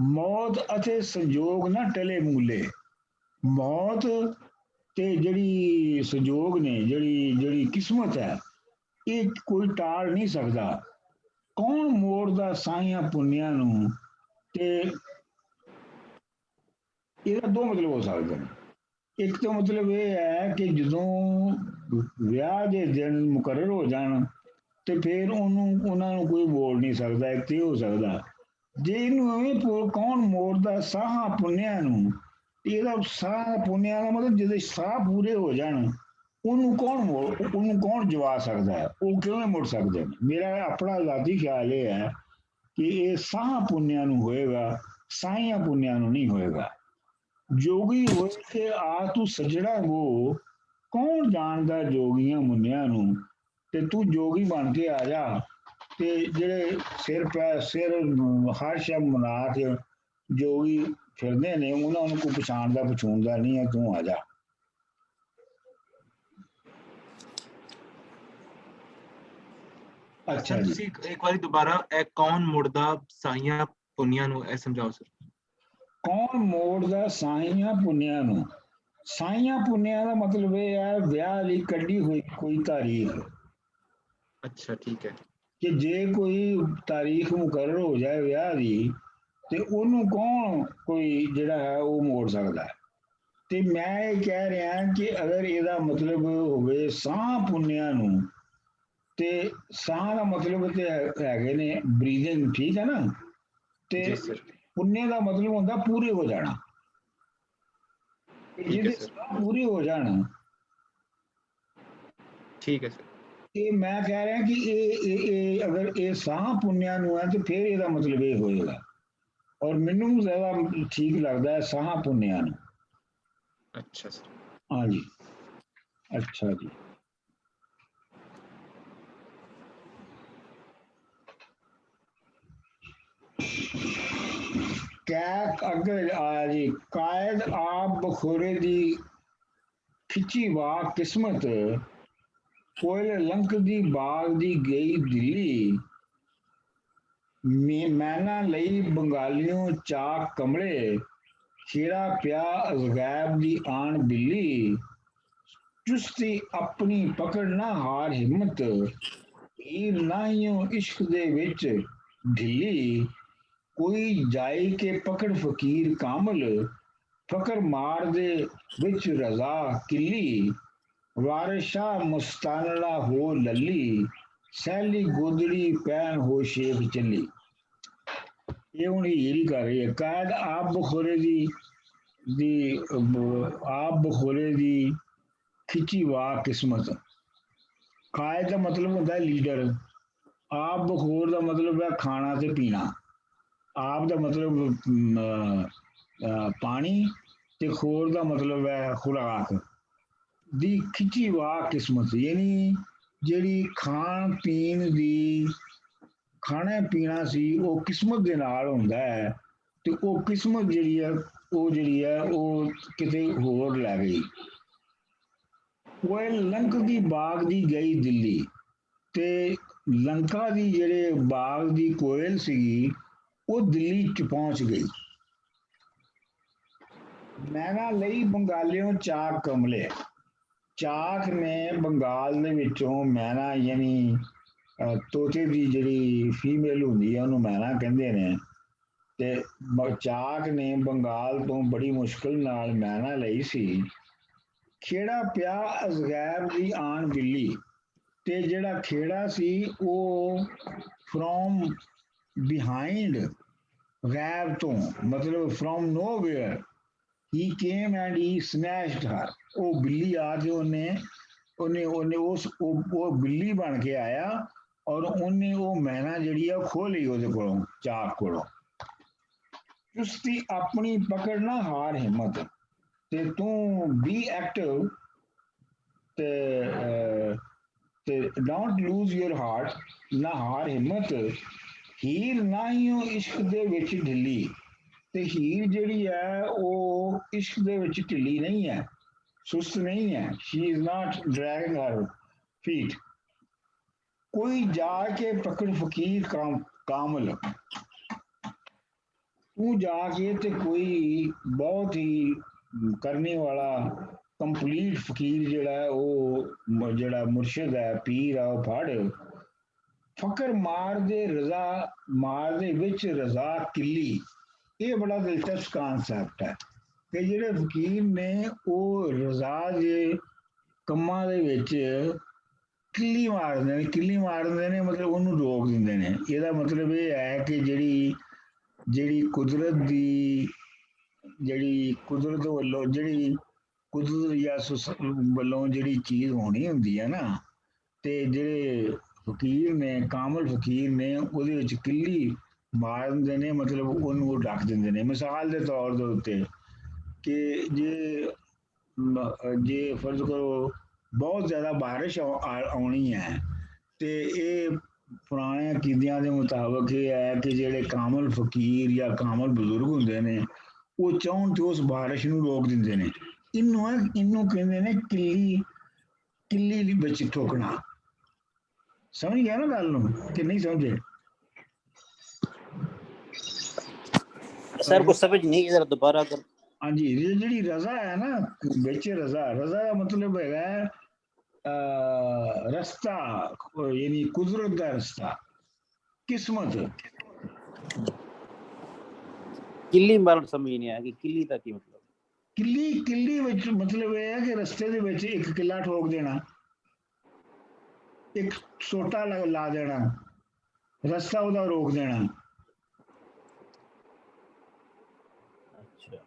ਮੌਤ ਅਤੇ ਸੰਜੋਗ ਨਾ ਟਲੇ ਮੂਲੇ, ਮੌਤ ਤੇ ਜਿਹੜੀ ਸੰਜੋਗ ਨੇ, ਜਿਹੜੀ ਕਿਸਮਤ ਹੈ, ਇਹ ਕੋਈ ਟਾਲ ਨਹੀਂ ਸਕਦਾ। ਕੌਣ ਮੋੜਦਾ ਸਾਈਆਂ ਪੁੰਨਿਆਂ ਨੂੰ, ਤੇ ਇਹਦਾ ਦੋ ਮਤਲਬ ਹੋ ਸਕਦੇ ਨੇ। ਇੱਕ ਤਾਂ ਮਤਲਬ ਇਹ ਹੈ ਕਿ ਜਦੋਂ ਵਿਆਹ ਦੇ ਦਿਨ ਮੁਕਰਰ ਹੋ ਜਾਣ ਤੇ ਫਿਰ ਉਹਨਾਂ ਨੂੰ ਕੋਈ ਮੋੜ ਨਹੀਂ ਸਕਦਾ। ਇੱਕ ਤੇ ਹੋ ਸਕਦਾ ਜੇ ਇਹਨੂੰ ਐਵੇਂ ਕੌਣ ਮੋੜਦਾ ਸਾਹਾਂ ਪੁੰਨਿਆਂ ਨੂੰ, ਇਹਦਾ ਸਾਹ ਪੁੰਨਿਆਂ ਦਾ ਮਤਲਬ ਜਦੋਂ ਸਾਹ ਪੂਰੇ ਹੋ ਜਾਣ ਉਹਨੂੰ ਕੌਣ ਜਵਾ ਸਕਦਾ ਹੈ, ਉਹ ਕਿਵੇਂ ਮੁੜ ਸਕਦੇ ਨੇ। ਮੇਰਾ ਆਪਣਾ ਜ਼ਾਤੀ ਖਿਆਲ ਇਹ ਹੈ ਕਿ ਇਹ ਸਾਹ ਪੁੰਨਿਆਂ ਨੂੰ ਹੋਏਗਾ, ਸਾਈਆਂ ਪੁੰਨਿਆਂ ਨੂੰ ਨਹੀਂ ਹੋਏਗਾ। ਜੋਗੀ ਹੋਏ ਕਿ ਆ ਤੂੰ ਸਜਣਾ ਹੋ, ਕੌਣ ਜਾਣਦਾ ਜੋਗੀਆਂ ਮੁੰਨਿਆਂ ਨੂੰ, ਤੇ ਤੂੰ ਜੋਗੀ ਬਣ ਕੇ ਆ ਜਾ। ਤੇ ਜਿਹੜੇ ਸਿਰ ਹਰ ਸ਼ਬ ਮਨਾ ਕੇ ਜੋਗੀ ਫਿਰਦੇ ਨੇ, ਉਹਨਾਂ ਨੂੰ ਕੋਈ ਪਛਾਣਦਾ ਨਹੀਂ ਹੈ, ਤੂੰ ਆ ਜਾ। ਅੱਛਾ ਸਰ ਜੀ। ਤੁਸੀਂ ਇੱਕ ਵਾਰੀ ਦੁਬਾਰਾ ਇਹ ਕੌਣ ਮੁੜਦਾ ਸਾਈਆਂ ਪੁੰਨਿਆਂ ਨੂੰ ਇਹ ਸਮਝਾਓ ਸਰ। ਕੌਣ ਮੋੜਦਾ ਸਾਈਆਂ ਪੁੰਨਿਆਂ ਨੂੰ? ਸਾਈਆਂ ਪੁੰਨਿਆਂ ਦਾ ਮਤਲਬ ਇਹ ਹੈ ਵਿਆਹ ਲਈ ਕੱਢੀ ਹੋਈ ਕੋਈ ਤਾਰੀਖ, ਅੱਛਾ ਠੀਕ ਹੈ। ਕਿ ਜੇ ਕੋਈ ਤਾਰੀਖ ਮੁਕਰਰ ਹੋ ਜਾਏ ਵਿਆਹ ਦੀ ਤੇ ਉਹਨੂੰ ਕੌਣ ਕੋਈ ਜਿਹੜਾ ਹੈ ਉਹ ਮੋੜ ਸਕਦਾ ਹੈ। ਤੇ ਮੈਂ ਇਹ ਕਹਿ ਰਿਹਾ ਕਿ ਅਗਰ ਇਹਦਾ ਮਤਲਬ ਹੋਵੇ ਸਾਹ ਪੁੰਨਿਆਂ ਨੂੰ, ਤੇ ਸਾਹ ਦਾ ਮਤਲਬ ਤੇ ਹੈਗੇ ਨੇ ਬਰੀਥਿੰਗ, ਠੀਕ ਹੈ ਨਾ, ਤੇ ਜੀ ਸਰ ਪੁੰਨੇ ਦਾ ਮਤਲਬ ਹੁੰਦਾ ਪੂਰੇ ਹੋ ਜਾਣਾ। ਠੀਕ ਹੈ ਜਿਹਦੇ ਸਰ। ਸਾਹ ਪੂਰੇ ਹੋ ਜਾਣ, ਠੀਕ ਹੈ ਸਰ। ਇਹ ਮੈਂ ਕਹਿ ਰਿਹਾ ਕਿ ਇਹ ਅਗਰ ਇਹ ਸਾਹ ਪੁੰਨਿਆਂ ਨੂੰ ਹੈ ਤੇ ਫਿਰ ਇਹਦਾ ਮਤਲਬ ਇਹ ਹੋਏਗਾ, ਔਰ ਮੈਨੂੰ ਜ਼ਿਆਦਾ ਠੀਕ ਲੱਗਦਾ ਹੈ ਸਾਹ ਪੁੰਨਿਆਂ ਨੂੰ। ਅੱਛਾ ਸਰ। ਹਾਂਜੀ, ਅੱਛਾ ਜੀ। ਕੈਕ ਅੱਗੇ ਆਇਆ ਜੀ, ਕਾਇਦ ਆਪ ਬਖੋਰੇ ਦੀ ਖਿੱਚੀ ਵਾਹ ਕਿਸਮਤ, ਕੋਇਲ ਲੰਕਦੀ ਬਾਗ ਦੀ ਗਈ ਦਿੱਲੀ, ਮੈਨਾ ਲਈ ਬੰਗਾਲੀਓ ਚਾਕ ਕਮਲੇ, ਖੇੜਾ ਪਿਆ ਅਜ਼ਗੈਬ ਦੀ ਆਣ ਬਿੱਲੀ, ਚੁਸਤੀ ਆਪਣੀ ਪਕੜ ਨਾ ਹਾਰ ਹਿੰਮਤ, ਹੀਰ ਨਾਹੀਓ ਇਸ਼ਕ ਦੇ ਵਿੱਚ ਢਿੱਲੀ, ਕੋਈ ਜਾਈ ਕੇ ਪਕੜ ਫਕੀਰ ਕਾਮਲ, ਫਕਰ ਮਾਰ ਦੇ ਵਿੱਚ ਰਜ਼ਾ ਕਿੱਲੀ, ਵਾਰਿਸ਼ਾ ਮੁਸਤਾਨੜਾ ਹੋ ਲੱਲੀ, ਸੈਲੀ ਗੋਦੜੀ ਪੈਨ ਹੋ ਸ਼ੇਖ ਚੱਲੀ। ਇਹ ਹੁਣ ਹੀਰ ਹੀ ਕਰ ਰਹੀ ਹੈ। ਕਾਇਦ ਆਪ ਬਖੋਰੇ ਦੀ ਆਪ ਬਖੋਰੇ ਦੀ ਖਿੱਚੀ ਵਾਹ ਕਿਸਮਤ। ਕਾਇਦ ਦਾ ਮਤਲਬ ਹੁੰਦਾ ਲੀਡਰ, ਆਪ ਬਖੋਰ ਦਾ ਮਤਲਬ ਹੈ ਖਾਣਾ ਤੇ ਪੀਣਾ। ਆਪ ਦਾ ਮਤਲਬ ਪਾਣੀ ਤੇ ਖੋਰ ਦਾ ਮਤਲਬ ਹੈ ਖੁਰਾਕ। ਦੀ ਖਿੱਚੀ ਵਾਹ ਕਿਸਮਤ ਯਾਨੀ ਜਿਹੜੀ ਖਾਣ ਪੀਣ ਦੀ ਖਾਣਾ ਪੀਣਾ ਸੀ ਉਹ ਕਿਸਮਤ ਦੇ ਨਾਲ ਹੁੰਦਾ ਹੈ, ਤੇ ਉਹ ਕਿਸਮਤ ਜਿਹੜੀ ਹੈ ਉਹ ਕਿਤੇ ਹੋਰ ਲੈ ਗਈ। ਉਹ ਲੰਕ ਦੀ ਬਾਗ ਦੀ ਗਈ ਦਿੱਲੀ, ਤੇ ਲੰਕਾ ਦੀ ਜਿਹੜੇ ਬਾਗ ਦੀ ਕੋਇਲ ਸੀਗੀ ਉਹ ਦਿੱਲੀ ਚ ਪਹੁੰਚ ਗਈ। ਮੈਨਾ ਲਈ ਬੰਗਾਲਿਓ ਚਾਕ ਕਮਲੇ, ਚਾਕ ਨੇ ਬੰਗਾਲ ਦੇ ਵਿੱਚੋਂ ਮੈਨਾ ਯਾਨੀ ਤੋਤੇ ਦੀ ਜਿਹੜੀ ਫੀਮੇਲ ਹੁੰਦੀ ਹੈ ਉਹਨੂੰ ਮੈਨਾ ਕਹਿੰਦੇ ਨੇ, ਤੇ ਚਾਕ ਨੇ ਬੰਗਾਲ ਤੋਂ ਬੜੀ ਮੁਸ਼ਕਲ ਨਾਲ ਮੈਨਾ ਲਈ ਸੀ। ਖੇੜਾ ਪਿਆ ਅਜ਼ਗੈਬ ਦੀ ਆਣ ਬਿੱਲੀ, ਤੇ ਜਿਹੜਾ ਖੇੜਾ ਸੀ ਉਹ ਫਰੋਮ ਬਿਹਾਈਂਡ, ਗੈਬ ਤੋਂ ਮਤਲਬ from nowhere, he came and he snatched her. ਉਹ ਬਿੱਲੀ ਆ ਕੇ ਉਹਨੇ ਉਹ ਬਿੱਲੀ ਬਣ ਕੇ ਆਇਆ ਔਰ ਉਹਨੇ ਉਹ ਮੈਨਾ ਜਿਹੜੀ ਆ ਖੋਹ ਲਈ ਉਹਦੇ ਕੋਲੋਂ, ਚਾਕ ਕੋਲੋਂ। ਚੁਸਤੀ ਆਪਣੀ ਪਕੜ ਨਾ ਹਾਰ ਹਿੰਮਤ, ਤੇ ਤੂੰ ਬੀ ਐਕਟਿਵ ਤੇ ਡੋਂਟ ਲੂਜ਼ ਯੂਰ ਹਾਰਟ, ਨਾ ਹਾਰ ਹਿੰਮਤ, ਹੀਰ ਨਾ ਹੀ ਉਹ ਇਸ਼ਕ ਦੇ ਵਿੱਚ ਢਿੱਲੀ, ਤੇ ਹੀਰ ਜਿਹੜੀ ਹੈ ਉਹ ਇਸ਼ਕ ਦੇ ਵਿੱਚ ਢਿੱਲੀ ਨਹੀਂ ਹੈ, ਸੁਸਤ ਨਹੀਂ ਹੈ। She is not dragging her feet. ਕੋਈ ਜਾ ਕੇ ਪਕੜ ਫਕੀਰ ਕਾਮਲ, ਤੂੰ ਜਾ ਕੇ ਤੇ ਕੋਈ ਬਹੁਤ ਹੀ ਕਰਨੇ ਵਾਲਾ ਕੰਪਲੀਟ ਫਕੀਰ ਜਿਹੜਾ ਉਹ ਜਿਹੜਾ ਮੁਰਸ਼ਿਦ ਹੈ, ਪੀਰ ਆ, ਉਹ ਫੜ। ਫਕਰ ਮਾਰ ਦੇ ਵਿੱਚ ਰਜ਼ਾ ਕਿੱਲੀ। ਇਹ ਬੜਾ ਦਿਲਚਸਪ ਕਾਨਸੈਪਟ ਹੈ ਕਿ ਜਿਹੜੇ ਫਕੀਰ ਨੇ ਉਹ ਰਜ਼ਾ ਦੇ ਕੰਮਾਂ ਦੇ ਵਿੱਚ ਕਿੱਲੀ ਮਾਰਦੇ ਨੇ। ਕਿੱਲੀ ਮਾਰਦੇ ਨੇ ਮਤਲਬ ਉਹਨੂੰ ਰੋਕ ਦਿੰਦੇ ਨੇ। ਇਹਦਾ ਮਤਲਬ ਇਹ ਹੈ ਕਿ ਜਿਹੜੀ ਕੁਦਰਤ ਵੱਲੋਂ ਜਿਹੜੀ ਕੁਦਰਤ ਜਾਂ ਵੱਲੋਂ ਜਿਹੜੀ ਚੀਜ਼ ਹੋਣੀ ਹੁੰਦੀ ਹੈ ਨਾ, ਤੇ ਜਿਹੜੇ ਫਕੀਰ ਨੇ, ਕਾਮਲ ਫਕੀਰ ਨੇ, ਉਹਦੇ ਵਿੱਚ ਕਿੱਲੀ ਮਾਰ ਦਿੰਦੇ ਨੇ, ਮਤਲਬ ਉਹਨੂੰ ਉਹ ਰੱਖ ਦਿੰਦੇ ਨੇ। ਮਿਸਾਲ ਦੇ ਤੌਰ ਦੇ ਉੱਤੇ ਕਿ ਜੇ ਫਰਜ਼ ਕਰੋ ਬਹੁਤ ਜ਼ਿਆਦਾ ਬਾਰਿਸ਼ ਆਉਣੀ ਹੈ, ਤੇ ਇਹ ਪੁਰਾਣੇ ਅਕੀਦਿਆਂ ਦੇ ਮੁਤਾਬਕ ਇਹ ਹੈ ਕਿ ਜਿਹੜੇ ਕਾਮਲ ਫਕੀਰ ਜਾਂ ਕਾਮਲ ਬਜ਼ੁਰਗ ਹੁੰਦੇ ਨੇ ਉਹ ਚਾਹੁਣ ਤੇ ਉਸ ਬਾਰਿਸ਼ ਨੂੰ ਰੋਕ ਦਿੰਦੇ ਨੇ। ਇਹਨੂੰ ਕਹਿੰਦੇ ਨੇ ਕਿੱਲੀ ਵਿੱਚ ਠੋਕਣਾ। समझ गया ना गल नूं कि नहीं समझे? सर कुछ समझ नहीं, जरा दोबारा कर। हाँ जी, ये जी रजा है ना, बिच रजा, रजा का मतलब है रस्ता, यानी कुदरत का रस्ता, किस्मत। किली मारन समझ नहीं आया कि किली का की मतलब। किली किली विच मतलब ये है कि रस्ते दे विच एक किला ठोक देना, एक सोटा ला देना, रस्ता उदा रोक देना। अच्छा,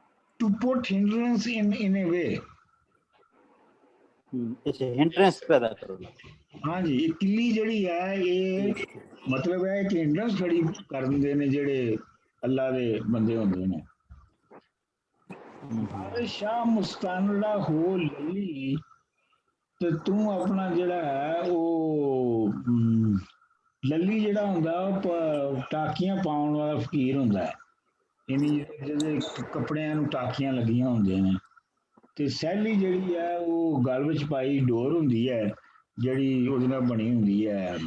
टू पुट हिंड्रेंस इन ए वे। इसे हिंड्रेंस पैदा करो। हाँ जी, ये किली जड़ी है ये मतलब है कि हिंड्रेंस खड़ी कर दिंदे ने जेड़े अल्लाह दे बंदे होंदे ने। बादशाह मुस्तानड़ा हो लली ते तू अपना जेड़ा है वो लली जेड़ा हुंदा टाकियां पाउण वाला फकीर हुंदा है, यानी ਜਿਹਦੇ ਕੱਪੜਿਆਂ ਨੂੰ ਟਾਕੀਆਂ ਲੱਗੀਆਂ ਹੁੰਦੀਆਂ ਨੇ ਤੇ ਸੈਲੀ ਜਿਹੜੀ ਹੈ ਉਹ ਗਲ ਵਿੱਚ ਪਾਈ ਡੋਰ ਹੁੰਦੀ ਹੈ ਜਿਹੜੀ ਉਹਦੇ ਨਾਲ ਬਣੀ ਹੁੰਦੀ ਹੈ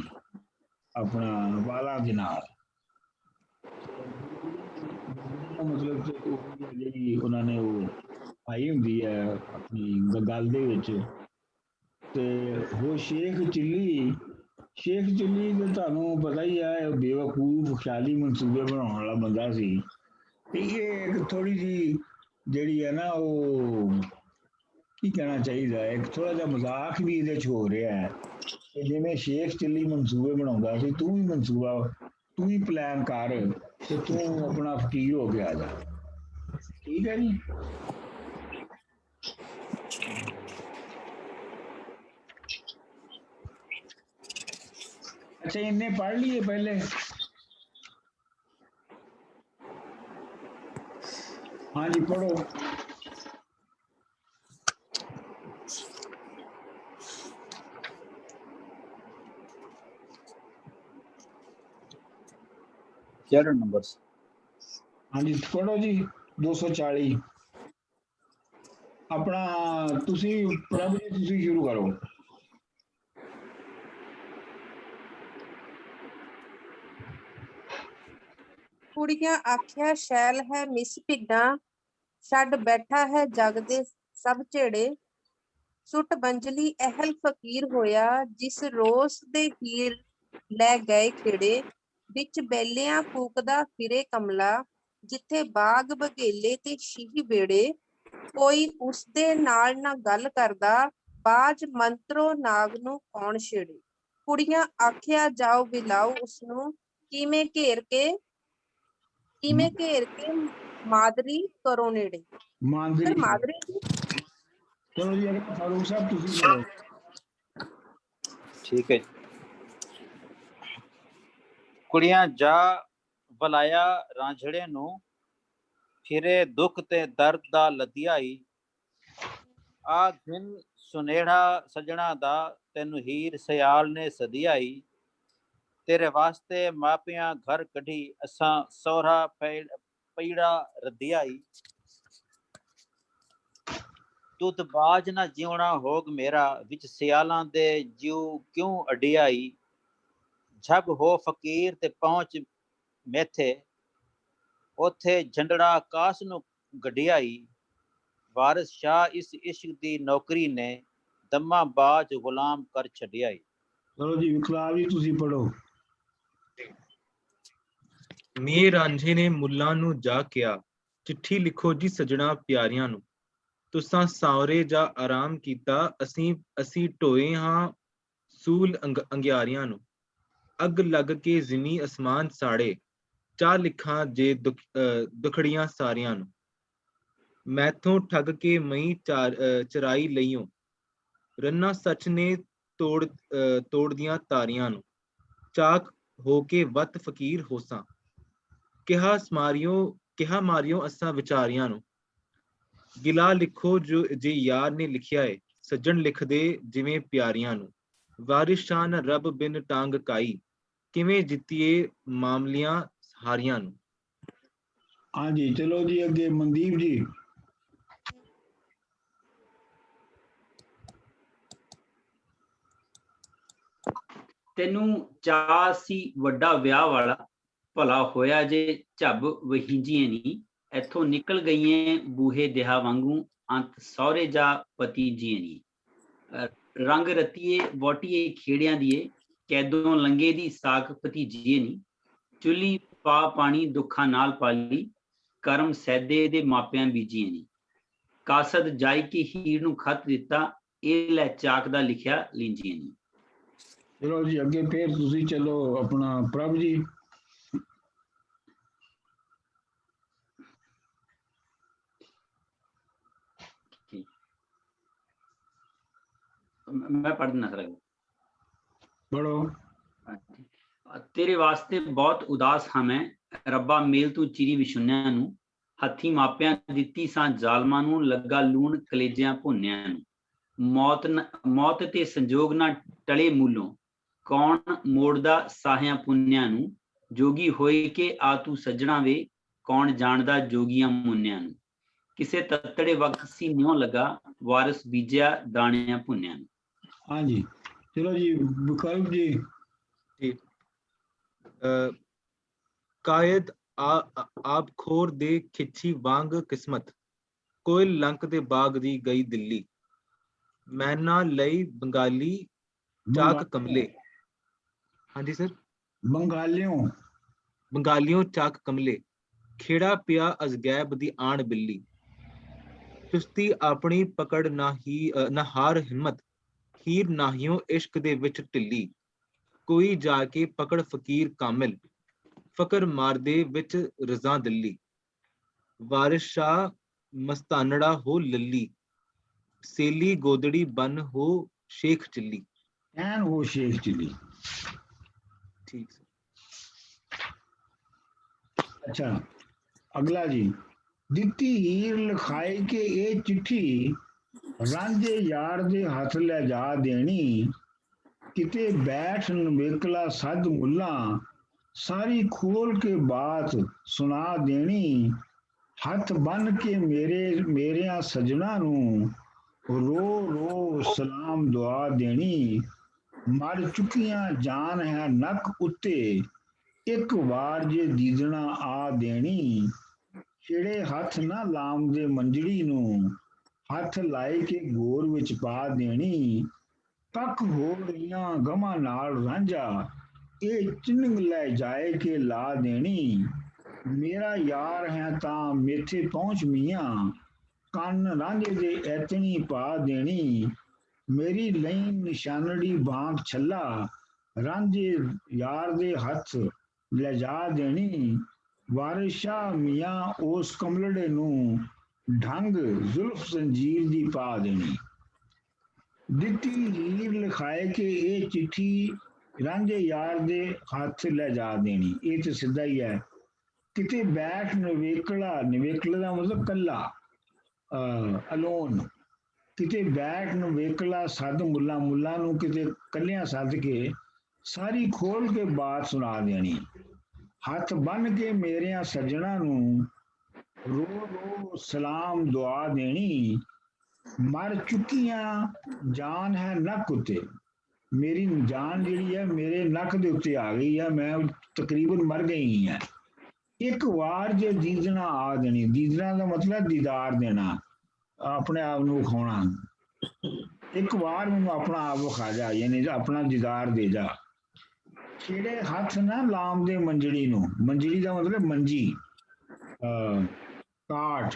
ਆਪਣਾ ਵਾਲਾਂ ਦੇ ਨਾਲ। ਮਤਲਬ ਕਿ ਉਹ ਜਿਹੜੀ ਉਹਨਾਂ ਨੇ ਉਹ ਪਾਈ ਹੁੰਦੀ ਹੈ ਆਪਣੀ ਗਲ ਦੇ ਵਿੱਚ। ਤੇ ਉਹ ਸ਼ੇਖ ਚਿੱਲੀ ਤੇ ਤੁਹਾਨੂੰ ਪਤਾ ਹੀ ਹੈ ਬੇਵਕੂਫ ਖਿਆਲੀ ਮਨਸੂਬੇ ਬਣਾਉਣ ਵਾਲਾ ਬੰਦਾ ਸੀ। ਤੇ ਇਹ ਇੱਕ ਥੋੜੀ ਜੀ ਜਿਹੜੀ ਹੈ ਨਾ ਉਹ ਕੀ ਕਹਿਣਾ ਚਾਹੀਦਾ, ਇੱਕ ਥੋੜਾ ਜਿਹਾ ਮਜ਼ਾਕ ਵੀ ਇਹਦੇ ਚ ਹੋ ਰਿਹਾ ਹੈ ਕਿ ਜਿਵੇਂ ਸ਼ੇਖ ਚਿੱਲੀ ਮਨਸੂਬੇ ਬਣਾਉਂਦਾ ਸੀ, ਤੂੰ ਵੀ ਮਨਸੂਬਾ, ਤੂੰ ਵੀ ਪਲਾਨ ਕਰ ਤੇ ਤੂੰ ਆਪਣਾ ਫਕੀਰ ਹੋ ਕੇ ਆ ਜਾ। ਠੀਕ ਹੈ ਜੀ। अच्छा इन्हें पढ़ लिए पहले? हाँ जी पढ़ो। क्या नंबर? हाँ जी पढ़ो जी 240 अपना तुसी प्रभु जी तुसी शुरू करो। ਕੁੜੀਆਂ ਆਖਿਆ ਸ਼ੈਲ ਹੈ ਮਿਸ ਭਿੱਡਾਂ, ਛੱਡ ਬੈਠਾ ਹੈ ਜਗ ਦੇ ਸਭ ਝੇੜੇ। ਸੁੱਟ ਬੰਜਲੀ ਅਹਿਲ ਫਕੀਰ ਹੋਇਆ, ਜਿਸ ਰੋਸ ਦੇ ਹੀਰ ਲੈ ਗਏ ਖੇੜੇ। ਵਿੱਚ ਬੈਲਿਆਂ ਫੂਕਦਾ ਫਿਰੇ ਕਮਲਾ, ਜਿੱਥੇ ਬਾਗ ਬਘੇਲੇ ਤੇ ਸ਼ੀਹ ਵੇੜੇ। ਕੋਈ ਉਸਦੇ ਨਾਲ ਨਾ ਗੱਲ ਕਰਦਾ, ਬਾਜ ਮੰਤਰੋ ਨਾਗ ਨੂੰ ਕੌਣ ਛੇੜੇ। ਕੁੜੀਆਂ ਆਖਿਆ ਜਾਓ ਬਿਲਾਓ ਉਸਨੂੰ, ਕਿਵੇਂ ਘੇਰ ਕੇ ਮਾਦਰੀ ਕਰੋ ਨੇੜੇ। मांदरी ਸਰ ਮਾਦਰੀ ਜੀ। चलो जी अगर फारूक साहब तुसी पढ़ो। ठीक है। ਕੁੜੀਆਂ ਜਾ ਬੁਲਾਇਆ ਰਾਂਝੜੇ ਨੂੰ, ਫਿਰੇ ਦੁੱਖ ਤੇ ਦਰਦ ਦਾ ਲਧਿਆਈ। ਆ ਦਿਨ ਸੁਨੇੜਾ ਸਜਣਾ ਦਾ, ਤੈਨੂੰ ਹੀਰ ਸਿਆਲ ਨੇ ਸਧਿਆਈ। ਤੇਰੇ ਵਾਸਤੇ ਮਾਪਿਆਂ ਘਰ ਕੱਢੀ, ਅਸਾਂ ਸੋਹਰਾ ਪਈੜਾ ਰੱਧਿਆਈ। ਤੁਧ ਬਾਜ ਨਾ ਜਿਉਣਾ ਹੋਗ ਮੇਰਾ, ਵਿੱਚ ਸਿਆਲਾਂ ਦੇ ਜਿਉ ਕਿਉਂ ਅਡਿਆਈ। ਝੱਗ ਹੋ ਫਕੀਰ ਤੇ ਪਹੁੰਚ ਮੇਥੇ, ਉਥੇ ਝੰਡੜਾ ਆਕਾਸ਼ ਨੂੰ ਗਡਿਆਈ। ਵਾਰਿਸ ਸ਼ਾਹ ਇਸ ਇਸ਼ਕ ਦੀ ਨੌਕਰੀ ਨੇ, ਦਮਾ ਬਾਜ ਗੁਲਾਮ ਕਰ ਛੱਡਿਆਈ। चलो जी विकलाप जी तुसी पढ़ो। ਮੀਰ ਰਾਂਝੇ ਨੇ ਮੁੱਲਾਂ ਨੂੰ ਜਾ ਕਿਹਾ, ਚਿੱਠੀ ਲਿਖੋ ਜੀ ਸੱਜਣਾ ਪਿਆਰਿਆਂ ਨੂੰ। ਤੁਸਾਂ ਸਾਵਰੇ ਜਾ ਆਰਾਮ ਕੀਤਾ, ਅਸੀਂ ਢੋਏ ਹਾਂ ਸੂਲ ਅੰਗਿਆਰਿਆਂ ਨੂੰ। ਅੱਗ ਲੱਗ ਕੇ ਜ਼ਿਮੀ ਅਸਮਾਨ ਸਾੜੇ, ਚਾਹ ਲਿਖਾਂ ਜੇ ਦੁਖੜੀਆਂ ਸਾਰਿਆਂ ਨੂੰ। ਮੈਥੋਂ ਠੱਗ ਕੇ ਮਈ ਚਰਾਈ ਲਈਓ, ਰੰਨਾ ਸੱਚ ਨੇ ਤੋੜਦੀਆਂ ਤਾਰੀਆਂ ਨੂੰ। ਚਾਕ ਹੋ ਕੇ ਵੱਤ ਫਕੀਰ ਹੋਸਾਂ, ਕਿਹਾ ਮਾਰਿਓ ਅਸਾਂ ਵਿਚਾਰਿਆਂ ਨੂੰ। ਗਿਲਾ ਲਿਖੋ ਜੇ ਯਾਰ ਨੇ ਲਿਖਿਆ ਏ, ਸੱਜਣ ਲਿਖਦੇ ਜਿਵੇਂ ਪਿਆਰਿਆਂ ਨੂੰ। ਵਾਰਿਸ ਸ਼ਾਹ ਨਾ ਰੱਬ ਬਿਨ ਟਾਂਗ ਕਾਈ, ਕਿਵੇਂ ਜਿੱਤੀਏ ਮਾਮਲਿਆਂ ਹਾਰੀਆਂ ਨੂੰ। हाँ जी चलो जी अगे मनदीप जी। ਤੈਨੂੰ ਚਾਅ ਸੀ ਵੱਡਾ ਵਿਆਹ ਵਾਲਾ, ਭਲਾ ਹੋਇਆ ਜੇ ਝੱਬ ਵਹੀਜੀਏ ਨੀ, ਇੱਥੋਂ ਨਿਕਲ ਗਈਏ ਬੂਹੇ ਦਿਹਾ ਵਾਂਗੂ, ਅੰਤ ਸਹੁਰੇ ਜਾ ਪਤੀ ਜੀਏ ਨੀ। ਰੰਗ ਰਤੀਏ ਵੋਟੀਏ ਖੇੜਿਆਂ ਦੀਏ, ਕੈਦੋਂ ਲੰਗੇ ਦੀ ਸਾਕ ਭਤੀਜੀਏ ਨੀ, ਚੁੱਲੀ ਪਾ ਪਾਣੀ ਦੁੱਖਾਂ ਨਾਲ ਪਾਲੀ, ਕਰਮ ਸੈਦੇ ਦੇ ਮਾਪਿਆਂ ਬੀਜੀਏ ਨੀ। ਕਾਸਦ ਜਾਈ ਕੇ ਹੀਰ ਨੂੰ ਖਤ ਦਿੱਤਾ, ਇਹ ਲੈ ਚਾਕ ਦਾ ਲਿਖਿਆ ਲੀਂਜੀਏ ਨੀ। ਚਲੋ ਜੀ ਅੱਗੇ ਫੇਰ ਤੁਸੀਂ ਚਲੋ ਆਪਣਾ ਪ੍ਰਭ ਜੀ। मैं पढ़ देना सर। पढ़ो। तेरे वास्ते बहुत उदास हाँ मैं, रब्बा मेल तू चिरी विशुन्या नू, हथी मापिया दिती सां जालमां नू, लगा लूण कलेजियां भुन्निया नू। मौत ते संजोग ना टले मूलों, कौन मोड़दा साहियां पुन्निया नू, जोगी होए के आ तू सजना वे, कौन जानदा जोगियां मुन्निया नू। किसे तत्तड़े वक्त सी न्यों लगा, वारस बीजिया दाणियां भुन्निया नू। हाँ जी चलो जी विकल्प जी। कायद आप खोर दे खिची वांग किस्मत, कोयल लंक दे बाग दी गई दिल्ली, मैना लई बंगाली चाक कमले। हाँ जी सर। बंगालियों चाक कमले, खेड़ा पिया अजगैब दी आण बिल्ली, चुस्ती अपनी पकड़ ना हार हिम्मत, हीर नाहियों इश्क दे विच ढिल्ली, कोई जाके पकड़ फकीर कामिल, फकर मारदे विच रज़ा दिल्ली, वारिस शाह मस्तानड़ा हो लल्ली, सेली गोदड़ी बन हो शेख चिल्ली। एन हो शेख चिल्ली। ठीक सर। अच्छा अगला जी। दिती हीर लिखाई के ये चिट्ठी, रांझे यार दे हथ ले जा देनी, किते बैठ नवेकला सद मुल्ला, सारी खोल के बात सुना देनी, हथ बन के मेरे सजना नू, रो रो सलाम दुआ देनी, मर चुकियां जान है नक उत्ते, एक बार जे दीदना आ देनी, छेड़े हथ ना लाम दे मंजड़ी नू, हथ लाए के गोर विच पा देनी, कख हो रहियां गमा नाल रांझा, ये चिन्ह ले जाए के ला देनी, मेरा यार है तां मेथे पहुंच मियां, कन रांझे दे ऐतनी पा देनी, मेरी लई निशानड़ी बांक छल्ला, रांझे यार दे हथ ले जा देनी, वारिस शाह मियां उस कमलड़े नू, ढंग जुल्फ जंजीर दी पा देनी। दिती हीर लिखाए के ये चिट्ठी, रांझे यार दे हाथ ले जा देनी, ये तो सीधा ही है। किते बैठ नवेकला, नवेकला का मतलब कला, अलोन, किते बैठ नवेकला सद मुल्ला, मुल्ला नू किते कलियां सद के, सारी खोल के बात सुना देनी, हाथ बन के मेरे सजना नू, रो रो सलाम दुआ देनी, मर चुकियां जान है नक उत्ते, मेरी जान जी है मेरे नक दे उत्ते आ गई है, मैं तकरीबन मर गई है, एक बार जे दीदना आ देनी, दीदना का मतलब दीदार देना, अपने आप नू खाना, एक बार मैनू अपना आप विखा जा, यानी अपना दीदार दे जा, छेड़े हथ ना लाम दे मंजड़ी नू, मंजड़ी का मतलब मंजी, काट,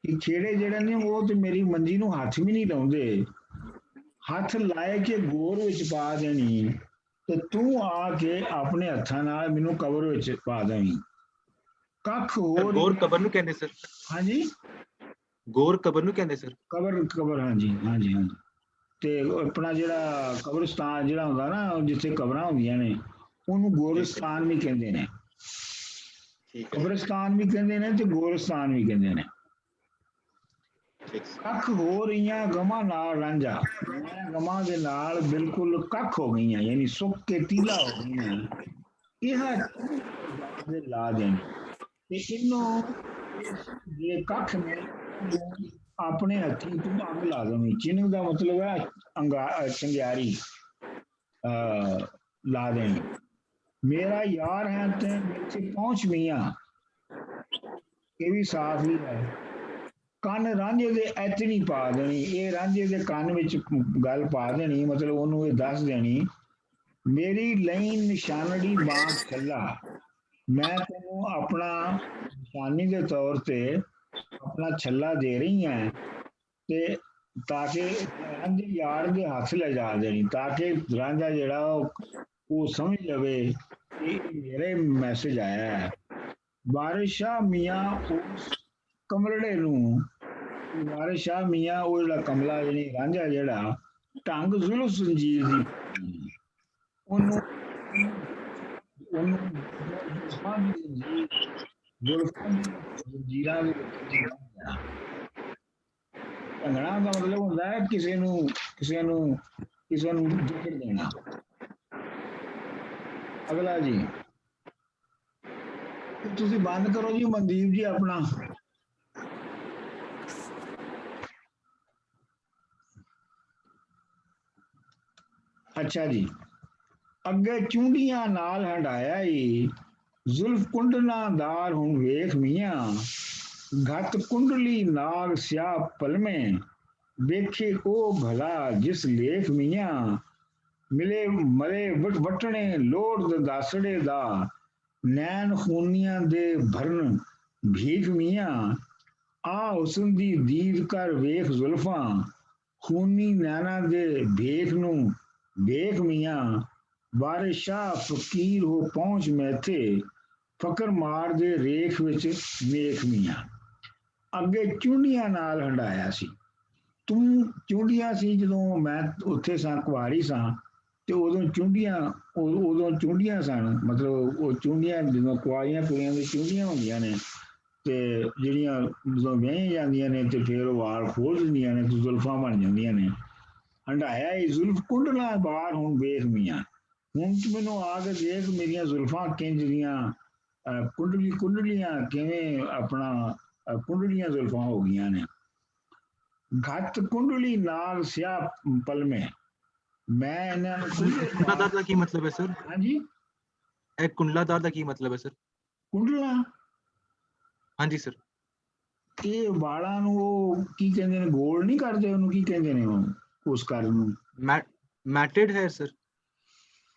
छेड़े जेड़े ने वो तो मेरी मंजी नू हाथ भी नहीं लाउंदे, हथ लाए के गोर विच पा देनी, ते तू आके अपने हत्थां नाल मैनू कबर विच पा देनी, कख होर गोर कबर नू कहंदे सर। हाँ जी गोर कबर नू कहंदे सर। कबर कबर हाँ जी हाँ जी हाँ जी। ते अपना जेड़ा कब्रिस्तान जेड़ा हुंदा ना जिथे कबरां हुंदियां ने ਉਹਨੂੰ ਗੋਰਸਤਾਨ ਵੀ ਕਹਿੰਦੇ ਨੇ, ਕਬਰਿਸਤਾਨ ਵੀ ਕਹਿੰਦੇ ਨੇ ਤੇ ਗੋਰਸਤਾਨ ਵੀ ਕਹਿੰਦੇ ਨੇ। ਕੱਖ ਹੋ ਰਹੀਆਂ ਗਮਾਂ ਨਾਲ ਰਾਂਝਾ, ਮੈਂ ਗਮਾਂ ਦੇ ਨਾਲ ਬਿਲਕੁਲ ਕੱਖ ਹੋ ਗਈਆਂ, ਯਾਨੀ ਸੁੱਕ ਕੇ ਤੀਲਾ ਹੋ ਗਈਆਂ, ਇਹ ਦੇ ਲਾ ਦੇਣ ਤੇ ਇਹਨੂੰ ਜੇ ਕੱਖ ਨੇ ਆਪਣੇ ਹੱਥੀਂ ਤੂੰ ਅੱਗ ਲਾ ਦੇਣੀ। ਚਿੰਨ ਦਾ ਮਤਲਬ ਹੈ ਚੰਗਿਆਰੀ, ला देनी। मेरा यार है ते नीचे पहुंच मियां, ये भी साफ ही है। ਕੰਨ ਰਾਂਝੇ ਦੇ ਐਚ ਨਹੀਂ ਪਾ ਦੇਣੀ, ਇਹ ਰਾਂਝੇ ਦੇ ਕੰਨ ਵਿੱਚ ਗੱਲ ਪਾ ਦੇਣੀ, ਮਤਲਬ ਉਹਨੂੰ ਇਹ ਦੱਸ ਦੇਣੀ ਮੇਰੀ ਲਈ ਨਿਸ਼ਾਨੜੀ ਬਾਂਹ ਛੱਲਾ, ਮੈਂ ਤੈਨੂੰ ਆਪਣਾ ਨਿਸ਼ਾਨੀ ਦੇ ਤੌਰ ਤੇ ਆਪਣਾ ਛੱਲਾ ਦੇ ਰਹੀ ਹਾਂ, ਤੇ ਤਾਂ ਕਿ ਰਾਂਝੇ ਯਾਰ ਦੇ ਹੱਥ ਲੈ ਜਾ ਦੇਣੀ, ਤਾਂ ਕਿ ਰਾਂਝਾ ਜਿਹੜਾ ਉਹ ਸਮਝ ਲਵੇ ਕਿ ਮੇਰੇ ਮੈਸੇਜ ਆਇਆ ਹੈ। ਵਾਰਿਸ ਸ਼ਾਹ ਮੀਆਂ ਉਸ ਕਮਲੜੇ ਨੂੰ, ਵਾਰਿਸ ਸ਼ਾਹ ਮੀਆਂ ਉਹ ਜਿਹੜਾ ਕਮਲਾ ਜਿਹੜੀ ਰਾਂਝਾ ਜਿਹੜਾ ਢੰਗ ਜ਼ੁਲਫ ਜ਼ੰਜੀਰ ਦੀ ਉਹਨੂੰ ਜ਼ੁਲਫਾਂ ਦੀ ਜ਼ੰਜੀਰਾਂ ਦੇ ਵਿੱਚ ਭੰਗੜਾ ਦਾ ਮਤਲਬ ਹੁੰਦਾ ਹੈ ਕਿਸੇ ਨੂੰ ਜਕੜ ਦੇਣਾ। ਅਗਲਾ ਜੀ ਤੁਸੀਂ ਬੰਦ ਕਰੋ ਜੀ ਮਨਦੀਪ ਜੀ ਆਪਣਾ। ਅੱਛਾ ਜੀ, ਅੱਗੇ ਚੁੰਡੀਆਂ ਨਾਲ ਹੰਡਾਇਆ ਈ ਜ਼ੁਲਫ ਕੁੰਡਲਾਦਾਰ ਹੁਣ ਵੇਖ ਮੀਆਂ, ਘੱਟ ਕੁੰਡਲੀ ਨਾਗ ਸਿਆਹ ਪਲਮੇ, ਵੇਖੇ ਉਹ ਭਲਾ ਜਿਸ ਲੇਖ ਮੀਆਂ, ਮਿਲੇ ਮਰੇ ਵਟਣੇ ਲੋੜ ਦੰਦਾਸੜੇ ਦਾ, ਨੈਣ ਖੂਨੀਆਂ ਦੇ ਭਰਨ ਭੀਖ ਮੀਆਂ, ਆ ਹੁਸਨ ਦੀ ਦੀਦ ਕਰ ਵੇਖ ਜ਼ੁਲਫਾਂ, ਖੂਨੀ ਨੈਣਾ ਦੇ ਭੇਖ ਨੂੰ ਵੇਖ ਮੀਆਂ, ਵਾਰਿਸ ਸ਼ਾਹ ਫਕੀਰ ਹੋ ਪਹੁੰਚ ਮੈਥੇ, ਫਕਰ ਮਾਰ ਦੇ ਰੇਖ ਵਿੱਚ ਵੇਖ ਮੀਆਂ। ਅੱਗੇ ਚੁੰਡੀਆਂ ਨਾਲ ਹੰਡਾਇਆ ਸੀ, ਤੂੰ ਚੁੰਡੀਆਂ ਸੀ ਜਦੋਂ ਮੈਂ ਉੱਥੇ ਸਾਂ ਕੁਆਰੀ ਸਾਂ, ਤੇ ਉਦੋਂ ਚੁੰਡੀਆਂ ਸਨ, ਮਤਲਬ ਉਹ ਚੁੰਡੀਆਂ ਜਦੋਂ ਕੁਆਰੀਆਂ ਕੁੜੀਆਂ ਦੀ ਚੁੰਡੀਆਂ ਹੁੰਦੀਆਂ ਨੇ, ਤੇ ਜਿਹੜੀਆਂ ਜਦੋਂ ਵਿਆਹੀਆਂ ਜਾਂਦੀਆਂ ਨੇ ਤੇ ਫਿਰ ਉਹ ਵਾਲ ਖੋਲ ਦਿੰਦੀਆਂ ਨੇ ਤੇ ਜ਼ੁਲਫਾਂ ਬਣ ਜਾਂਦੀਆਂ ਨੇ। ਹੰਡਾਇਆ ਇਹ ਜ਼ੁਲਫ ਕੁੰਡਲਾਂ ਬਾਹਰ ਹੁਣ ਵੇਖ ਮੀਆਂ, ਹੁਣ ਤੂੰ ਮੈਨੂੰ ਆ ਕੇ ਦੇਖ ਮੇਰੀਆਂ ਜ਼ੁਲਫਾਂ ਕਿੰਜ ਦੀਆਂ ਕੁੰਡਲੀਆਂ ਕਿਵੇਂ ਆਪਣਾ ਕੁੰਡਲੀਆਂ ਜ਼ੁਲਫਾਂ ਹੋ ਗਈਆਂ ਨੇ। ਘੱਟ ਕੁੰਡਲੀ ਨਾਲ ਸਿਆਹ ਪਲਮੇ, ਮੈਂ ਇਹਨਾਂ ਨੂੰ ਕੁੰਡਲਾਦਾਰ ਦਾ ਕੀ ਮਤਲਬ ਹੈ ਸਰ? ਹਾਂਜੀ, ਇਹ ਕੁੰਡਲਾਦਾਰ ਦਾ ਕੀ ਮਤਲਬ ਹੈ ਸਰ? ਕੁੰਡਲਾ ਹਾਂਜੀ ਸਰ। ਇਹ ਵਾਲਾਂ ਨੂੰ ਉਹ ਕੀ ਕਹਿੰਦੇ ਨੇ, ਗੋਲ ਨਹੀਂ ਕਰਦੇ, ਉਹਨੂੰ ਕੀ ਕਹਿੰਦੇ ਨੇ ਉਹ ਉਸ ਕਰਨ ਨੂੰ? ਮੈਟਡ ਹੈ ਸਰ?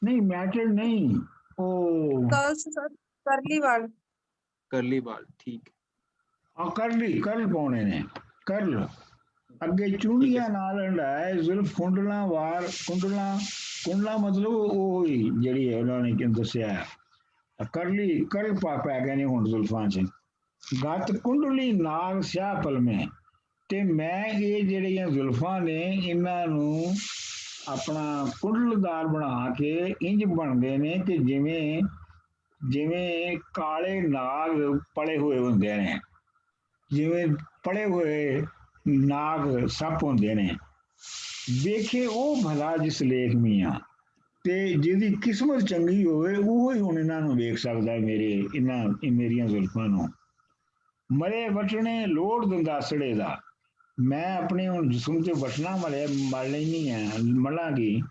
ਨਹੀਂ ਮੈਟਡ ਨਹੀਂ, ਉਹ ਕਰਲਸ ਸਰ, ਕਰਲੀ ਵਾਲ। ਕਰਲੀ ਵਾਲ, ਠੀਕ। ਆ ਕਰਲ ਪਾਉਣੇ ਨੇ, ਕਰਲ। ਅੱਗੇ ਚੁੰਡੀਆਂ ਨਾਲ ਹੰਡਾਇਆ ਜ਼ੁਲਫ ਕੁੰਡਲਾਂ ਵਾਰ, ਕੁੰਡਲਾ ਮਤਲਬ ਉਹ ਹੀ ਜਿਹੜੀ ਹੈ ਉਹਨਾਂ ਨੇ ਕਿਉਂ ਦੱਸਿਆ, ਕਰਲ ਪੈ ਗਏ ਨੇ ਹੁਣ ਜ਼ੁਲਫਾਂ 'ਚ। ਗੱਤ ਕੁੰਡਲੀ ਨਾਗ ਸਿਆਹ ਪਲਮੇ, ਤੇ ਮੈਂ ਇਹ ਜਿਹੜੀਆਂ ਜ਼ੁਲਫਾਂ ਨੇ ਇਹਨਾਂ ਨੂੰ ਆਪਣਾ ਕੁੰਡਲਦਾਰ ਬਣਾ ਕੇ ਇੰਜ ਬਣਦੇ ਨੇ ਕਿ ਜਿਵੇਂ ਕਾਲੇ ਨਾਗ ਪਲੇ ਹੋਏ ਹੁੰਦੇ ਨੇ, ਜਿਵੇਂ ਪਲੇ ਹੋਏ ਨਾਗ ਸੱਪ ਹੁੰਦੇ ਨੇ। ਵੇਖੇ ਉਹ ਭਲਾ ਜਿਸ ਲੇਖ ਮੀਆਂ, ਤੇ ਜਿਹਦੀ ਕਿਸਮਤ ਚੰਗੀ ਹੋਵੇ ਉਹ ਹੀ ਹੁਣ ਇਹਨਾਂ ਨੂੰ ਵੇਖ ਸਕਦਾ ਮੇਰੀਆਂ ਜ਼ੁਲਫਾਂ ਨੂੰ। ਮਰੇ ਵਟਣੇ ਲੋੜ ਦੰਦਾਸੜੇ ਦਾ, ਮੈਂ ਆਪਣੇ ਹੁਣ ਜਿਸਮ ਤੇ ਵਟਣਾ ਮਲ ਲੈਣੀ ਹੈ, ਮਲਾਂਗੀ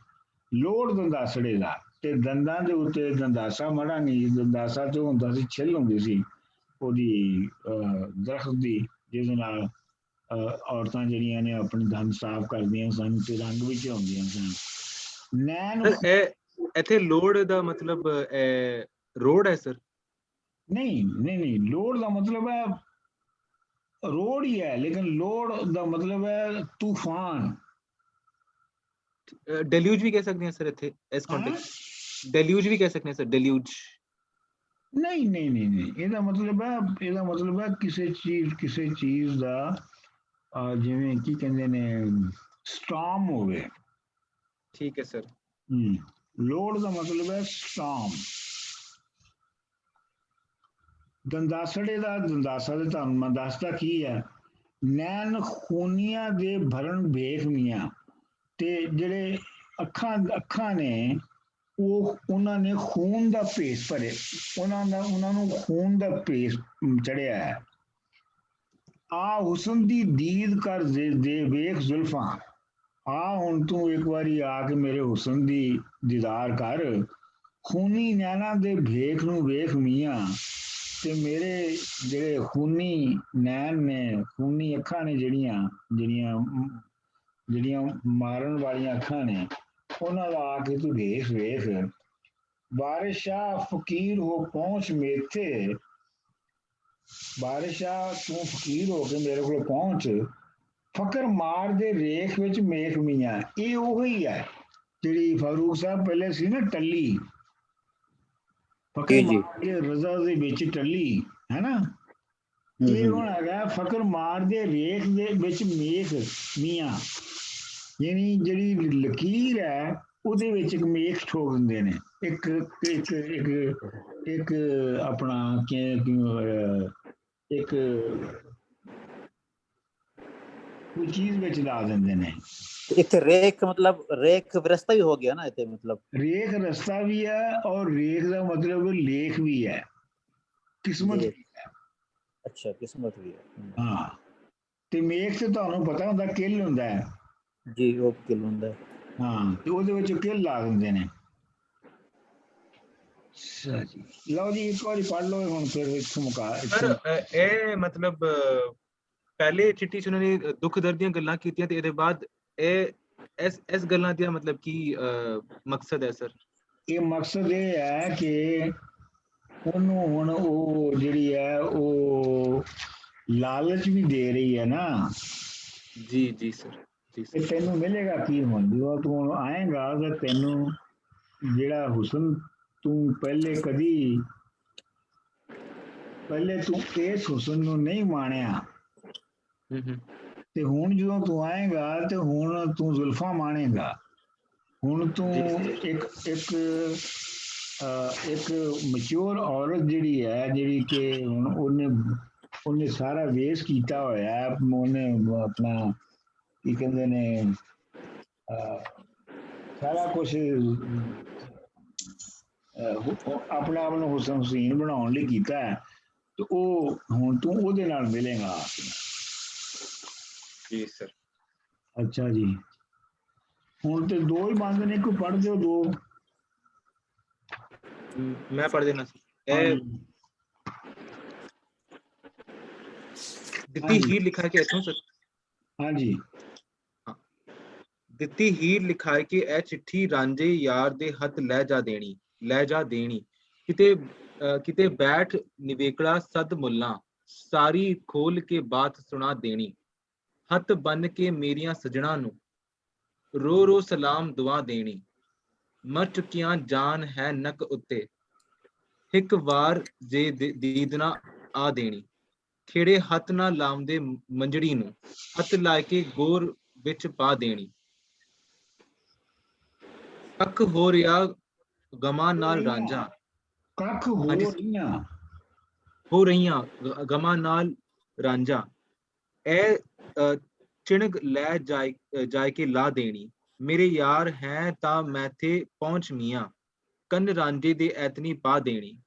ਲੋੜ ਦੰਦਾਸੜੇ ਦਾ, ਤੇ ਦੰਦਾਂ ਦੇ ਉੱਤੇ ਦੰਦਾਸਾ ਮੜਾਂਗੀ। ਦੰਦਾਸਾ ਤੇ ਹੁੰਦਾ ਸੀ ਛਿੱਲ ਹੁੰਦੀ ਸੀ ਉਹਦੀ ਦਰਖਤ ਦੀ, ਜਿਹਦੇ ਨਾਲ ਔਰਤਾਂ ਜਿਹੜੀਆਂ ਨੇ ਆਪਣੇ ਦੰਦ ਸਾਫ਼ ਕਰਦੀਆਂ ਸਨ ਤੇ ਰੰਗ ਵਿੱਚ ਹੁੰਦੀਆਂ ਸਨ। ਨੈਣ ਇੱਥੇ ਲੋੜ ਦਾ ਮਤਲਬ ਰੋਡ ਹੈ ਸਰ? ਨਹੀਂ, ਲੋੜ ਦਾ ਮਤਲਬ ਹੈ रोड ही है, लेकिन लोड का मतलब है तूफान। डेल्यूज भी कह सकते हैं सर इथे इस कॉन्टेक्स्ट? डेल्यूज भी कह सकते हैं सर, डेल्यूज? नहीं, ਇਹਦਾ ਮਤਲਬ ਹੈ ਕਿਸੇ ਚੀਜ਼ ਦਾ ਜਿਵੇਂ ਕੀ ਕਹਿੰਦੇ ਨੇ ਸਟਾਰਮ ਹੋਵੇ। ਠੀਕ ਹੈ ਸਰ। ਲੋਡ ਦਾ ਮਤਲਬ ਹੈ ਸਟਾਰਮ। ਦੰਦਾਸੜੇ ਦਾ ਦੰਦਾਸਾ ਦੇ ਤੁਹਾਨੂੰ ਮੈਂ ਦੱਸਦਾ ਕੀ ਹੈ, ਨੈਣ ਖੂਨੀਆਂ ਦੇ ਭਰਨ ਵੇਖ ਮੀਆਂ, ਤੇ ਜਿਹੜੇ ਅੱਖਾਂ ਨੇ ਉਹਨਾਂ ਨੇ ਖੂਨ ਦਾ ਭੇਸ ਭਰੇ, ਉਹਨਾਂ ਨੂੰ ਖੂਨ ਦਾ ਭੇਸ ਚੜਿਆ ਹੈ। ਆ ਹੁਸਨ ਦੀ ਦੀਦ ਕਰ ਦੇ ਵੇਖ ਜ਼ੁਲਫਾਂ, ਆ ਹੁਣ ਤੂੰ ਇੱਕ ਵਾਰੀ ਆ ਕੇ ਮੇਰੇ ਹੁਸਨ ਦੀ ਦੀਦਾਰ ਕਰ, ਖੂਨੀ ਨੈਣਾ ਦੇ ਭੇਖ ਨੂੰ ਵੇਖ ਮੀਆਂ, ਤੇ ਮੇਰੇ ਜਿਹੜੇ ਖੂਨੀ ਨੈਣ ਨੇ, ਖੂਨੀ ਅੱਖਾਂ ਨੇ, ਜਿਹੜੀਆਂ ਜਿਹੜੀਆਂ ਜਿਹੜੀਆਂ ਮਾਰਨ ਵਾਲੀਆਂ ਅੱਖਾਂ ਨੇ, ਉਹਨਾਂ ਦਾ ਆ ਕੇ ਤੂੰ ਵੇਖ ਵੇਖ। ਬਾਰਿਸ਼ਾਹ ਫਕੀਰ ਹੋ ਪਹੁੰਚ ਮੇਥੇ, ਬਾਰਿਸ਼ਾਹ ਤੂੰ ਫਕੀਰ ਹੋ ਕੇ ਮੇਰੇ ਕੋਲ ਪਹੁੰਚ, ਫਕਰ ਮਾਰ ਦੇ ਰੇਖ ਵਿੱਚ ਮੇਖ ਮੀਆਂ। ਇਹ ਉਹੀ ਹੈ ਜਿਹੜੀ ਫਾਰੂਕ ਸਾਹਿਬ ਪਹਿਲੇ ਸੀ ਨਾ ਟੱਲੀ, ਫਕਰ ਜੀ ਜੀ ਮਾਰ ਦੇ ਰਜ਼ਾ ਦੇ ਵਿੱਚ ਟੱਲੀ, ਹੈ ਨਾ। ਇਹ ਹੁਣ ਹੈਗਾ ਫਕਰ ਮਾਰ ਦੇ ਰੇਖ ਦੇ ਵਿੱਚ ਮੇਖ ਮੀਆਂ, ਯਾਨੀ ਜਿਹੜੀ ਲਕੀਰ ਹੈ ਉਹਦੇ ਵਿੱਚ ਇੱਕ ਮੇਖ ਠੋਕ ਦਿੰਦੇ ਨੇ, ਇੱਕ ਇੱਕ ਇੱਕ ਇੱਕ ਆਪਣਾ ਇੱਕ ਕੋਈ ਚੀਜ਼ ਵਿੱਚ ਲਾ ਦਿੰਦੇ ਨੇ। ਇੱਥੇ ਰੇਖ ਮਤਲਬ ਰੇਖ ਵਿਰਸਤਾ ਵੀ ਹੋ ਗਿਆ ਨਾ ਇੱਥੇ, ਮਤਲਬ ਰੇਖ ਰਸਤਾ ਵੀ ਹੈ ਔਰ ਰੇਖ ਦਾ ਮਤਲਬ ਲੇਖ ਵੀ ਹੈ, ਕਿਸਮਤ ਵੀ ਹੈ। ਅੱਛਾ, ਕਿਸਮਤ ਵੀ ਹੈ। ਹਾਂ, ਤੇ ਮੇਖ ਤੇ ਤੁਹਾਨੂੰ ਪਤਾ ਹੁੰਦਾ ਕਿੱਲ ਹੁੰਦਾ ਹੈ ਜੀ, ਉਹ ਕਿਲ ਹੁੰਦਾ। ਹਾਂ, ਤੇ ਉਹਦੇ ਵਿੱਚ ਕਿੱਲ ਲਾ ਦਿੰਦੇ ਨੇ। ਅੱਛਾ ਜੀ, ਲਓ ਜੀ ਇੱਕ ਵਾਰੀ ਪੜ੍ਹ ਲਓ ਹੁਣ, ਫਿਰ ਇੱਥੋਂ ਮੁਕਾ। ਸਰ ਇਹ ਮਤਲਬ ਪਹਿਲੇ ਚਿੱਠੀ 'ਚ ਉਹਨਾਂ ਨੇ ਦੁੱਖ ਦਰਦ ਦੀਆਂ ਗੱਲਾਂ ਕੀਤੀਆਂ, ਤੇ ਇਹਦੇ ਬਾਅਦ ਇਹ ਇਸ ਗੱਲਾਂ ਦਾ ਮਤਲਬ ਕੀ ਮਕਸਦ ਹੈ ਸਰ? ਇਹ ਮਕਸਦ ਇਹ ਹੈ ਕਿ ਉਹਨੂੰ ਹੁਣ ਉਹ ਜਿਹੜੀ ਹੈ ਉਹ ਲਾਲਚ ਵੀ ਦੇ ਰਹੀ ਹੈ ਨਾ। ਜੀ ਜੀ ਸਰ, ਜੀ ਤੇ ਤੈਨੂੰ ਮਿਲੇਗਾ ਕੀ ਹੁਣ, ਜਦੋਂ ਤੂੰ ਆਏਗਾ ਤਾਂ ਤੈਨੂੰ ਜਿਹੜਾ ਹੁਸਨ ਤੂੰ ਪਹਿਲੇ ਤੂੰ ਇਸ ਹੁਸਨ ਨੂੰ ਨਹੀਂ ਮਾਣਿਆ, ਤੇ ਹੁਣ ਜਦੋਂ ਤੂੰ ਆਏਗਾ ਤੇ ਹੁਣ ਤੂੰ ਜ਼ੁਲਫਾਂ ਮਾਣੇਗਾ। ਹੁਣ ਤੂੰ ਇੱਕ ਮੈਚੁਰ ਔਰਤ ਜਿਹੜੀ ਹੈ, ਜਿਹੜੀ ਕਿ ਹੁਣ ਉਹਨੇ ਸਾਰਾ ਵੇਸ ਕੀਤਾ ਹੋਇਆ ਹੈ, ਉਹਨੇ ਆਪਣਾ ਕੀ ਕਹਿੰਦੇ ਨੇ ਸਾਰਾ ਕੁਛ ਆਪਣੇ ਆਪ ਨੂੰ ਹੁਸਨ ਹਸੀਨ ਬਣਾਉਣ ਲਈ ਕੀਤਾ ਹੈ, ਤੇ ਉਹ ਹੁਣ ਤੂੰ ਉਹਦੇ ਨਾਲ ਮਿਲੇਗਾ। ਜੀ ਸਰ। ਅੱਛਾ ਜੀ, ਹੁਣ ਤੇ ਦੋ ਹੀ ਬੰਦ ਨੇ, ਕੋਈ ਪੜ੍ਹ ਦਿਓ ਦੋ। ਮੈਂ ਪੜ੍ਹ ਦੇਣਾ ਇਹ ਦਿੱਤੀ ਹੀਰ ਲਿਖਾ ਕੇ ਇੱਥੋਂ ਸਰ। ਹਾਂਜੀ, ਦਿੱਤੀ ਹੀਰ ਲਿਖਾਏ ਕਿ ਇਹ ਚਿੱਠੀ ਰਾਂਝੇ ਯਾਰ ਦੇ ਹੱਥ ਲੈ ਜਾ ਦੇਣੀ, ਕਿਤੇ ਬੈਠ ਨਿਵੇਕਲਾ ਸਦ ਮੁੱਲਾ, ਸਾਰੀ ਖੋਲ ਕੇ ਬਾਤ ਸੁਣਾ ਦੇਣੀ, ਹੱਥ ਬੰਨ ਕੇ ਮੇਰੀਆਂ ਸਜਣਾ ਨੂੰ ਰੋ ਰੋ ਸਲਾਮ ਦੁਆ ਦੇਣੀ, ਮਰ ਚੁੱਕੀਆਂ ਜਾਨ ਹੈ ਨਕ ਉੱਤੇ, ਇੱਕ ਵਾਰ ਜੇ ਦੀਦਨਾ ਆ ਦੇਣੀ, ਖੇੜੇ ਹੱਥ ਨਾ ਲਾਉਂਦੇ ਮੰਜੜੀ ਨੂੰ, ਹੱਥ ਲਾ ਕੇ ਗੋਰ ਵਿੱਚ ਪਾ ਦੇਣੀ, ਕੱਖ ਹੋ ਰਿਹਾ ਗਮਾਂ ਨਾਲ ਰਾਂਝਾ, ਕੱਖ ਹੋ ਰਹੀਆਂ ਗਮਾਂ ਨਾਲ ਰਾਂਝਾ, ਇਹ ਚਿਣਗ ਲੈ ਜਾਏ ਕੇ ਲਾ ਦੇਣੀ, ਮੇਰੇ ਯਾਰ ਹੈ ਤਾਂ ਮੈਥੇ ਪਹੁੰਚ ਮੀਆਂ, ਕੰਨ ਰਾਂਝੇ ਦੇ ਐਤਨੀ ਪਾ ਦੇਣੀ,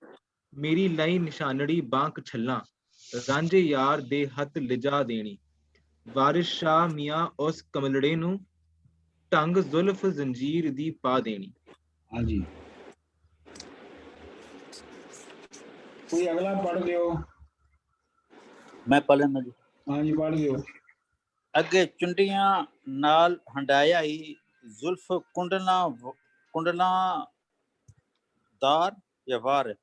ਮੇਰੀ ਲਈ ਨਿਸ਼ਾਨੜੀ ਬਾਂਕ ਛੱਲਾਂ, ਰਾਂਝੇ ਯਾਰ ਦੇ ਹੱਥ ਲਿਜਾ ਦੇਣੀ, ਵਾਰਿਸ ਸ਼ਾਹ ਮੀਆਂ ਉਸ ਕਮਲੜੇ ਨੂੰ ਢੰਗ ਜ਼ੁਲਫ ਜ਼ੰਜੀਰ ਦੀ ਪਾ ਦੇਣੀ। ਹਾਂਜੀ, ਕੋਈ ਅਗਲਾ ਪੜ੍ਹ ਦਿਓ। ਮੈਂ ਪੜ੍ਹ ਲੈਂਦਾ ਜੀ। ਹਾਂਜੀ, ਪੜ੍ਹ ਦਿਓ। ਅੱਗੇ ਚੁੰਡੀਆਂ ਨਾਲ ਹੰਡਾਇਆ ਹੀ ਜ਼ੁਲਫ ਕੁੰਡਲਾਂ ਦਾਰ ਜਾਂ ਵਾਰ,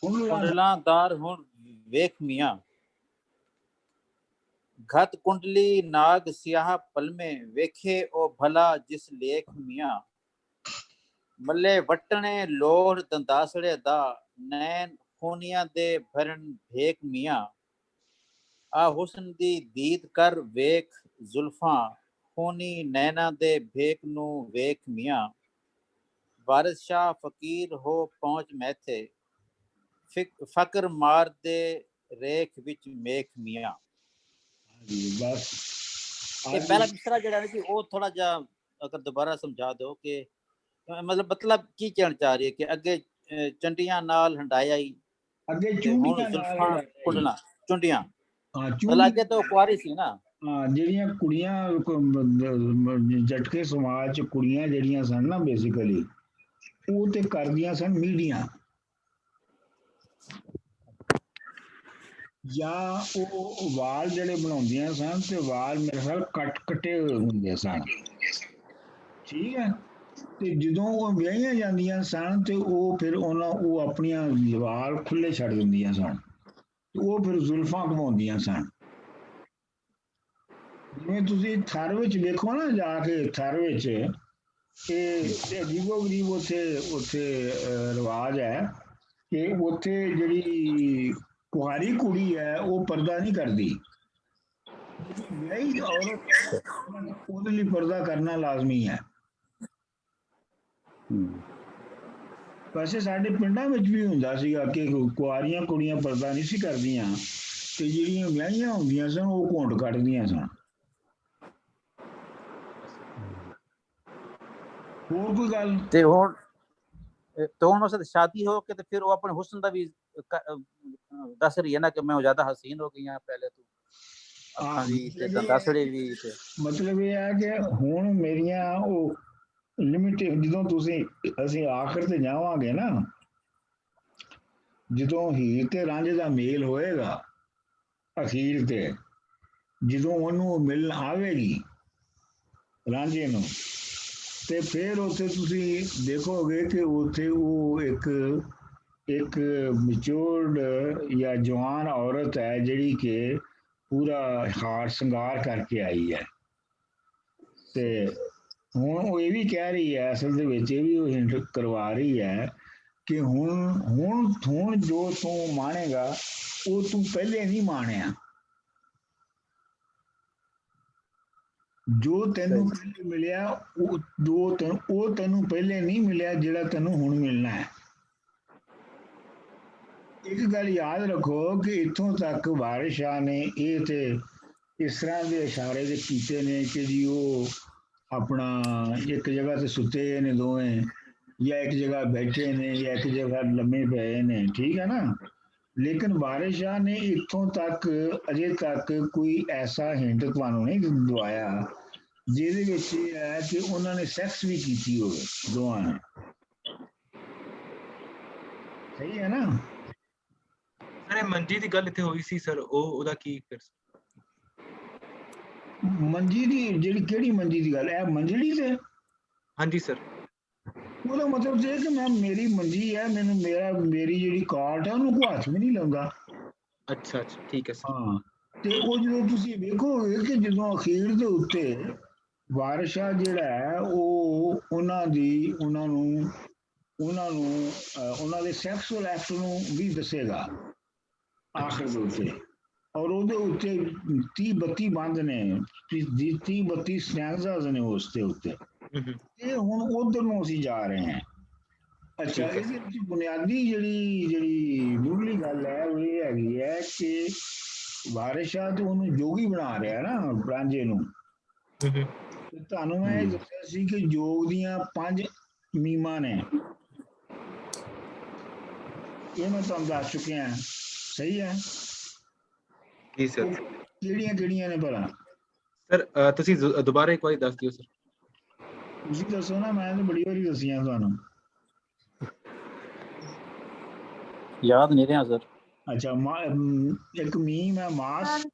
ਕੁੰਡਲਾਂ ਦਾਰ ਹੁਣ ਵੇਖ ਮੀਆਂ, ਘਤ ਕੁੰਡਲੀ ਨਾਗ ਸਿਆਹ ਪਲਮੇ, ਵੇਖੇ ਉਹ ਭਲਾ ਜਿਸ ਲੇਖ ਮੀਆਂ, ਮੱਲੇ ਵਟਣੇ ਲੋੜ ਦੰਦਾਸੜੇ ਦਾ, ਨੈਣ ਖੂਨੀਆਂ ਦੇ ਭਰਨ ਭੇਕ ਮੀਆਂ, ਆ ਹੁਸਨ ਦੀ ਦੀਦ ਕਰ ਵੇਖ ਜ਼ੁਲਫਾਂ, ਖੂਨੀ ਨੈਣਾ ਦੇ ਭੇਕ ਨੂੰ ਵੇਖ ਮੀਆਂ, ਵਾਰਿਸ ਸ਼ਾਹ ਫਕੀਰ ਹੋ ਪਹੁੰਚ ਮੈਥੇ, ਫਕਰ ਮਾਰ ਦੇ ਰੇਖ ਵਿੱਚ ਮੇਖ ਮੀਆਂ। ਬਸ ਇਹ ਪਹਿਲਾ ਮਿਸਰਾ ਜਿਹੜਾ ਨਾ ਜੀ, ਉਹ ਥੋੜਾ ਜਿਹਾ ਅਗਰ ਦੁਬਾਰਾ ਸਮਝਾ ਦਿਓ ਕਿ ਮਤਲਬ ਕੀ ਕਹਿਣਾ ਚਾਹ ਰਹੀ ਹੈ ਕਿ ਅੱਗੇ ਚੰਡੀਆਂ ਨਾਲ ਹੰਡਾਇਆ ਹੀ, ਅੱਗੇ ਚੁੰਡੀਆਂ ਨਾਲ ਕੁੰਡਲਾਂ ਚੁੰਡੀਆਂ, ਹਾਂ ਅੱਗੇ ਤਾਂ ਕੁਆਰੀ ਸੀ ਨਾ। ਹਾਂ ਜਿਹੜੀਆਂ ਕੁੜੀਆਂ ਜਟਕੇ ਸਮਾਜ ਚ ਕੁੜੀਆਂ ਜਿਹੜੀਆਂ ਸਨ ਨਾ ਬੇਸਿਕਲੀ ਉਹ ਤੇ ਕਰਦੀਆਂ ਸਨ ਮੀਡੀਆਂ, ਜਾਂ ਉਹ ਵਾਲ ਜਿਹੜੇ ਬਣਾਉਂਦੀਆਂ ਸਨ ਤੇ ਵਾਲ ਮੇਰੇ ਖਿਆਲ ਕੱਟੇ ਹੋਏ ਹੁੰਦੇ ਸਨ, ਠੀਕ ਹੈ। ਤੇ ਜਦੋਂ ਉਹ ਵਿਆਹੀਆਂ ਜਾਂਦੀਆਂ ਸਨ ਤੇ ਉਹ ਫਿਰ ਉਹ ਆਪਣੀਆਂ ਵਾਲ ਖੁੱਲੇ ਛੱਡ ਦਿੰਦੀਆਂ ਸਨ, ਤੇ ਉਹ ਫਿਰ ਜ਼ੁਲਫਾਂ ਘਮਾਉਂਦੀਆਂ ਸਨ। ਜਿਵੇਂ ਤੁਸੀਂ ਥਰ ਵਿੱਚ ਵੇਖੋ ਨਾ ਜਾ ਕੇ ਥਰ ਵਿੱਚ, ਇਹ ਅਜੀਬੋ ਗਰੀਬ ਉੱਥੇ ਉੱਥੇ ਰਿਵਾਜ ਹੈ ਕਿ ਉੱਥੇ ਜਿਹੜੀ ਕੁਆਰੀ ਕੁੜੀ ਹੈ ਉਹ ਪਰਦਾ ਨਹੀਂ ਕਰਦੀ, ਜਿਹੜੀ ਵਿਆਹੀ ਔਰਤ ਉਹਦੇ ਲਈ ਪਰਦਾ ਕਰਨਾ ਲਾਜ਼ਮੀ ਹੈ। ਵੈਸੇ ਸਾਡੇ ਪਿੰਡਾਂ ਵਿੱਚ ਵੀ ਹੁੰਦਾ ਸੀਗਾ ਕਿ ਕੁਆਰੀਆਂ ਕੁੜੀਆਂ ਪਰਦਾ ਨਹੀਂ ਸੀ ਕਰਦੀਆਂ ਤੇ ਜਿਹੜੀਆਂ ਵਿਆਹੀਆਂ ਹੁੰਦੀਆਂ ਸਨ ਉਹ ਘੁੰਡ ਕੱਢਦੀਆਂ ਸਨ। ਹੋਰ ਕੋਈ ਗੱਲ? ਤੇ ਹੁਣ ਉਸ ਦੀ ਸ਼ਾਦੀ ਹੋ ਕੇ ਤੇ ਫਿਰ ਉਹ ਆਪਣੇ ਹੁਸਨ ਦਾ ਵੀ ਦੱਸ ਰਹੀ ਹੈ ਨਾ ਕਿ ਮੈਂ ਜ਼ਿਆਦਾ ਹਸੀਨ ਹੋ ਗਈ ਹਾਂ ਪਹਿਲੇ ਤੋਂ, ਅੱਖਾਂ ਦੀ ਤੇ ਦੰਦਾਸੜੇ ਵੀ ਤੇ ਮਤਲਬ ਇਹ ਹੈ ਕਿ ਹੁਣ ਮੇਰੀਆਂ ਉਹ ਲਿਮਿਟ ਜਦੋਂ ਅਸੀਂ ਆਖਰ ਤੇ ਜਾਵਾਂਗੇ ਨਾ, ਜਦੋਂ ਹੀਰ ਤੇ ਰਾਂਝੇ ਦਾ ਮੇਲ ਹੋਏਗਾ ਅਖੀਰ ਤੇ, ਜਦੋਂ ਉਹਨੂੰ ਮਿਲਣ ਆਵੇਗੀ ਰਾਂਝੇ ਨੂੰ, ਤੇ ਫਿਰ ਉੱਥੇ ਤੁਸੀਂ ਦੇਖੋਗੇ ਕਿ ਉੱਥੇ ਉਹ ਇੱਕ ਮੈਚੁਰਡ ਜਾਂ ਜਵਾਨ ਔਰਤ ਹੈ ਜਿਹੜੀ ਕਿ ਪੂਰਾ ਹਾਰ ਸ਼ਿੰਗਾਰ ਕਰਕੇ ਆਈ ਹੈ। ਤੇ ਹੁਣ ਉਹ ਇਹ ਵੀ ਕਹਿ ਰਹੀ ਹੈ, ਅਸਲ ਦੇ ਵਿੱਚ ਇਹ ਵੀ ਉਹ ਹਿੰਟ ਕਰਵਾ ਰਹੀ ਹੈ ਕਿ ਹੁਣ ਜੋ ਤੂੰ ਮਾਣੇਗਾ ਉਹ ਤੂੰ ਪਹਿਲੇ ਨਹੀਂ ਮਾਣਿਆ, ਜੋ ਤੈਨੂੰ ਪਹਿਲੇ ਮਿਲਿਆ ਉਹ ਤੈਨੂੰ ਪਹਿਲੇ ਨਹੀਂ ਮਿਲਿਆ ਜਿਹੜਾ ਤੈਨੂੰ ਹੁਣ ਮਿਲਣਾ ਹੈ। ਇੱਕ ਗੱਲ ਯਾਦ ਰੱਖੋ ਕਿ ਇੱਥੋਂ ਤੱਕ ਵਾਰਿਸ ਸ਼ਾਹ ਨੇ ਇਹ ਤੇ ਇਸ ਤਰ੍ਹਾਂ ਦੇ ਇਸ਼ਾਰੇ ਦੇ ਕੀਤੇ ਨੇ ਕਿ ਜੀ ਉਹ ਆਪਣਾ ਇੱਕ ਜਗ੍ਹਾ ਤੇ ਸੁੱਤੇ ਨੇ ਦੋਵੇਂ, ਜਾਂ ਇੱਕ ਜਗ੍ਹਾ ਬੈਠੇ ਨੇ, ਜਾਂ ਇੱਕ ਜਗ੍ਹਾ ਲੰਮੇ ਪਏ ਨੇ, ਠੀਕ ਹੈ ਨਾ। ਲੇਕਿਨ ਵਾਰਿਸ ਸ਼ਾਹ ਨੇ ਇੱਥੋਂ ਤੱਕ ਅਜੇ ਤੱਕ ਕੋਈ ਐਸਾ ਹਿੰਟ ਤੁਹਾਨੂੰ ਨਹੀਂ ਦਵਾਇਆ ਜਿਹਦੇ ਵਿੱਚ ਇਹ ਹੈ ਕਿ ਉਹਨਾਂ ਨੇ ਸੈਕਸ ਵੀ ਕੀਤੀ ਹੋਵੇ ਦੋਵਾਂ ਨੇ, ਸਹੀ ਹੈ ਨਾ। ਸਰ ਮੰਜੀ ਦੀ ਗੱਲ ਇੱਥੇ ਹੋਈ ਸੀ ਸਰ, ਉਹਦਾ ਕੀ ਫਿਰ? ਮੰਜੀ ਦੀ ਜਿਹੜੀ ਕਿਹੜੀ ਮੰਜੀ ਦੀ ਗੱਲ ਹੈ? ਮੰਜੜੀ ਤੇ? ਹਾਂਜੀ ਸਰ। ਉਹਦਾ ਮਤਲਬ ਇਹ ਕਿ ਮੈਂ ਮੇਰੀ ਮੰਜੀ ਹੈ, ਮੈਨੂੰ ਮੇਰੀ ਜਿਹੜੀ ਕਾਟ ਹੈ ਉਹਨੂੰ ਕੋਈ ਹੱਥ ਵੀ ਨਹੀਂ ਲਾਉਂਦਾ। ਅੱਛਾ ਠੀਕ ਹੈ ਸਰ। ਹਾਂ, ਤੇ ਉਹ ਜਦੋਂ ਤੁਸੀਂ ਵੇਖੋਗੇ ਕਿ ਜਦੋਂ ਅਖੀਰ ਦੇ ਉੱਤੇ ਵਾਰਿਸ ਸ਼ਾਹ ਜਿਹੜਾ ਹੈ ਉਹ ਉਹਨਾਂ ਦੇ ਸੈਕਸੁਅਲ ਐਕਟ ਨੂੰ ਵੀ ਦੱਸੇਗਾ ਆਖਰ ਦੇ ਉੱਤੇ, ਔਰ ਉਹਦੇ ਉੱਤੇ 30-32 ਬੰਦ ਨੇ, 30-32 ਸਟੈਂਜ਼ਾਸ ਨੇ ਉਸ ਦੇ ਉੱਤੇ। ਇਹ ਹੁਣ ਉਧਰ ਨੂੰ ਅਸੀਂ ਜਾ ਰਹੇ ਹਾਂ। ਅੱਛਾ, ਇਹਦੇ ਵਿੱਚ ਬੁਨਿਆਦੀ ਜਿਹੜੀ ਮੁੱਢਲੀ ਗੱਲ ਹੈ ਉਹ ਇਹ ਹੈਗੀ ਹੈ ਕਿ ਵਾਰਿਸ ਸ਼ਾਹ ਤੇ ਉਹਨੂੰ ਜੋਗੀ ਬਣਾ ਰਿਹਾ ਨਾ ਰਾਂਝੇ ਨੂੰ। ਤੁਹਾਨੂੰ ਮੈਂ ਇਹ ਦੱਸਿਆ ਸੀ ਕਿ ਯੋਗ ਦੀਆਂ 5 ਮੀਮਾਂ ਨੇ, ਇਹ ਮੈਂ ਤੁਹਾਨੂੰ ਦੱਸ ਚੁੱਕਿਆ, ਸਹੀ ਹੈ ਜੀ ਸਰ। ਕਿਹੜੀਆਂ ਨੇ ਭਲਾ? ਸਰ ਤੁਸੀਂ ਦੁਬਾਰਾ ਇੱਕ ਵਾਰੀ ਦੱਸ ਦਿਓ ਸਰ। ਤੁਸੀਂ ਦੱਸੋ ਨਾ, ਮੈਂ ਤਾਂ ਬੜੀ ਵਾਰੀ ਦੱਸੀਆਂ ਤੁਹਾਨੂੰ। ਯਾਦ ਨਹੀਂ ਰਿਹਾ ਸਰ। ਅੱਛਾ, ਇੱਕ ਮੀਮ ਹੈ ਮਾਸ।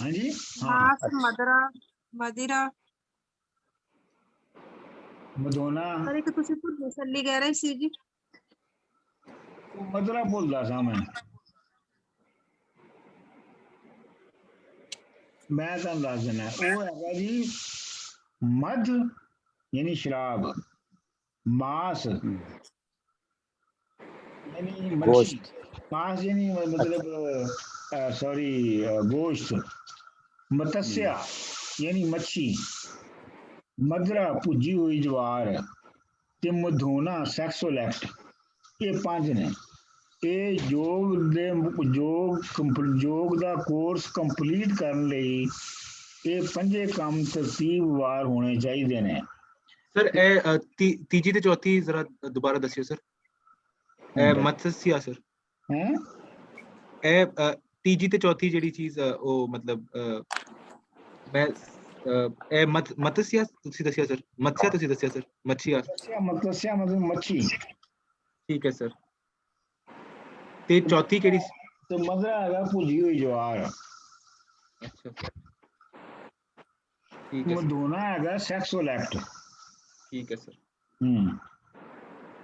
ਹਾਂਜੀ, ਮਾਸ, ਮਦਰਾ, ਮਦੋਨਾ। ਸਰ ਇੱਕ ਤੁਸੀਂ ਭੁੱਲ ਛੱਲੀ ਕਹਿ ਰਹੇ ਸੀ ਜੀ। ਮਦਰਾ ਭੁੱਲਦਾ ਸਾਂ ਮੈਂ ਤੁਹਾਨੂੰ ਦੱਸ ਦਿੰਦਾ। ਉਹ ਹੈਗਾ ਜੀ ਮਦ ਯਾਨੀ ਸ਼ਰਾਬ, ਮਾਸ ਯਾਨੀ ਮੱਛੀ, ਮਾਸ ਯਾਨੀ ਮਤਲਬ ਸੌਰੀ ਗੋਸ਼ਤ, ਮਤਸਿਆ ਯਾਨੀ ਮੱਛੀ, ਮਦਰਾ ਭੁੱਜੀ ਹੋਈ ਜਵਾਰ, ਤੇ ਮਧੋਨਾ ਸੈਕਸੁਅਲ ਐਕਟ। ਇਹ 5 ਨੇ। ਇਹ ਯੋਗ ਦਾ ਕੋਰਸ ਕੰਪਲੀਟ ਕਰਨ ਲਈ ਇਹ 5 ਕੰਮ ਤਰਤੀਬਵਾਰ ਹੋਣੇ ਚਾਹੀਦੇ ਨੇ। ਸਰ ਇਹ ਤੀਜੀ ਤੇ ਚੌਥੀ ਜ਼ਰਾ ਦੁਬਾਰਾ ਦੱਸਿਓ ਸਰ। ਇਹ ਮਤਸਿਆ ਸਰ ਹੈ, ਇਹ ਤੀਜੀ ਤੇ ਚੌਥੀ ਜਿਹੜੀ ਚੀਜ਼ ਉਹ ਮਤਲਬ मैं ਇਹ ਮਤਸਿਆ ਤੁਸੀਂ ਦੱਸਿਆ ਸਰ, ਮਤਸਿਆ ਤੁਸੀਂ ਦੱਸਿਆ ਸਰ, ਮੱਛੀਆ, ਮਤਸਿਆ ਮਤਲਬ ਮੱਛੀ। ਠੀਕ ਹੈ ਸਰ। ਤੇ ਚੌਥੀ ਕਿਹੜੀ? ਤੇ ਮਦਰਾ ਹੈਗਾ ਭੁੱਜੀ ਹੋਈ ਜਵਾਰ। ਅੱਛਾ ਠੀਕ ਹੈ ਸਰ। ਮਧੋਨਾ ਹੈਗਾ ਸੈਕਸੁਅਲ ਐਕਟ। ਠੀਕ ਹੈ ਸਰ।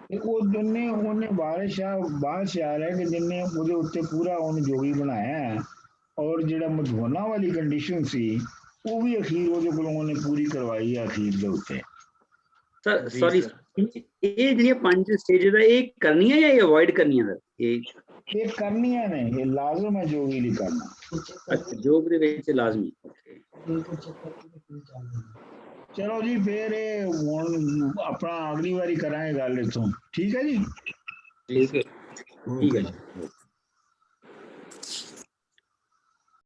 ਤੇ ਉਹ ਦੋਨੇ ਉਹਨੇ ਬਾਦਸ਼ਾਹ ਹੈ ਕਿ ਜਿੰਨੇ ਉਹਦੇ ਉੱਤੇ ਪੂਰਾ ਉਹਨੂੰ ਜੋਗੀ ਬਣਾਇਆ ਹੈ, ਔਰ ਜਿਹੜਾ ਮਧੋਨਾ ਵਾਲੀ ਕੰਡੀਸ਼ਨ ਸੀ ਉਹ ਵੀ ਅਖੀਰ ਉਹਦੇ ਕੋਲੋਂ ਉਹਨੇ ਪੂਰੀ ਕਰਵਾਈ ਹੈ ਅਖੀਰ ਦੇ ਉੱਤੇ। ਸਰ ਸੌਰੀ, ਇਹ ਜਿਹੜੀਆਂ 5 ਸਟੇਜਸ ਹੈ ਇਹ ਕਰਨੀਆਂ ਜਾਂ ਅਵੋਇਡ ਕਰਨੀਆਂ ਸਰ? ਇਹ ਕਰਨੀਆਂ ਨੇ, ਇਹ ਲਾਜ਼ਮ ਹੈ ਜੋਗੀ ਲਈ ਕਰਨਾ। ਅੱਛਾ, ਜੋਗ ਦੇ ਵਿੱਚ ਲਾਜ਼ਮੀ। ਚਲੋ ਜੀ ਫਿਰ ਇਹ ਹੁਣ ਆਪਣਾ ਅਗਲੀ ਵਾਰੀ ਕਰਾਂਗੇ ਗੱਲ ਇੱਥੋਂ, ਠੀਕ ਹੈ ਜੀ? ਠੀਕ ਹੈ। ਠੀਕ ਹੈ ਜੀ।